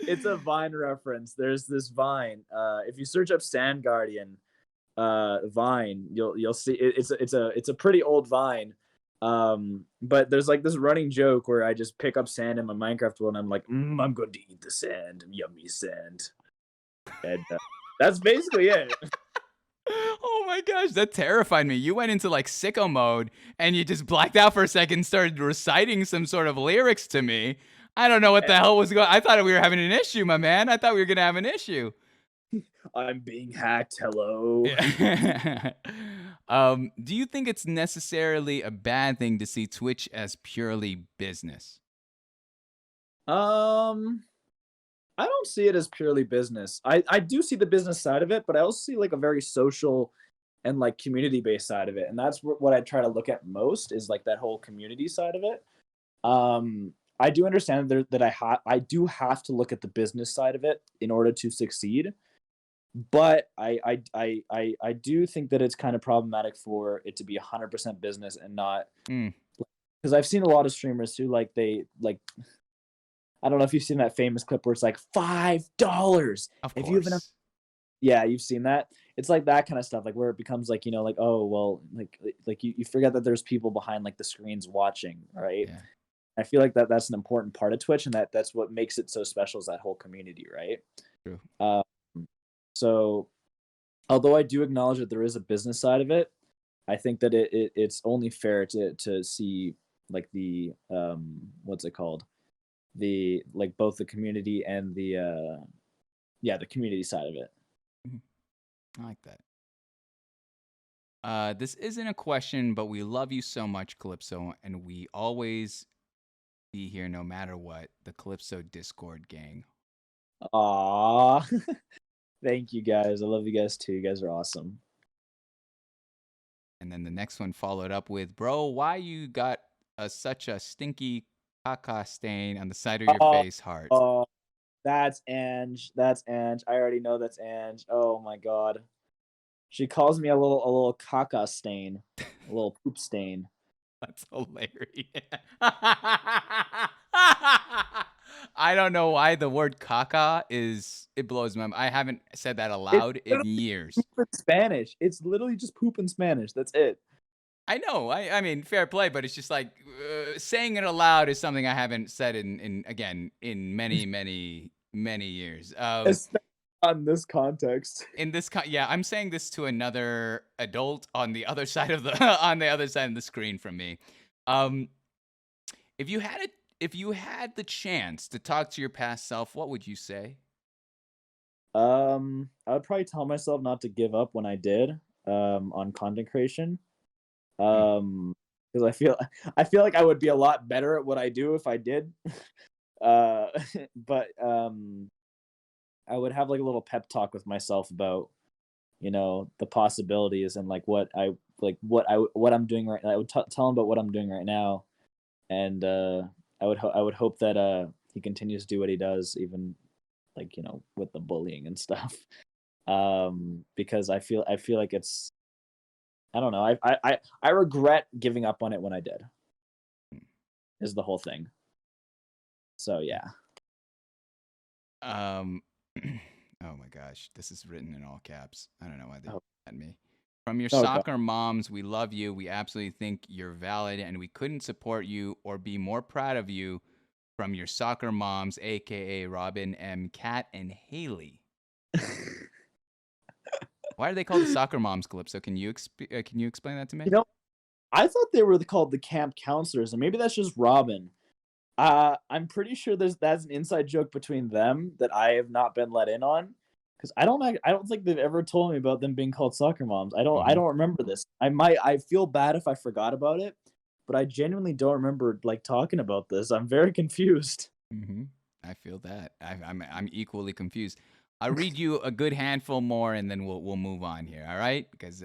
it's a Vine reference. There's this Vine. If you search up Sand Guardian, Vine, you'll see it's a pretty old Vine. But there's like this running joke where I just pick up sand in my Minecraft world and I'm like, I'm going to eat the sand, yummy sand. And that's basically it. Oh my gosh, that terrified me. You went into like sicko mode and you just blacked out for a second and started reciting some sort of lyrics to me. I don't know what the hell was going on. I thought we were having an issue, my man. I thought we were going to have an issue. I'm being hacked. Hello. Yeah. Do you think it's necessarily a bad thing to see Twitch as purely business? I don't see it as purely business. I do see the business side of it, but I also see like a very social and like community based side of it. And that's what I try to look at most is like that whole community side of it. I do understand that I do have to look at the business side of it in order to succeed. But I do think that it's kind of problematic for it to be 100% business and not because I've seen a lot of streamers who like they like I don't know if you've seen that famous clip where it's like $5. Of If course. you have enough, yeah, you've seen that. It's like that kind of stuff, like where it becomes like like oh well, like you forget that there's people behind like the screens watching, right? Yeah. I feel like that's an important part of Twitch, and that's what makes it so special is that whole community, right? True. So, although I do acknowledge that there is a business side of it, I think that it's only fair to see like the what's it called, the like both the community and the community side of it. I like that. This isn't a question, but we love you so much, Calypso, and we always be here no matter what. The Calypso Discord gang. Aww. Thank you guys. I love you guys too. You guys are awesome. And then the next one followed up with, bro, why you got such a stinky caca stain on the side of your face, heart? Oh, that's Ange. That's Ange. I already know that's Ange. Oh my god. She calls me a little caca stain. A little poop stain. That's hilarious. I don't know why the word caca it blows my mind. I haven't said that aloud in years. Poop in Spanish. It's literally just poop in Spanish. That's it. I know. I mean, fair play, but it's just like saying it aloud is something I haven't said in many years. On this context. Yeah, I'm saying this to another adult on the other side of the on the other side of the screen from me. If you had the chance to talk to your past self, what would you say? I would probably tell myself not to give up when I did on content creation. Because I feel like I would be a lot better at what I do if I did. But I would have like a little pep talk with myself about, the possibilities and like what I'm doing right now. I would tell him about what I'm doing right now, and I would hope that he continues to do what he does, even like with the bullying and stuff. Because I feel like it's, I don't know. I regret giving up on it when I did. Is the whole thing. So yeah. Oh my gosh, this is written in all caps. I don't know why they at me. From your soccer moms, we love you. We absolutely think you're valid, and we couldn't support you or be more proud of you. From your soccer moms, aka Robin, M, Kat, and Haley. Why are they called the soccer moms, Calypso? Can you explain that to me? I thought they were called the camp counselors, and maybe that's just Robin. I'm pretty sure that's an inside joke between them that I have not been let in on, because I don't think they've ever told me about them being called soccer moms. I don't remember this. I feel bad if I forgot about it, but I genuinely don't remember like talking about this. I'm very confused. I feel that. I'm equally confused. I'll read you a good handful more, and then we'll move on here. All right, because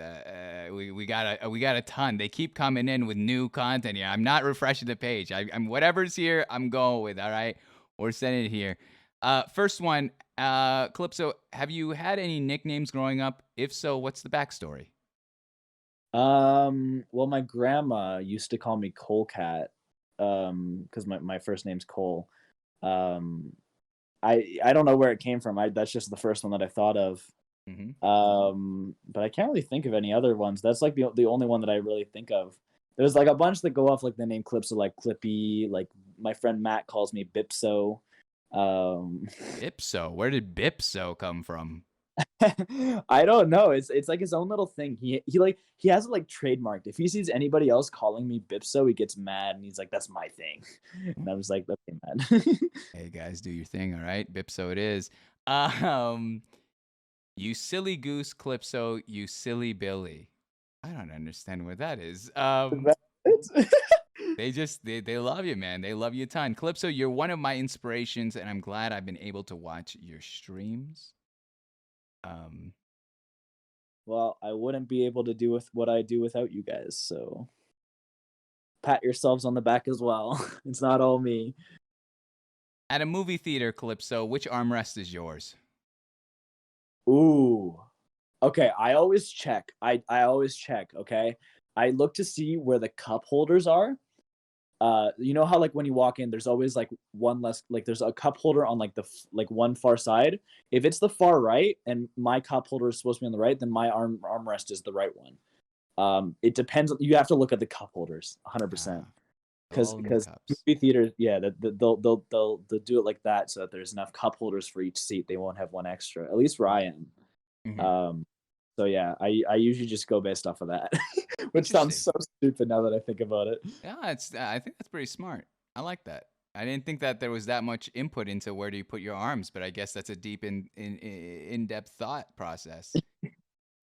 we got a ton. They keep coming in with new content here. I'm not refreshing the page. I'm whatever's here, I'm going with. All right, we're sending it here. First one, Calypso. Have you had any nicknames growing up? If so, what's the backstory? Well, my grandma used to call me Cole Cat, because my first name's Cole. Um, I don't know where it came from. That's just the first one that I thought of. But I can't really think of any other ones. That's like the only one that I really think of. There's like a bunch that go off like the name Clipso, like Clippy. Like my friend Matt calls me Bipso. Bipso. Where did Bipso come from? I don't know. It's like his own little thing. He has it like trademarked. If he sees anybody else calling me Bipso, he gets mad and he's like, "That's my thing." And I was like, "Okay, man." Hey guys, do your thing, all right? Bipso it is. You silly goose, Calypso. You silly Billy. I don't understand what that is. They love you, man. They love you a ton. Calypso, you're one of my inspirations, and I'm glad I've been able to watch your streams. Well, I wouldn't be able to do with what I do without you guys, so pat yourselves on the back as well. It's not all me. At a movie theater, Calypso, which armrest is yours? Ooh. Okay, I always check. I always check, okay? I look to see where the cup holders are. You know how like when you walk in, there's always like one less, like there's a cup holder on like like one far side. If it's the far right and my cup holder is supposed to be on the right, then my armrest is the right one. It depends. You have to look at the cup holders 100%. Because movie theaters, yeah, they'll do it like that so that there's enough cup holders for each seat. They won't have one extra. At least where I am. So yeah, I usually just go based off of that, which sounds so stupid now that I think about it. Yeah, I think that's pretty smart. I like that. I didn't think that there was that much input into where do you put your arms, but I guess that's a deep in-depth thought process.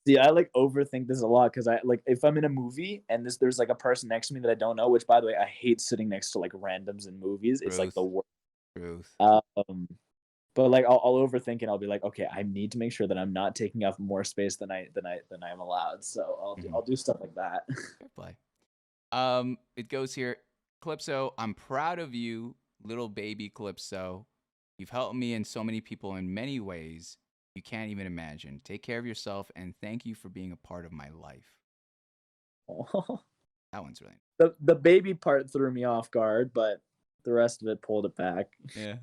See, I like overthink this a lot because I like if I'm in a movie and there's like a person next to me that I don't know, which by the way, I hate sitting next to like randoms in movies. It's like the worst. Truth. But like I'll overthink and I'll be like, okay, I need to make sure that I'm not taking up more space than I'm allowed. So I'll do stuff like that. Fair play. It goes here, Calypso. I'm proud of you, little baby Calypso. You've helped me and so many people in many ways you can't even imagine. Take care of yourself and thank you for being a part of my life. That one's really nice. The baby part threw me off guard, but the rest of it pulled it back. Yeah.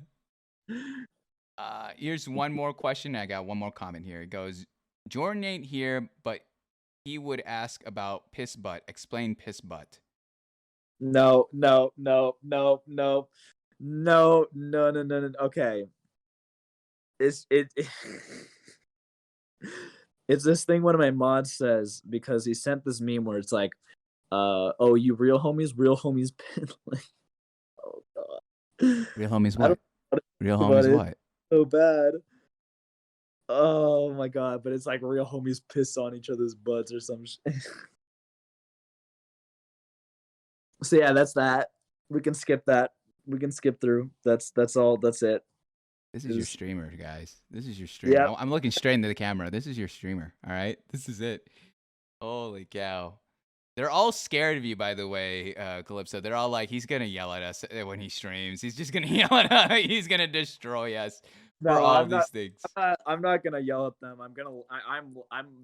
Here's one more question. I got one more comment here. It goes, Jordan ain't here, but he would ask about piss butt. Explain piss butt. No. Okay. It's this thing one of my mods says because he sent this meme where it's like, oh, you real homies like, oh god. Real homies what? Real homies what? So bad. Oh my god, but it's like real homies piss on each other's butts or some shit. So yeah, that's that. We can skip that. We can skip through. That's all. That's it. This is your streamer, guys. This is your streamer. Yeah. I'm looking straight into the camera. This is your streamer. All right. This is it. Holy cow. They're all scared of you, by the way, Calypso. They're all like, he's going to yell at us when he streams. He's just going to yell at us. He's going to destroy us. No, for all these things. I'm not gonna yell at them. I'm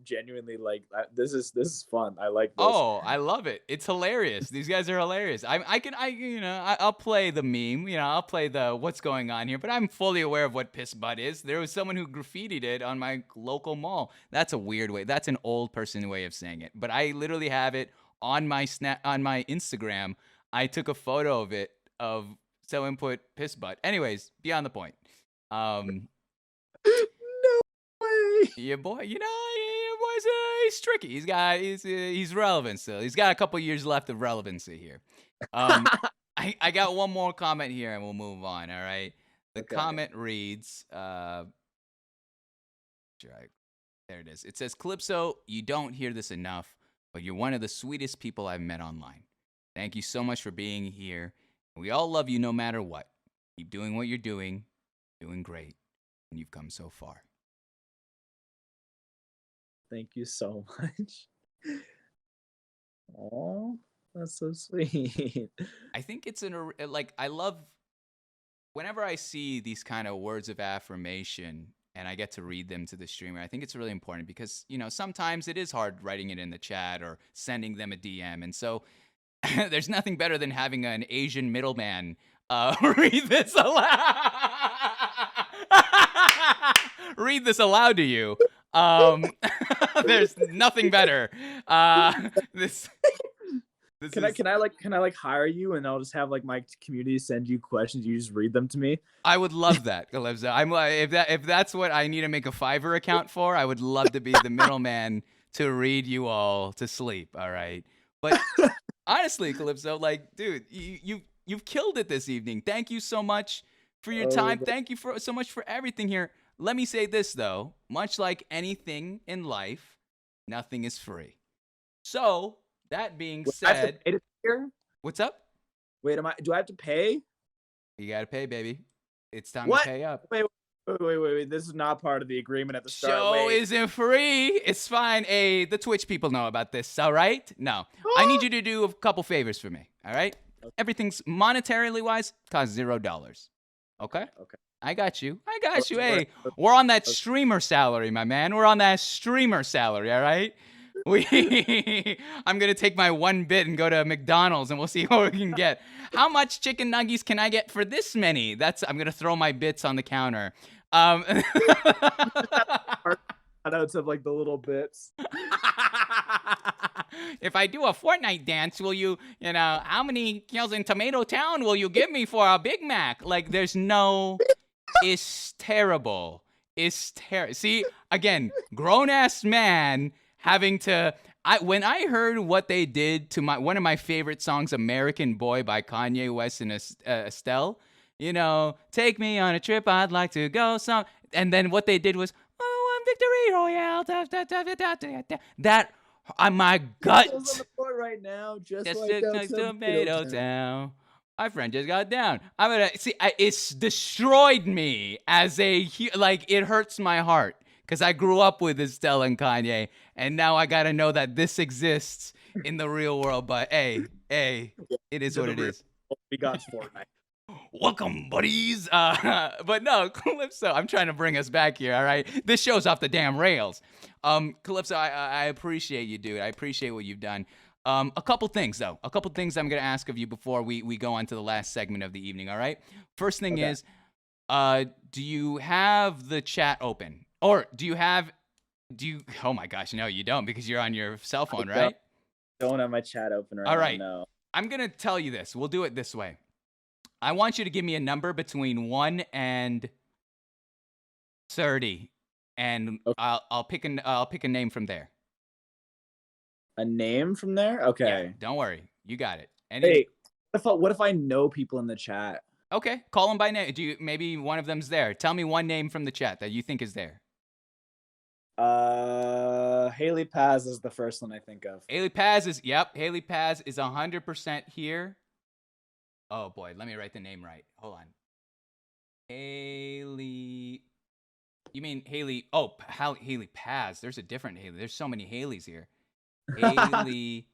genuinely like this is fun. I like this. Oh, I love it. It's hilarious. These guys are hilarious. I'll play the meme. I'll play the what's going on here. But I'm fully aware of what piss butt is. There was someone who graffitied it on my local mall. That's a weird way. That's an old person way of saying it. But I literally have it on my Instagram. I took a photo of it of someone put piss butt. Anyways, beyond the point. No way. Your boy, your boy's he's tricky. He's relevant still. He's got a couple years left of relevancy here. I got one more comment here and we'll move on. All right. The comment reads, there it is. It says, Calypso, you don't hear this enough, but you're one of the sweetest people I've met online. Thank you so much for being here. We all love you no matter what. Keep doing what you're doing great, and you've come so far. Thank you so much. Oh, that's so sweet. I think it's like I love whenever I see these kind of words of affirmation and I get to read them to the streamer. I think it's really important because, sometimes it is hard writing it in the chat or sending them a DM. And so there's nothing better than having an Asian middleman read this aloud. Read this aloud to you. There's nothing better. This Can I hire you and I'll just have like my community send you questions, you just read them to me? I would love that, Calypso. If that's what I need to make a Fiverr account for, I would love to be the middleman to read you all to sleep. All right, but honestly, Calypso, like, dude, you've killed it this evening. Thank you so much for your time. Thank you so much for everything here. Let me say this though, much like anything in life, nothing is free. So that being said, what's up? Wait, do I have to pay? You gotta pay, baby. It's time to pay up. Wait. This is not part of the agreement at the start. Show isn't free. It's fine. Hey, the Twitch people know about this, all right? No. I need you to do a couple favors for me, all right? Okay. Everything's monetarily wise costs $0. Okay? Okay. I got you. Hey, we're on that streamer salary, my man. We're on that streamer salary, all right? I'm going to take my 1 bit and go to McDonald's and we'll see what we can get. How much chicken nuggets can I get for this many? I'm going to throw my bits on the counter. Cutouts of like the little bits. If I do a Fortnite dance, will you how many kills in Tomato Town will you give me for a Big Mac? Like, it's terrible. See, again, grown-ass man having to... when I heard what they did to one of my favorite songs, American Boy by Kanye West and Estelle, take me on a trip, I'd like to go some... And then what they did was, Victory Royale, that... my gut. On the floor right now, just like Tomato Town. My friend just got down. I'm gonna see. It's destroyed me as it hurts my heart because I grew up with Estelle and Kanye, and now I gotta know that this exists in the real world. But hey, it is what it is. We got Fortnite. Welcome, buddies. But no, Calypso, I'm trying to bring us back here, all right? This show's off the damn rails. Calypso, I appreciate you, dude. I appreciate what you've done. A couple things I'm going to ask of you before we go on to the last segment of the evening, all right? First thing is, do you have the chat open? Or oh my gosh, no, you don't because you're on your cell phone, right? Don't have my chat open right now. All right. No. I'm going to tell you this. We'll do it this way. I want you to give me a number between 1 and 30, and okay. I'll pick a name from there. A name from there? Okay. Yeah, don't worry, you got it. Hey, what if I know people in the chat? Okay, call them by name. Maybe one of them's there. Tell me one name from the chat that you think is there. Haley Paz is the first one I think of. Haley Paz is 100% here. Oh boy, let me write the name right. Hold on. Haley. You mean Haley? Oh, Haley Paz. There's a different Haley. There's so many Haleys here. Haley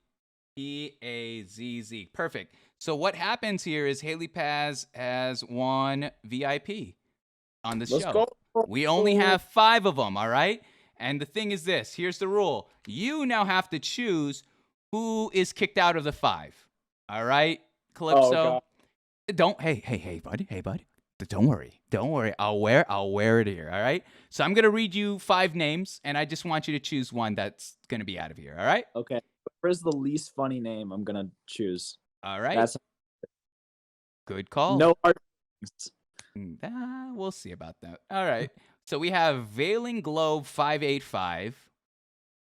P-A-Z-Z. Perfect. So what happens here is Haley Paz has one VIP on the show. Go. We only have 5 of them, all right? And the thing is this. Here's the rule. You now have to choose who is kicked out of the 5. All right? Calypso, hey, buddy. Don't worry. I'll wear it here. All right. So I'm gonna read you 5 names, and I just want you to choose one that's gonna be out of here. All right. Okay. Where's the least funny name I'm gonna choose? All right. Good call. No hard. We'll see about that. All right. So we have Veiling Globe 585.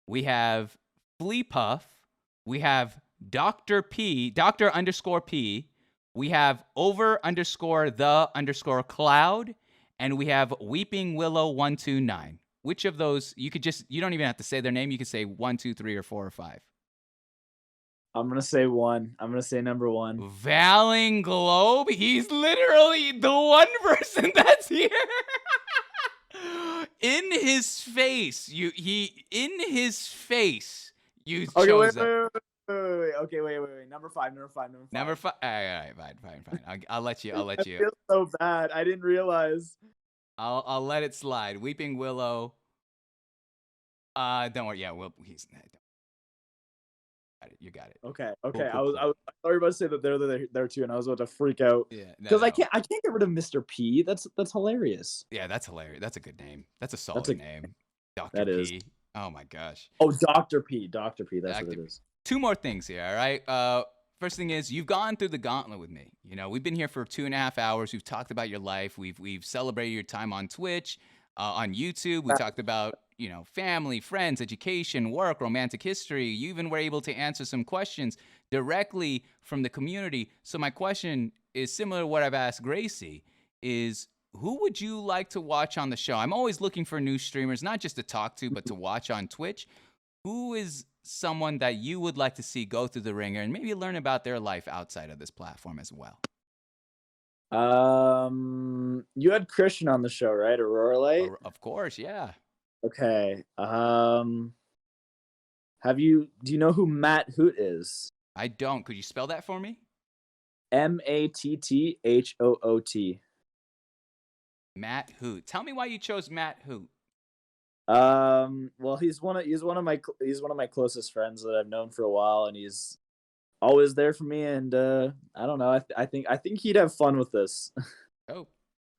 We have Flea Puff. We have Dr. P. We have over_the_cloud, and we have Weeping Willow 129. Which of those you don't even have to say their name. You could say 1, 2, 3, or 4 or 5. I'm gonna say 1. I'm gonna say number 1. Veiling Globe. He's literally the one person that's here. in his face, you Okay, chose wait. Okay, wait. Number five. Number five. All right, fine. I'll let you. I feel so bad. I didn't realize. I'll let it slide. Weeping Willow. Don't worry. Yeah, he's. You got it. Okay. Cool. I thought you were about to say that they're there too, and I was about to freak out. Yeah, because I can't get rid of Mr. P. That's hilarious. Yeah, that's hilarious. That's a good name. That's a solid name. Dr. That P. is. Oh my gosh. Oh, Dr. P. That's what it is. Two more things here. All right. First thing is you've gone through the gauntlet with me. You know, we've been here for 2.5 hours. We've talked about your life. We've celebrated your time on Twitch, on YouTube. We talked about, you know, family, friends, education, work, romantic history. You even were able to answer some questions directly from the community. So my question is similar to what I've asked Gracie, is who would you like to watch on the show? I'm always looking for new streamers, not just to talk to, but to watch on Twitch. Who is someone that you would like to see go through the ringer and maybe learn about their life outside of this platform as well? You had Christian on the show, right? Aurora Light? Of course, yeah. Okay. Do you know who Matt Hoot is? I don't. Could you spell that for me? Matthoot. Matt Hoot. Tell me why you chose Matt Hoot. Well, he's one of my closest friends that I've known for a while, and he's always there for me. And I don't know. I think he'd have fun with this. Oh,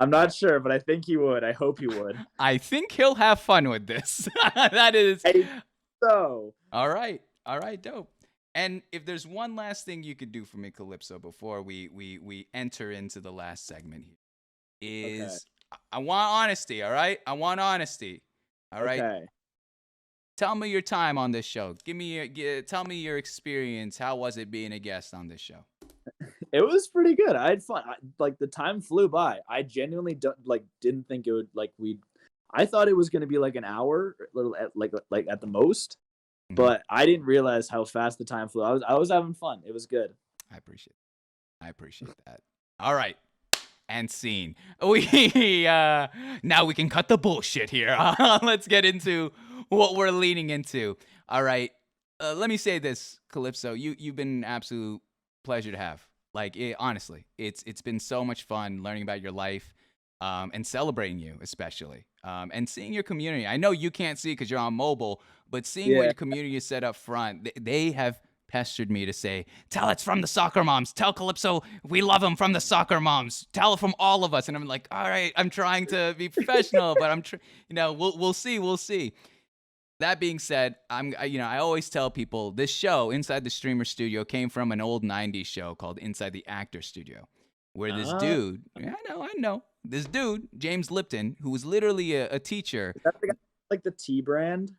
I'm not sure, but I think he would. I hope he would. I think he'll have fun with this. That is. So. All right, dope. And if there's one last thing you could do for me, Calypso, before we enter into the last segment here, is okay. I want honesty. All right, I want honesty. All right. Okay. Tell me your time on this show. Tell me your experience. How was it being a guest on this show? It was pretty good. I had fun. The time flew by. I genuinely didn't think it would I thought it was going to be like an hour, like at the most, but I didn't realize how fast the time flew. I was having fun. It was good. I appreciate that. All right. And scene. Now we can cut the bullshit here. Let's get into what we're leaning into. All right. Let me say this, Calypso. You've been an absolute pleasure to have. Honestly, it's been so much fun learning about your life, and celebrating you, especially, and seeing your community. I know you can't see because you're on mobile, but seeing what your community is set up front, they have pestered me to say, tell it's from the soccer moms. Tell Calypso we love him from the soccer moms. Tell it from all of us. And I'm like, all right, I'm trying to be professional, but we'll see. That being said, I always tell people this show, Inside the Streamer Studio, came from an old 90s show called Inside the Actor Studio, where this dude, I know, this dude, James Lipton, who was literally a teacher. Is that like the T brand?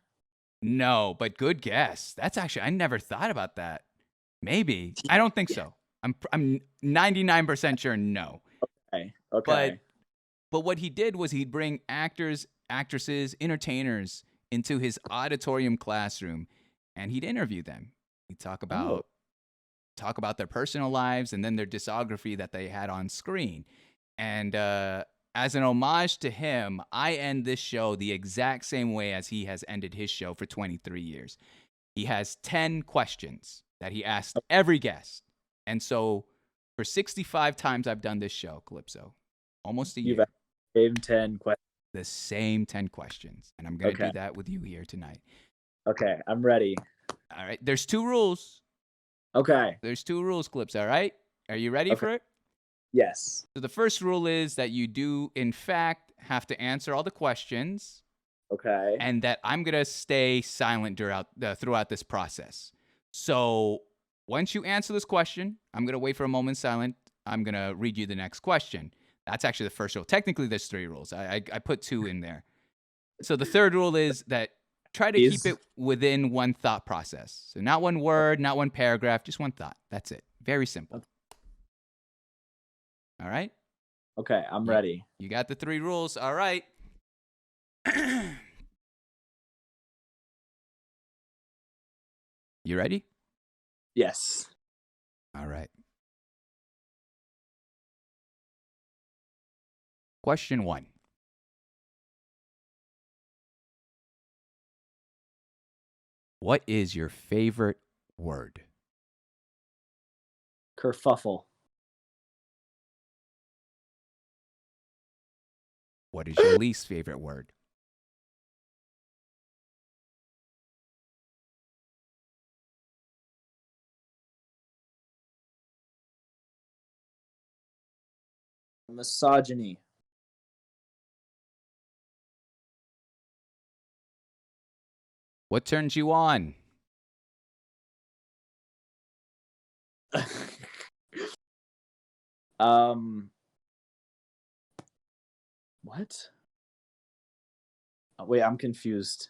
No, but good guess. That's actually, I never thought about that. Maybe. I don't think so. I'm 99% sure no. Okay. But what he did was he'd bring actors, actresses, entertainers into his auditorium classroom, and he'd interview them. He'd talk about their personal lives and then their discography that they had on screen. And as an homage to him, I end this show the exact same way as he has ended his show for 23 years. He has 10 questions that he asked every guest. And so for 65 times I've done this show, Calypso, almost a year. You've asked 10 questions. The same 10 questions. And I'm going to do that with you here tonight. Okay, I'm ready. All right. There's 2 rules. Okay. There's 2 rules, Calypso. All right? Are you ready for it? Yes. So the first rule is that you do, in fact, have to answer all the questions. Okay. And that I'm going to stay silent throughout this process. So once you answer this question, I'm going to wait for a moment silent. I'm going to read you the next question. That's actually the first rule. Technically, there's 3 rules. I put 2 in there. So the third rule is that try to keep it within one thought process. So not one word, not one paragraph, just one thought. That's it. Very simple. All right? Okay, I'm ready. You got the 3 rules. All right. You ready? Yes. All right. Question 1. What is your favorite word? Kerfuffle. What is your least favorite word? Misogyny. What turns you on? What? Oh, wait, I'm confused.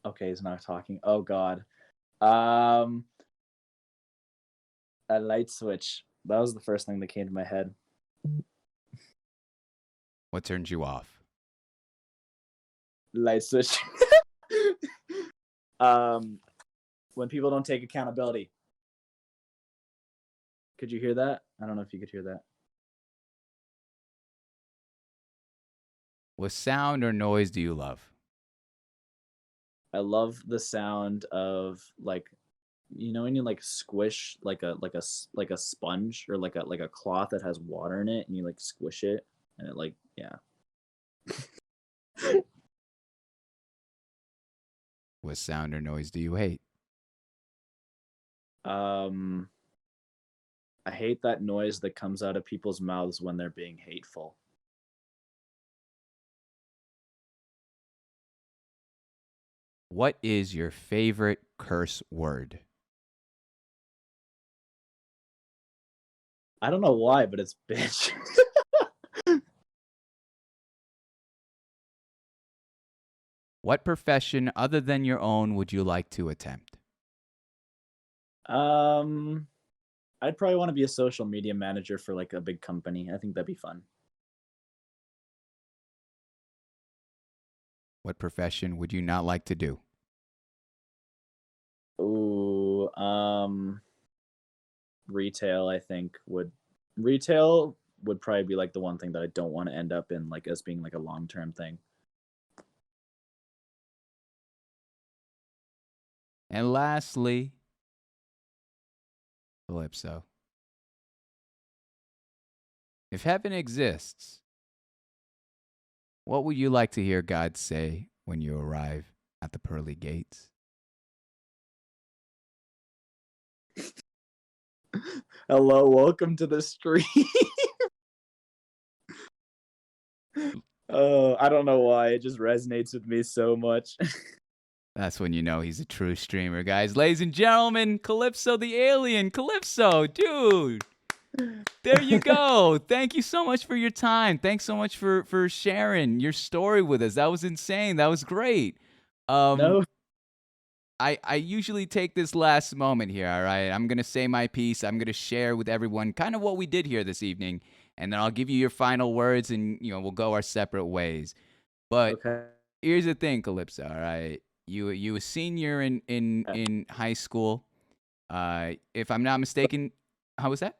Okay, he's not talking. Oh God. A light switch. That was the first thing that came to my head. What turns you off? Light switch. When people don't take accountability. Could you hear that? I don't know if you could hear that. What sound or noise do you love? I love the sound of like, you know, when you like squish like a sponge or like a cloth that has water in it, and you like squish it, and it like, yeah. What sound or noise do you hate? I hate that noise that comes out of people's mouths when they're being hateful. What is your favorite curse word? I don't know why, but it's bitch. What profession other than your own would you like to attempt? I'd probably want to be a social media manager for like a big company. I think that'd be fun. What profession would you not like to do? Ooh, retail, I think retail would probably be like the one thing that I don't want to end up in, like as being like a long-term thing. And lastly, Calypso. If heaven exists, what would you like to hear God say when you arrive at the pearly gates? Hello, welcome to the stream. Oh, I don't know why. It just resonates with me so much. That's when you know he's a true streamer, guys. Ladies and gentlemen, ClipsoTheAlien. Calypso, dude. There you go. Thank you so much for your time. Thanks so much for sharing your story with us. That was insane. That was great. No. I usually take this last moment here, all right? I'm going to say my piece. I'm going to share with everyone kind of what we did here this evening, and then I'll give you your final words, and, you know, we'll go our separate ways. But Okay. here's the thing, Calypso, all right? You a senior in high school. If I'm not mistaken, how was that?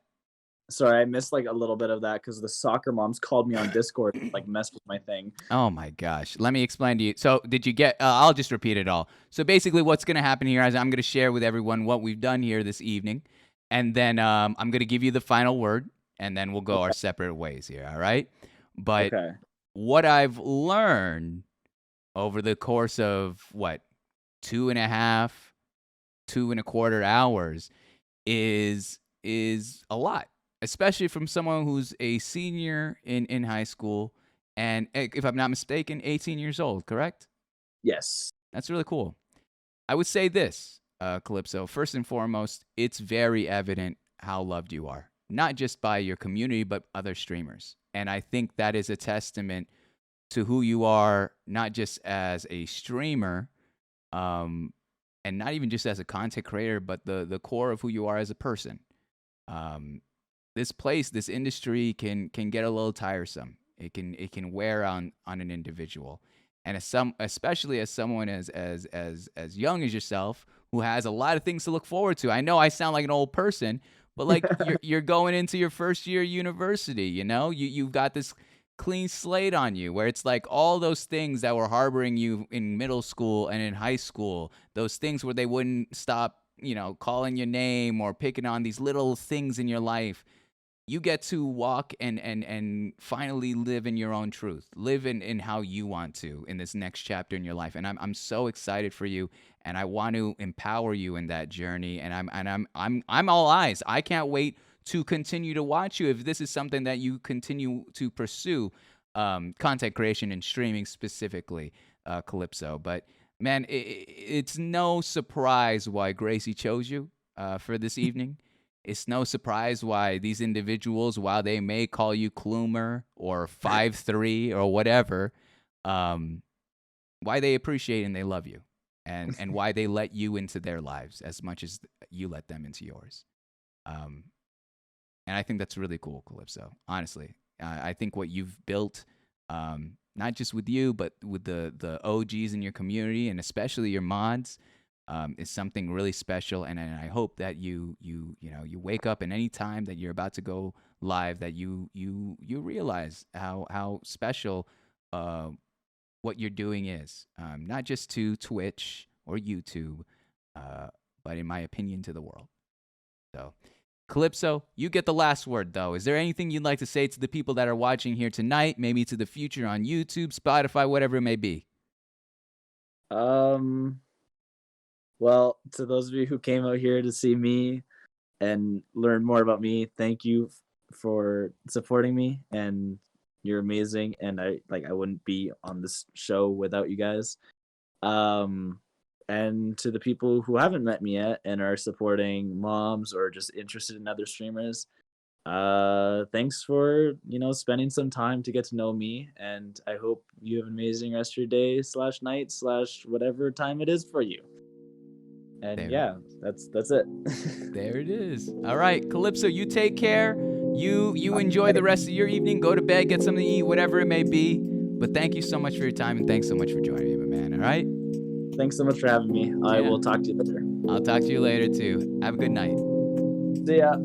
Sorry, I missed like a little bit of that because the soccer moms called me on Discord, like messed with my thing. Oh my gosh. Let me explain to you. So, did you get I'll just repeat it all. So, basically what's going to happen here is I'm going to share with everyone what we've done here this evening, and then I'm going to give you the final word, and then we'll go our separate ways here, all right? But Okay. what I've learned over the course of what 2.5, 2.25 hours is a lot, especially from someone who's a senior in high school, and if I'm not mistaken, 18 years old, correct? Yes. That's really cool. I would say this, Calypso, first and foremost, it's very evident how loved you are, not just by your community, but other streamers. And I think that is a testament to who you are, not just as a streamer, and not even just as a content creator, but the core of who you are as a person. This industry can get a little tiresome. It can wear on an individual, and especially as someone as young as yourself, who has a lot of things to look forward to. I know I sound like an old person, but like you're going into your first year of university. You know, you've got this clean slate on you, where it's like all those things that were harboring you in middle school and in high school, those things where they wouldn't stop, calling your name or picking on these little things in your life. You get to walk and finally live in your own truth, live in how you want to in this next chapter in your life. And I'm so excited for you, and I want to empower you in that journey. And I'm all eyes. I can't wait to continue to watch you if this is something that you continue to pursue, content creation and streaming specifically, Calypso. But man, it's no surprise why Gracie chose you for this evening. It's no surprise why these individuals, while they may call you Klumer or 5'3" or whatever, why they appreciate and they love you, and why they let you into their lives as much as you let them into yours. And I think that's really cool, Calypso. Honestly, I think what you've built, not just with you, but with the OGs in your community and especially your mods, is something really special. And I hope that you wake up and any time that you're about to go live, that you realize how special what you're doing is, not just to Twitch or YouTube, but in my opinion, to the world. So, Calypso, you get the last word, though. Is there anything you'd like to say to the people that are watching here tonight, maybe to the future on YouTube, Spotify, whatever it may be? Well, to those of you who came out here to see me and learn more about me, thank you for supporting me, and you're amazing. And I wouldn't be on this show without you guys. And to the people who haven't met me yet and are supporting moms or just interested in other streamers, thanks for spending some time to get to know me. And I hope you have an amazing rest of your day / night / whatever time it is for you. And yeah, that's it. There it is. All right, Calypso, you take care. You enjoy the rest of your evening. Go to bed, get something to eat, whatever it may be. But thank you so much for your time, and thanks so much for joining me, my man. All right? Thanks so much for having me. I will talk to you later. I'll talk to you later, too. Have a good night. See ya.